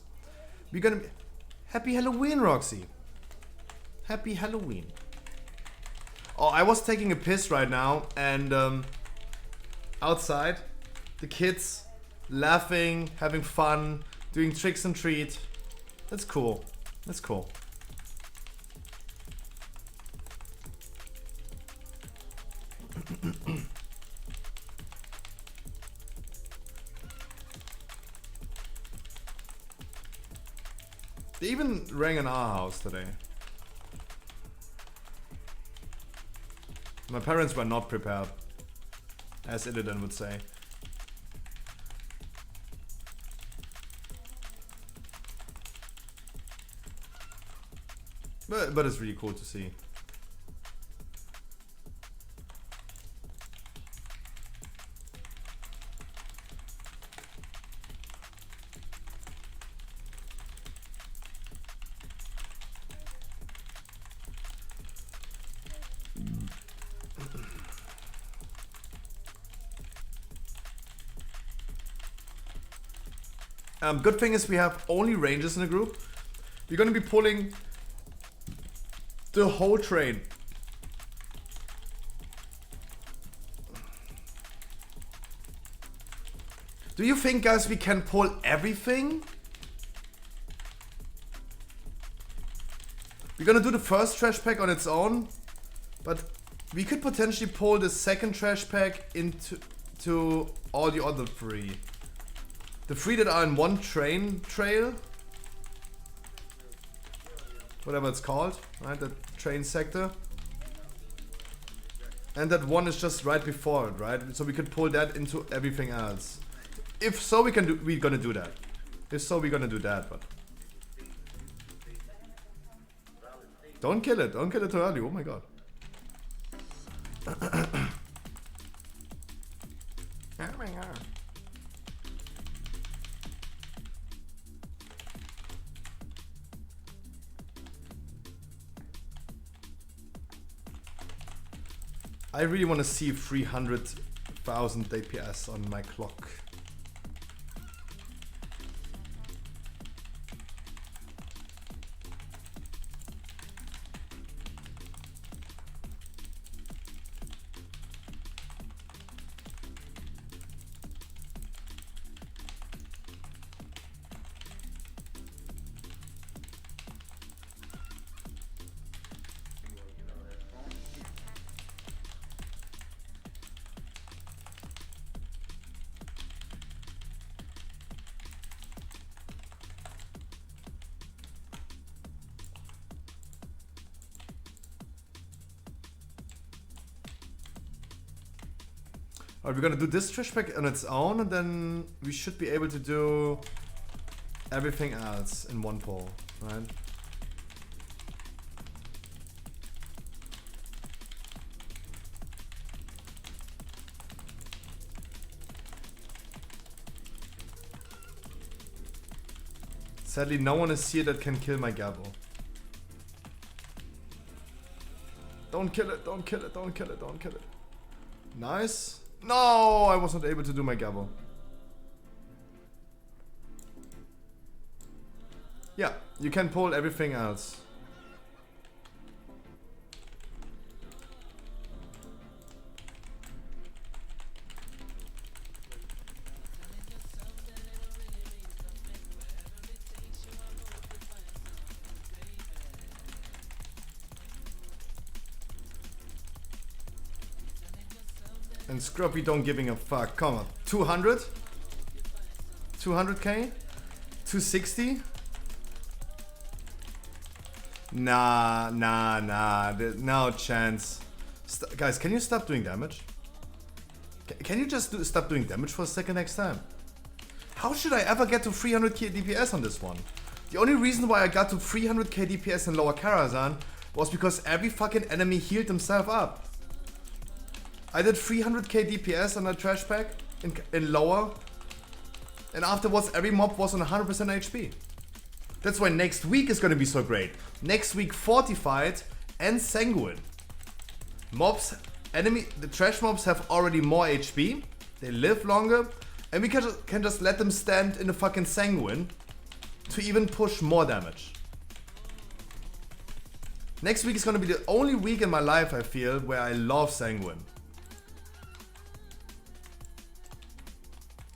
We're gonna be... Happy Halloween, Roxy. Happy Halloween. Oh, I was taking a piss right now, and outside, the kids laughing, having fun, doing tricks and treat. That's cool. That's cool. They even rang in our house today. My parents were not prepared, as Illidan would say. But it's really cool to see. Good thing is we have only ranges in the group. We're gonna be pulling the whole train. Do you think, guys, we can pull everything? We're gonna do the first trash pack on its own, but we could potentially pull the second trash pack into all the other 3. The 3 that are in one train trail, whatever it's called, right? The train sector. And that one is just right before it, right? So we could pull that into everything else. If so, we're gonna do that. If so, we're gonna do that, but don't kill it too early. Oh my god. Oh my god. I really want to see 300,000 DPS on my clock. Alright, we're gonna do this trash pack on its own, and then we should be able to do everything else in one pull, right? Sadly, no one is here that can kill my gavel. Don't kill it, don't kill it, don't kill it, don't kill it. Nice. No, I was not able to do my gavel. Yeah, you can pull everything else. And Scruffy don't giving a fuck. Come on. 200? 200k? 260? Nah. No chance. Guys, can you stop doing damage? Can you just stop doing damage for a second next time? How should I ever get to 300k DPS on this one? The only reason why I got to 300k DPS in Lower Karazhan was because every fucking enemy healed himself up. I did 300k DPS on a trash pack in lower, and afterwards every mob was on 100% HP. That's why next week is gonna be so great. Next week Fortified and Sanguine. The trash mobs have already more HP, they live longer, And we can just let them stand in a fucking Sanguine to even push more damage. Next week is gonna be the only week in my life, I feel, where I love Sanguine.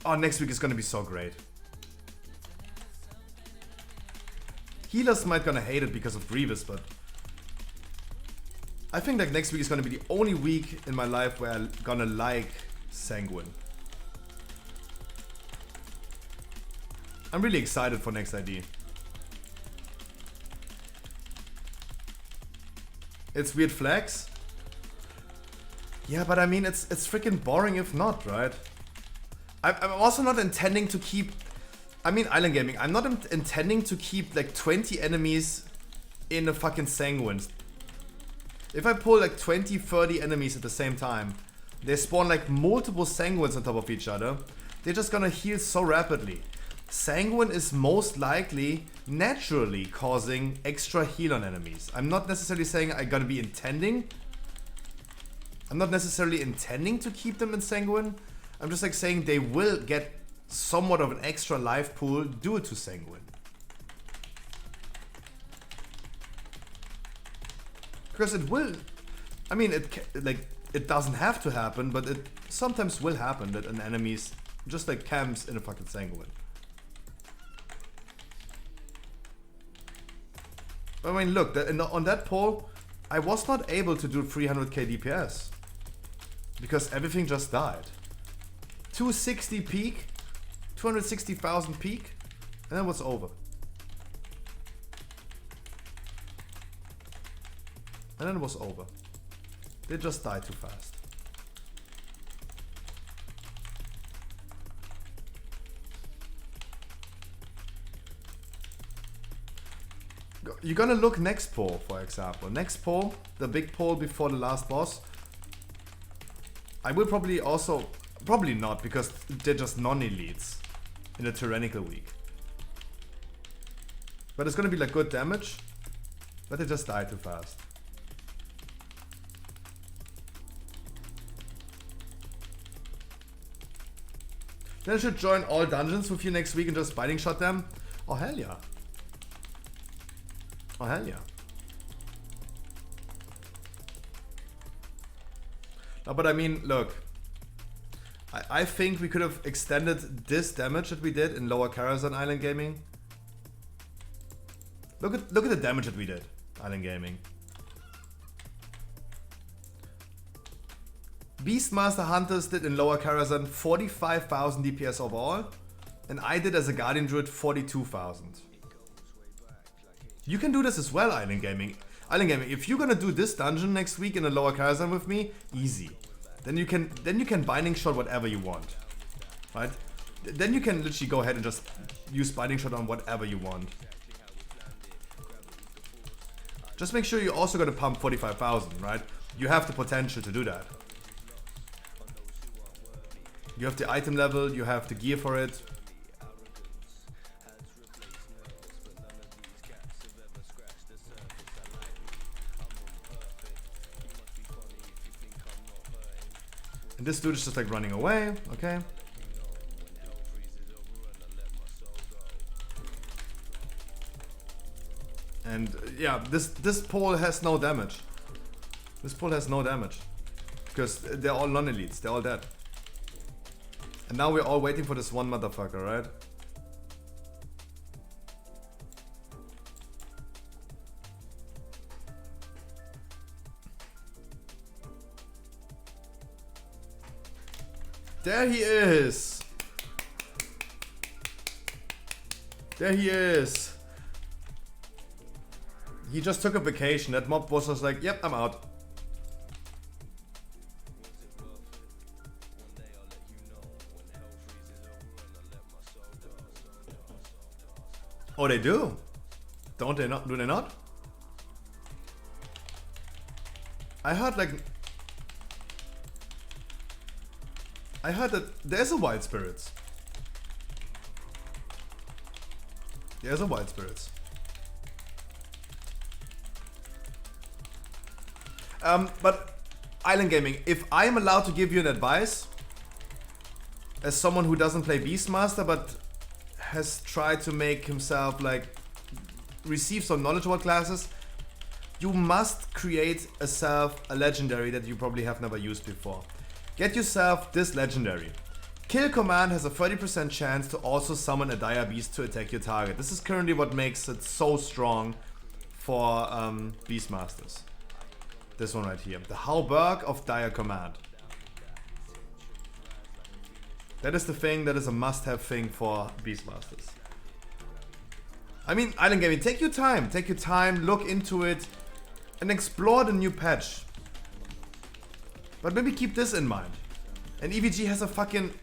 Oh, next week is gonna be so great. Healers might gonna hate it because of Grievous, but I think like next week is gonna be the only week in my life where I'm gonna like Sanguine. I'm really excited for next ID. It's weird flex. Yeah, but I mean, it's freaking boring if not, right? I'm also not intending to keep... I mean, Island Gaming, I'm not intending to keep like 20 enemies in a fucking Sanguine. If I pull like 20, 30 enemies at the same time, they spawn like multiple Sanguines on top of each other, they're just gonna heal so rapidly. Sanguine is most likely naturally causing extra heal on enemies. I'm not necessarily saying I'm gonna be intending. I'm not necessarily intending to keep them in Sanguine. I'm just like saying they will get somewhat of an extra life pool due to Sanguine. Because it will, I mean, it doesn't have to happen, but it sometimes will happen that an enemy's just like camps in a fucking Sanguine. I mean, look, on that poll, I was not able to do 300k DPS. Because everything just died. 260 peak, 260,000 peak, and then what's over. And then it was over. They just died too fast. You're gonna look next poll, for example. Next poll, the big poll before the last boss. I will probably also... Probably not, because they're just non-elites in a tyrannical week. But it's gonna be like good damage, but they just die too fast. Then I should join all dungeons with you next week and just biting shot them? Oh hell yeah. Oh hell yeah. No, but I mean, look. I think we could have extended this damage that we did in Lower Karazhan Island Gaming. Look at the damage that we did, Island Gaming. Beastmaster Hunters did in Lower Karazhan 45,000 DPS overall, and I did as a Guardian Druid 42,000. You can do this as well, Island Gaming. Island Gaming, if you're gonna do this dungeon next week in the Lower Karazhan with me, easy. Then you can binding shot whatever you want, right? Then you can literally go ahead and just use binding shot on whatever you want. Just make sure you also got to pump 45,000, right? You have the potential to do that. You have the item level, you have the gear for it. And this dude is just like running away, okay? And yeah, this pole has no damage. This pole has no damage. Because they're all non-elites, they're all dead. And now we're all waiting for this one motherfucker, right? There he is! There he is! He just took a vacation. That mob was just like, yep, I'm out. Oh, they do? Don't they not? Do they not? I heard like... I heard that there's a Wild Spirits. There's a Wild Spirits. But Island Gaming, if I am allowed to give you an advice, as someone who doesn't play Beastmaster but has tried to make himself like receive some knowledge about classes, you must create a legendary that you probably have never used before. Get yourself this legendary. Kill command has a 30% chance to also summon a dire beast to attack your target. This is currently what makes it so strong for Beastmasters. This one right here. The Hauberg of Dire Command. That is the thing that is a must-have thing for Beastmasters. I mean, Island Gaming, take your time, look into it, and explore the new patch. But maybe keep this in mind. And EVG has a fucking...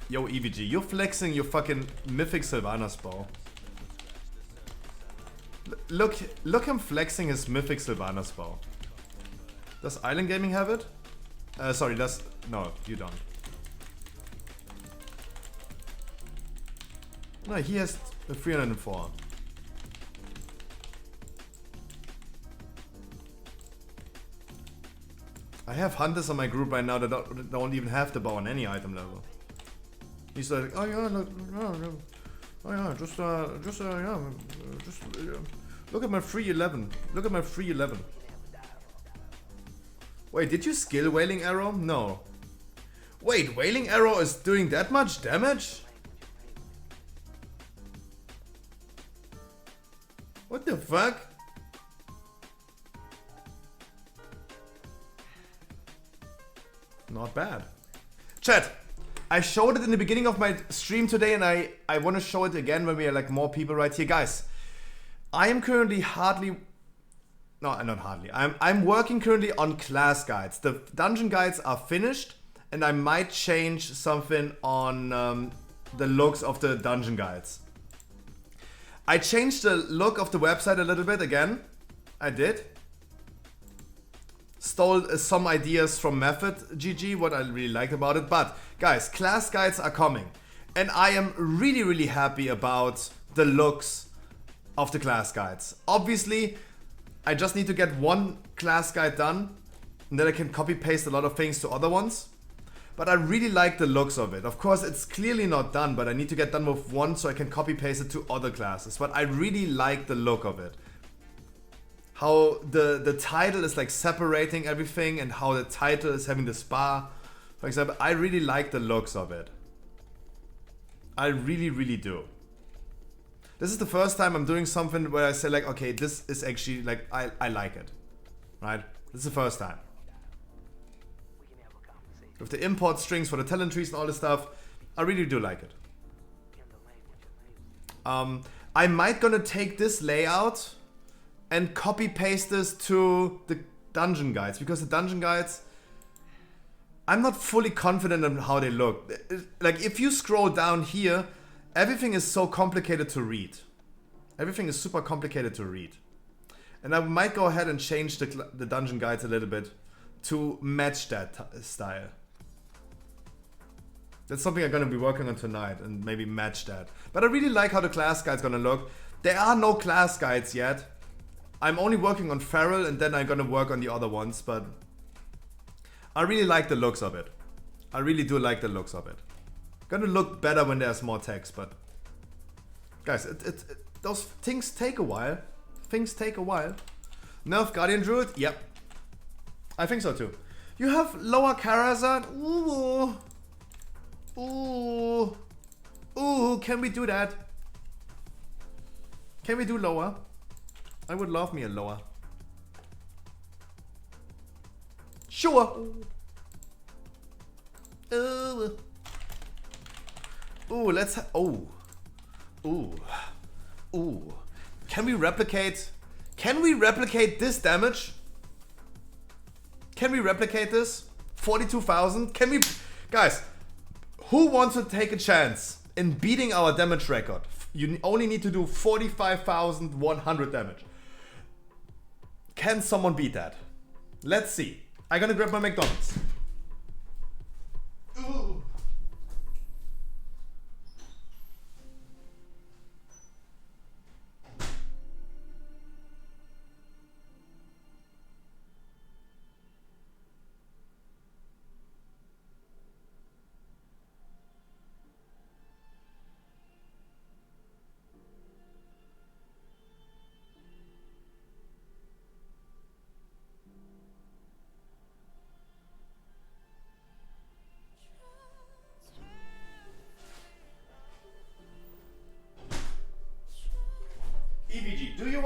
Yo, EVG, you're flexing your fucking Mythic Sylvanas bow. Look him flexing his Mythic Sylvanas bow. Does Island Gaming have it? Sorry, no, you don't. No, he has the 304. I have hunters on my group right now that don't even have the bow on any item level. He's like, oh yeah, look, oh yeah, just look at my 311. Look at my 311. Wait, did you skill Wailing Arrow? No. Wait, Wailing Arrow is doing that much damage? What the fuck? Not bad. Chat, I showed it in the beginning of my stream today and I want to show it again when we are like more people right here. Guys, I am currently I'm working currently on class guides. The dungeon guides are finished and I might change something on the looks of the dungeon guides. I changed the look of the website a little bit again. I did. Stole some ideas from Method GG, what I really liked about it. But guys, class guides are coming. And I am really, really happy about the looks of the class guides. Obviously, I just need to get one class guide done. And then I can copy paste a lot of things to other ones. But I really like the looks of it. Of course, it's clearly not done, but I need to get done with one so I can copy paste it to other classes. But I really like the look of it. How the title is like separating everything and how the title is having the spa. For example, I really like the looks of it. I really, really do. This is the first time I'm doing something where I say like, okay, this is actually like, I like it. Right? This is the first time. With the import strings for the talent trees and all this stuff, I really do like it. I might gonna take this layout and copy paste this to the dungeon guides, because the dungeon guides, I'm not fully confident in how they look. Like if you scroll down here, everything is so complicated to read. Everything is super complicated to read. And I might go ahead and change the dungeon guides a little bit to match that style. That's something I'm gonna be working on tonight and maybe match that. But I really like how the class guide's gonna look. There are no class guides yet. I'm only working on Feral and then I'm gonna work on the other ones, but I really like the looks of it. I really do like the looks of it. Gonna look better when there's more text, but guys, those things take a while. Things take a while. Nerf Guardian Druid? Yep. I think so too. You have lower Karazhan? Ooh. Ooh. Ooh, can we do that? Can we do lower? I would love me a lower. Sure. Ooh, let's ooh. Can we replicate this damage? Can we replicate this? 42,000? Can we, guys, who wants to take a chance in beating our damage record? You only need to do 45,100 damage. Can someone beat that? Let's see. I'm gonna grab my McDonald's. Ooh.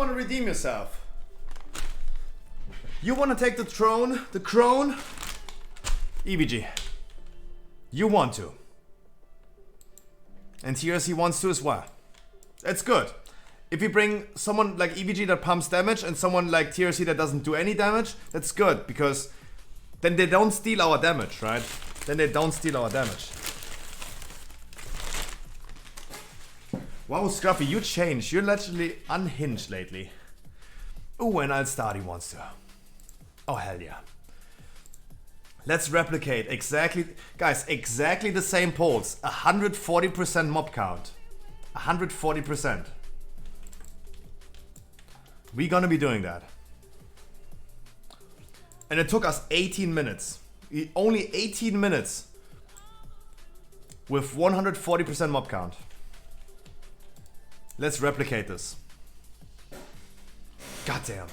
want to redeem yourself. You want to take the throne, the crown. EVG. You want to. And TRC wants to as well. It's good. If you bring someone like EVG that pumps damage and someone like TRC that doesn't do any damage, that's good, because then they don't steal our damage, right? Then they don't steal our damage. Wow, Scruffy, you changed. You're literally unhinged lately. Ooh, and Alstadi wants to. Oh, hell yeah. Let's replicate exactly, guys, exactly the same polls. 140% mob count. 140%. We're gonna be doing that. And it took us 18 minutes. Only 18 minutes with 140% mob count. Let's replicate this. Goddamn.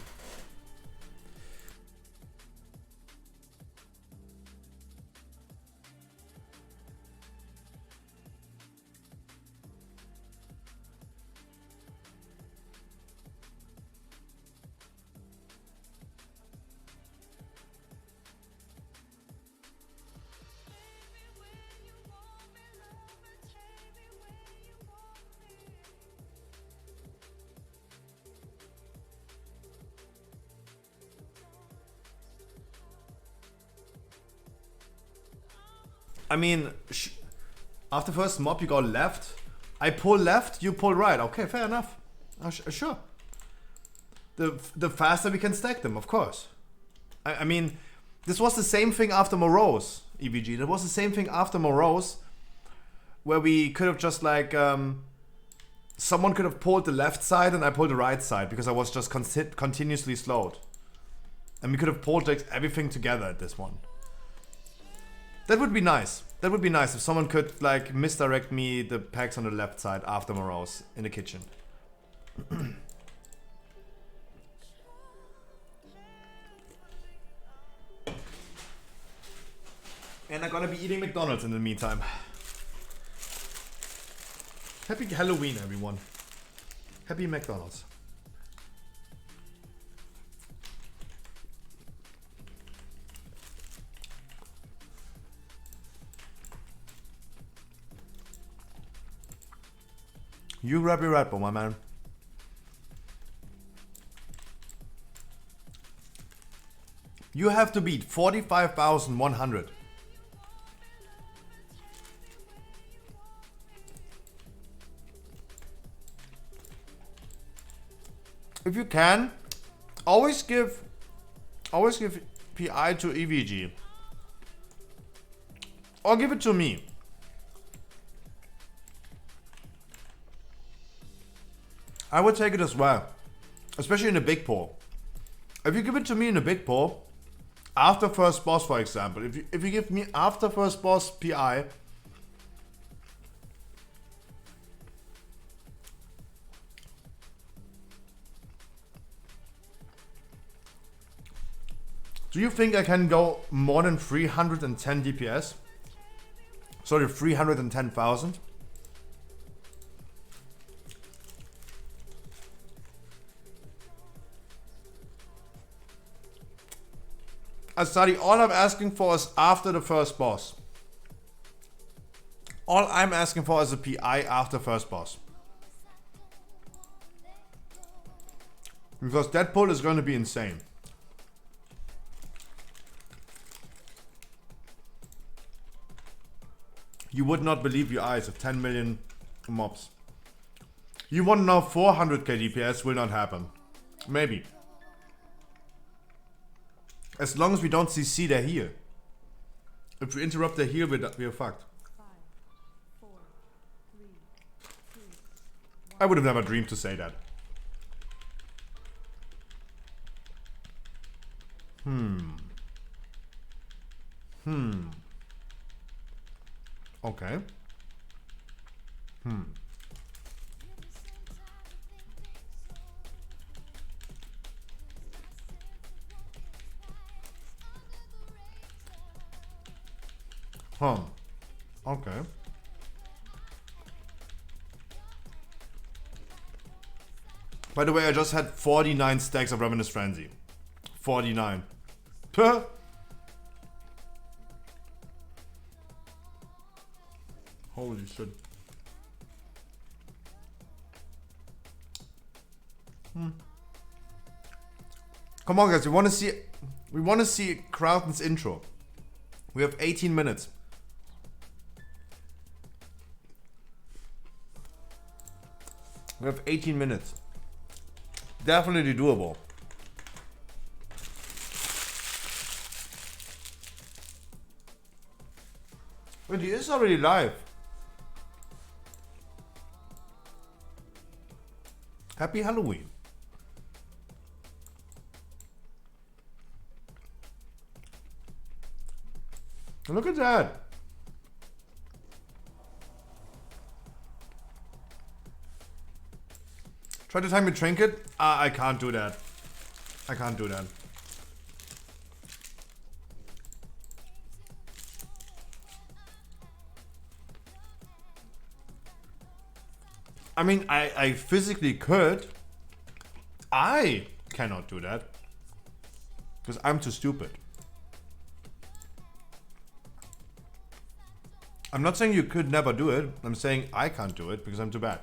I mean, after first mob you go left. I pull left, you pull right. Okay, fair enough. Sure. The faster we can stack them, of course. I mean, this was the same thing after Morose, EVG. That was the same thing after Morose, where we could have just like, someone could have pulled the left side and I pulled the right side because I was just continuously slowed. And we could have pulled like everything together at this one. That would be nice. That would be nice if someone could like misdirect me the packs on the left side after Morose in the kitchen. And I'm gonna be eating McDonald's in the meantime. Happy Halloween, everyone. Happy McDonald's. You grab your Red Bull, my man. You have to beat 45,100. If you can, always give PI to EVG. Or give it to me. I would take it as well. Especially in a big pool. If you give it to me in a big pool, after first boss for example, if you give me after first boss PI, do you think I can go more than 310 DPS? Sorry, 310,000? Asadi, all I'm asking for is after the first boss. All I'm asking for is a PI after first boss. Because that pull is going to be insane. You would not believe your eyes of 10 million mobs. You want to know 400k DPS will not happen. Maybe. As long as we don't CC their heal. If we interrupt their heal, we're fucked. 5, 4, 3, 2, I would have never dreamed to say that. Okay. Okay. By the way, I just had 49 stacks of Ravenous Frenzy. 49. Puh. Holy shit. Come on, guys. We want to see Crowton's intro. We have 18 minutes. We have 18 minutes. Definitely doable. Wait, he is already live. Happy Halloween. Look at that. Try to time your trinket. I can't do that. I can't do that. I mean, I physically could. I cannot do that. Because I'm too stupid. I'm not saying you could never do it. I'm saying I can't do it because I'm too bad.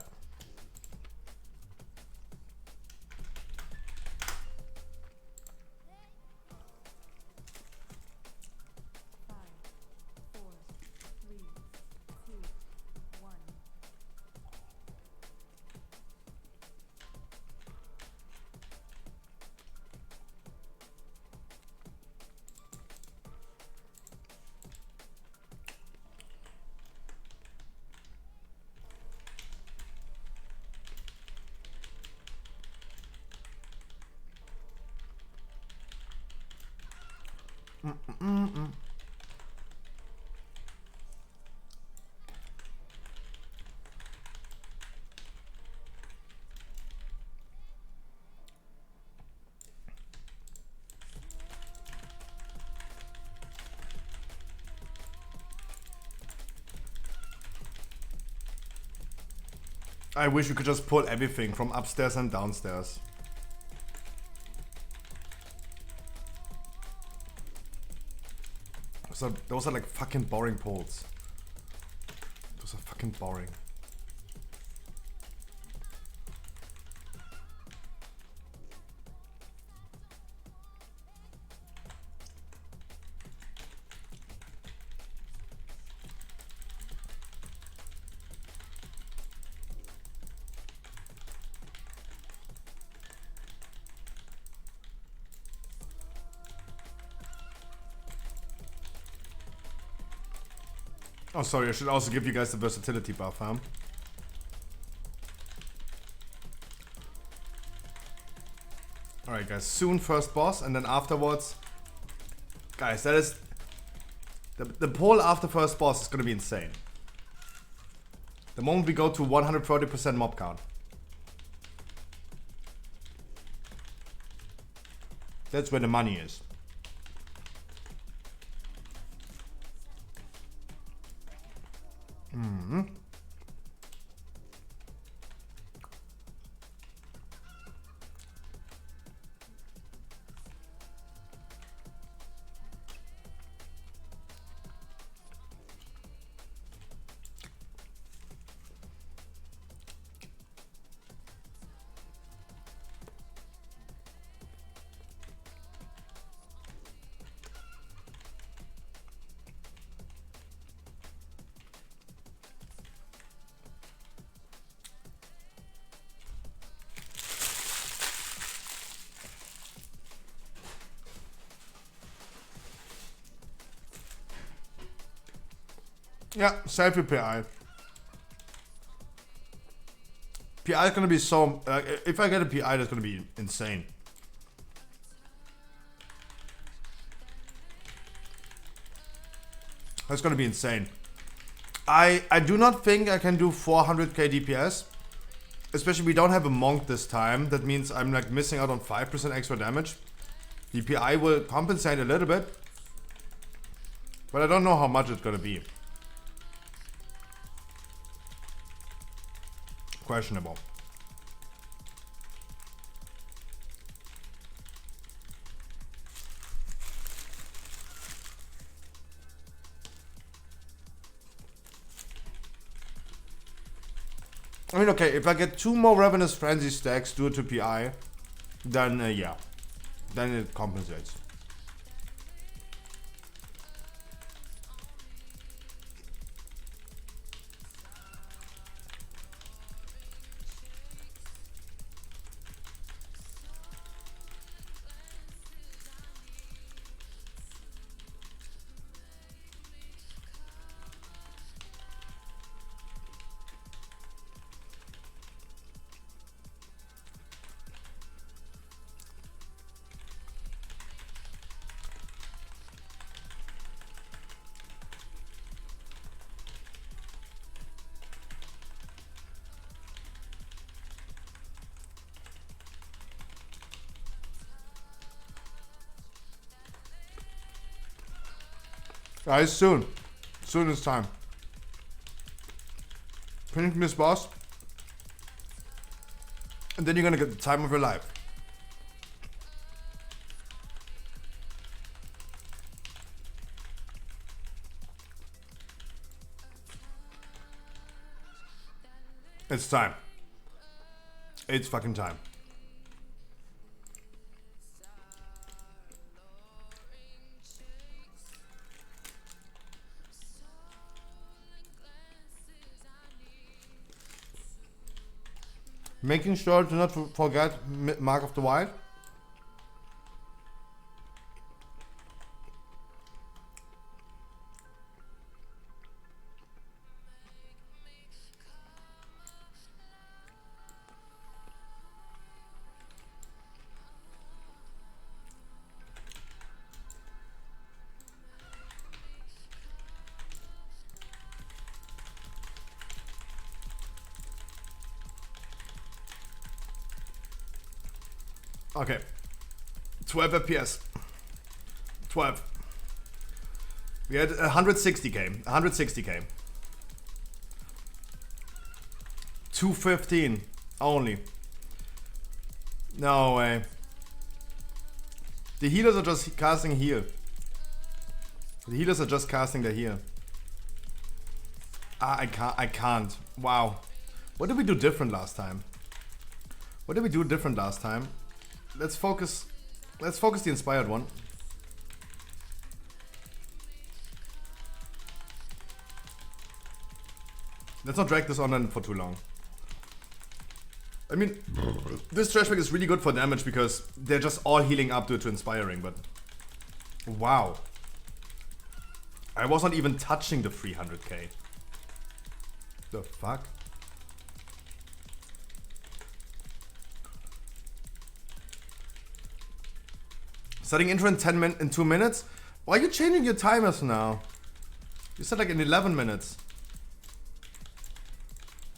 I wish we could just pull everything from upstairs and downstairs. So those are like fucking boring polls. Those are fucking boring. Oh, sorry, I should also give you guys the versatility buff, huh? Alright, guys, soon first boss, and then afterwards... Guys, that is... The poll after first boss is gonna be insane. The moment we go to 130% mob count. That's where the money is. Mm-hmm. Yeah, selfie PI. PI is gonna be so... if I get a PI, that's gonna be insane. That's gonna be insane. I do not think I can do 400k DPS. Especially we don't have a monk this time. That means I'm like missing out on 5% extra damage. The PI will compensate a little bit. But I don't know how much it's gonna be. Questionable. I mean, okay, if I get 2 more Ravenous Frenzy stacks due to PI, then yeah. Then it compensates. Guys, soon. Soon is time. Finish this boss. And then you're gonna get the time of your life. It's time. It's fucking time. Making sure to not forget Mark of the Wild. Okay. 12 FPS. 12. We had 160k. 160k. 215 only. No way. The healers are just casting heal. The healers are just casting their heal. Ah, I can't. Wow. What did we do different last time? What did we do different last time? Let's focus the inspired one. Let's not drag this on for too long. I mean, this trash bag is really good for damage because they're just all healing up due to inspiring, but wow. I was not even touching the 300k. The fuck? Starting intro in 2 minutes? Why are you changing your timers now? You said like in 11 minutes.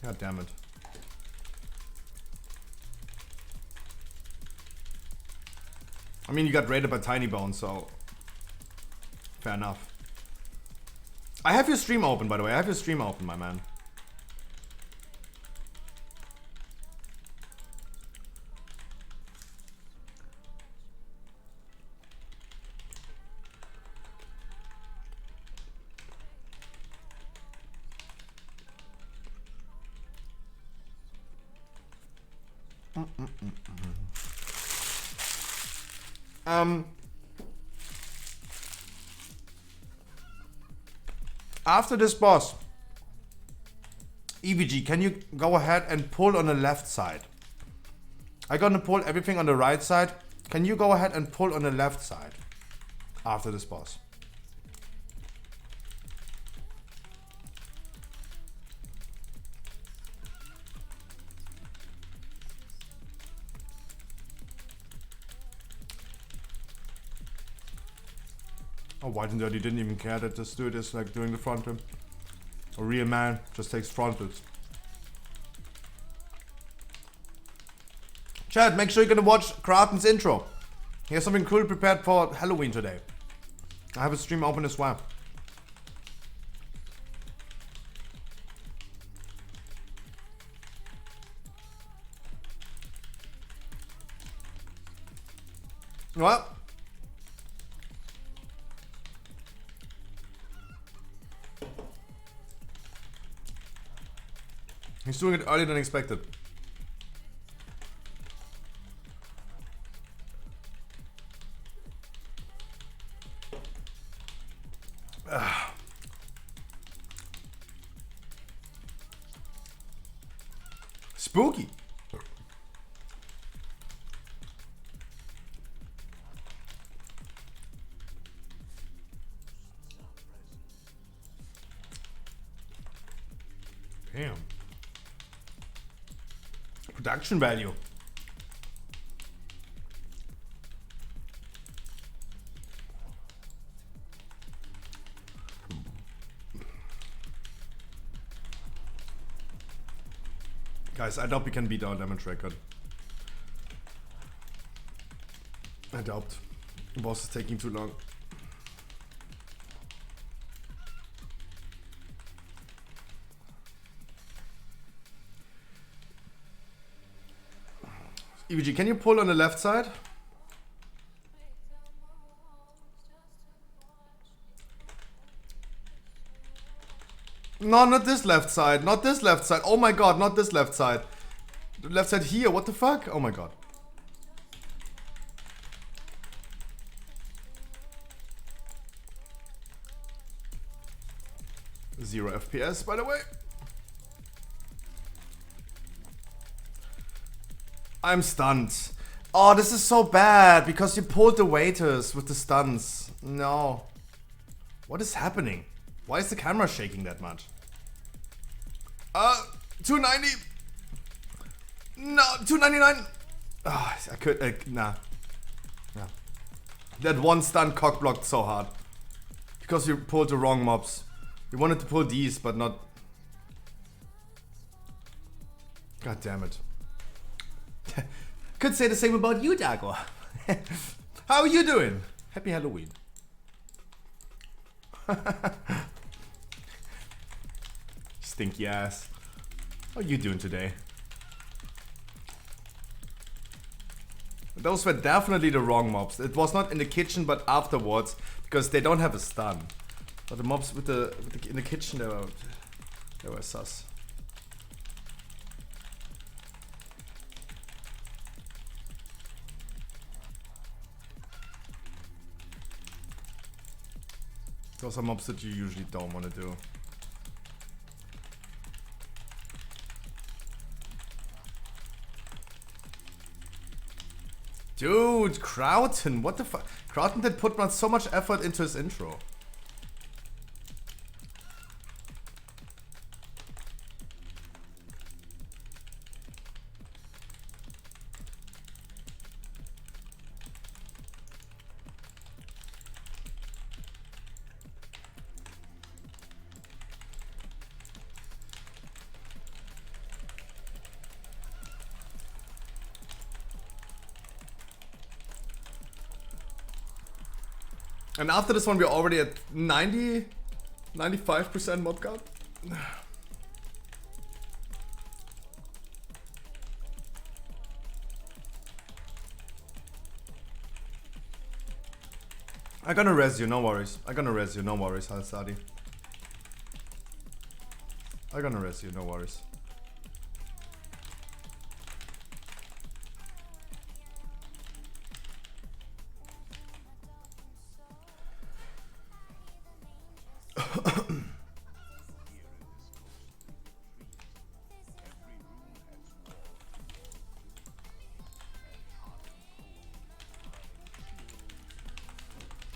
God damn it. I mean, you got raided by Tiny Bone, so fair enough. I have your stream open, by the way. I have your stream open, my man. After this boss, EVG, can you go ahead and pull on the left side? I'm gonna pull everything on the right side. Can you go ahead and pull on the left side after this boss? Oh, White and Dirty didn't even care that this dude is like doing the frontal. A real man just takes frontals. Chat, make sure you're gonna watch Kraten's intro. He has something cool prepared for Halloween today. I have a stream open as well. What? He's doing it earlier than expected. Spooky. Damn. Production value. Guys, I doubt we can beat our damage record. I doubt. The boss is taking too long. EVG, can you pull on the left side? No, not this left side. Not this left side. Oh my god, not this left side. The left side here. What the fuck? Oh my god. Zero FPS, by the way. I'm stunned. Oh, this is so bad because you pulled the waiters with the stuns. No. What is happening? Why is the camera shaking that much? 290. No, 299. Ah, I could, nah. Yeah. That one stun cock blocked so hard. Because you pulled the wrong mobs. You wanted to pull these, but not. God damn it. Could say the same about you, Dago. How are you doing? Happy Halloween. Stinky ass. How are you doing today? Those were definitely the wrong mobs. It was not in the kitchen, but afterwards, because they don't have a stun. But the mobs with the in the kitchen, they were sus. Those are mobs that you usually don't want to do. Dude, Crowton, what the fuck? Crowton did put so much effort into his intro. And after this one, we're already at 95% mob count. I'm gonna res you, no worries. I'm gonna res you, no worries, Halsadi. I'm gonna res you, no worries.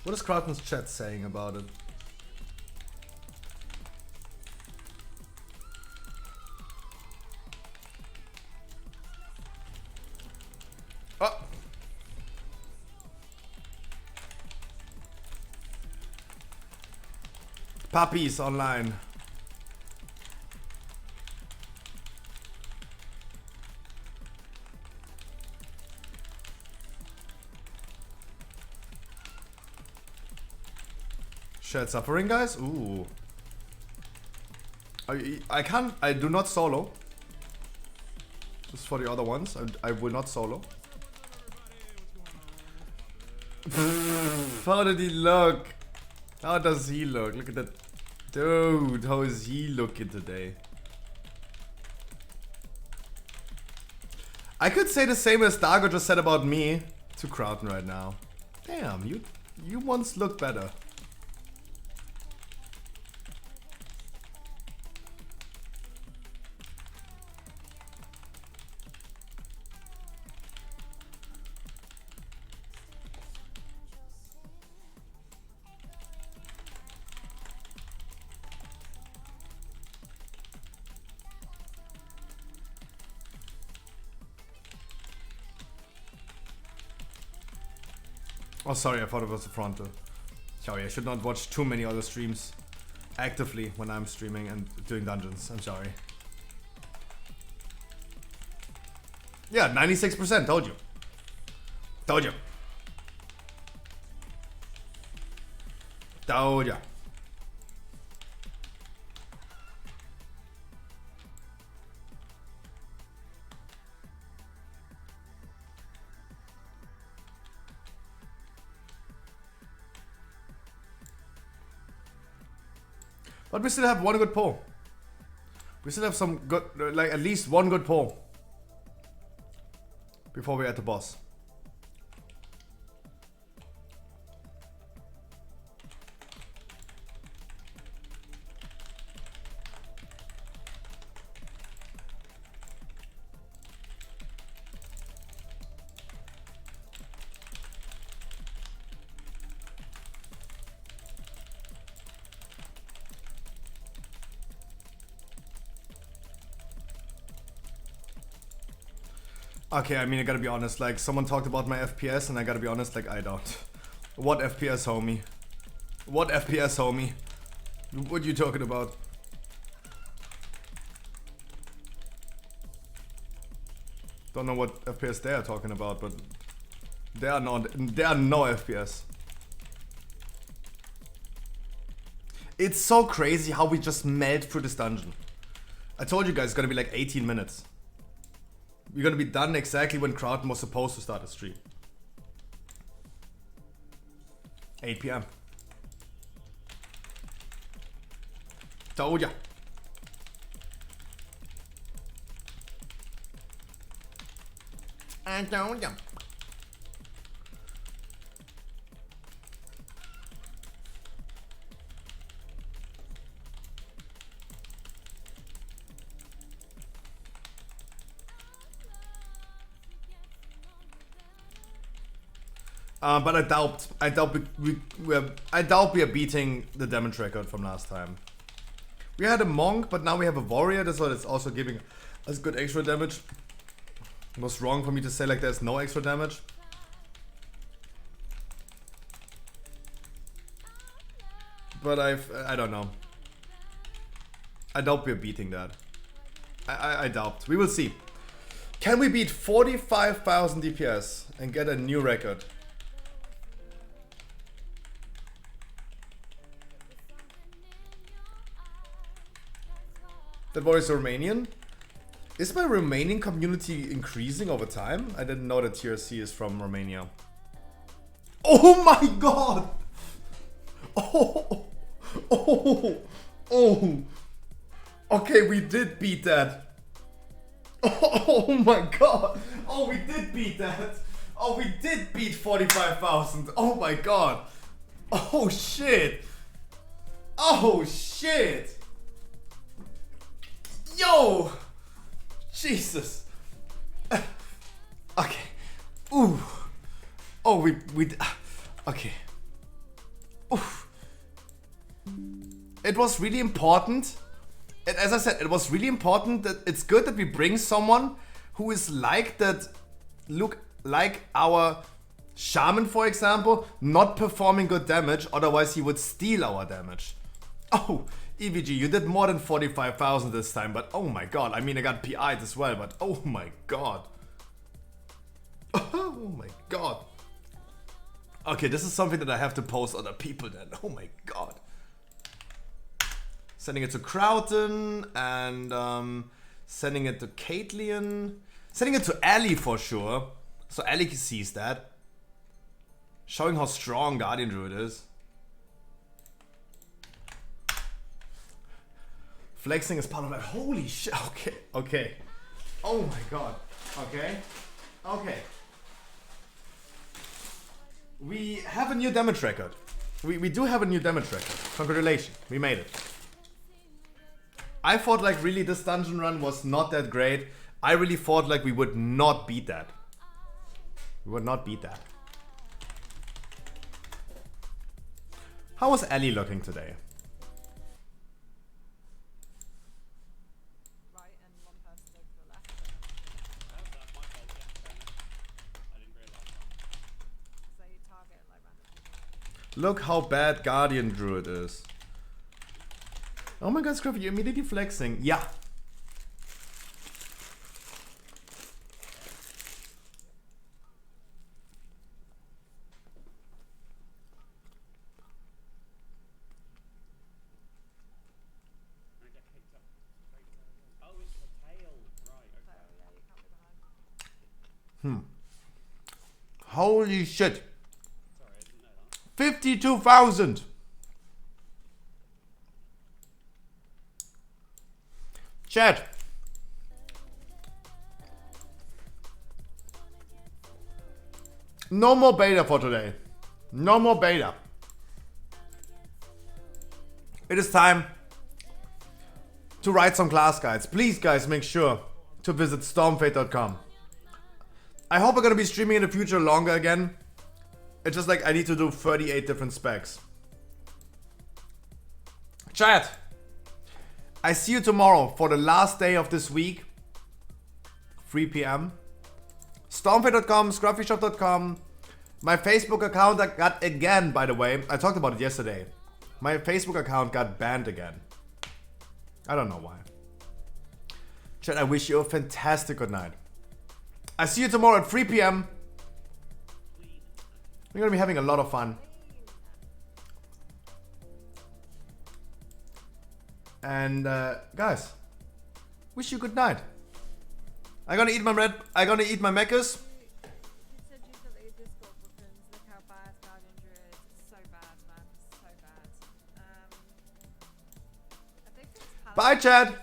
What is Crowton's chat saying about it? Oh! Puppies online. Shared suffering, guys? Ooh. I do not solo. Just for the other ones, I will not solo. How did he look? How does he look? Look at that. Dude, how is he looking today? I could say the same as Dargo just said about me to Crowton right now. Damn, you once looked better. Oh, sorry, I thought it was the frontal. Sorry, I should not watch too many other streams actively when I'm streaming and doing dungeons. I'm sorry. Yeah, 96%, told you. Told you. Told ya. But we still have one good pull. We still have some good, like at least one good pull before we add the boss. Okay, I mean, I gotta be honest, like, someone talked about my FPS, and I gotta be honest, like, I don't. What FPS, homie? What FPS, homie? What are you talking about? Don't know what FPS they are talking about, but there are no FPS. It's so crazy how we just melt through this dungeon. I told you guys it's gonna be like 18 minutes. We're gonna be done exactly when Crowton was supposed to start the stream. 8 PM. Told ya. I told ya. But I doubt we are beating the damage record from last time. We had a monk, but now we have a warrior, so it's also giving us good extra damage. It was wrong for me to say like there's no extra damage. But I don't know. I doubt we're beating that. I doubt. We will see. Can we beat 45,000 DPS and get a new record? That voice is Romanian? Is my Romanian community increasing over time? I didn't know that TRC is from Romania. Oh my god! Oh! Oh! Oh! Okay, we did beat that. Oh my god! Oh, we did beat that! Oh, we did beat 45,000! Oh my god! Oh shit! Oh shit! Yo! Jesus! Okay. Ooh. Oh, we okay. Oof. It was really important. And as I said, it was really important that it's good that we bring someone who is like that, look like our shaman, for example, not performing good damage, otherwise he would steal our damage. Oh, EVG, you did more than 45,000 this time, but oh my god, I mean I got PI'd as well, but oh my god. Oh my god. Okay, this is something that I have to post other people then, oh my god. Sending it to Crowton and sending it to Caitlyn. Sending it to Ellie for sure, so Ellie sees that. Showing how strong Guardian Druid is. Flexing is part of that. Holy shit. Okay, okay. Oh my god. Okay. Okay. We have a new damage record. We do have a new damage record. Congratulations. We made it. I thought like really this dungeon run was not that great. I really thought like we would not beat that. We would not beat that. How was Ellie looking today? Look how bad Guardian Druid is. Oh my god, Scruffy, you're immediately flexing. Yeah. Holy shit. 52,000. Chat. No more beta for today. No more beta. It is time to write some class guides. Please guys, make sure to visit stormfate.com. I hope I'm gonna be streaming in the future longer again. It's just like I need to do 38 different specs. Chat. I see you tomorrow for the last day of this week. 3 p.m. Stormfate.com, scruffyshop.com. My Facebook account I got again, by the way. I talked about it yesterday. My Facebook account got banned again. I don't know why. Chat, I wish you a fantastic good night. I see you tomorrow at 3 p.m. We're gonna be having a lot of fun. And guys, wish you good night. I'm gonna eat my Meccas. Bye, Chad.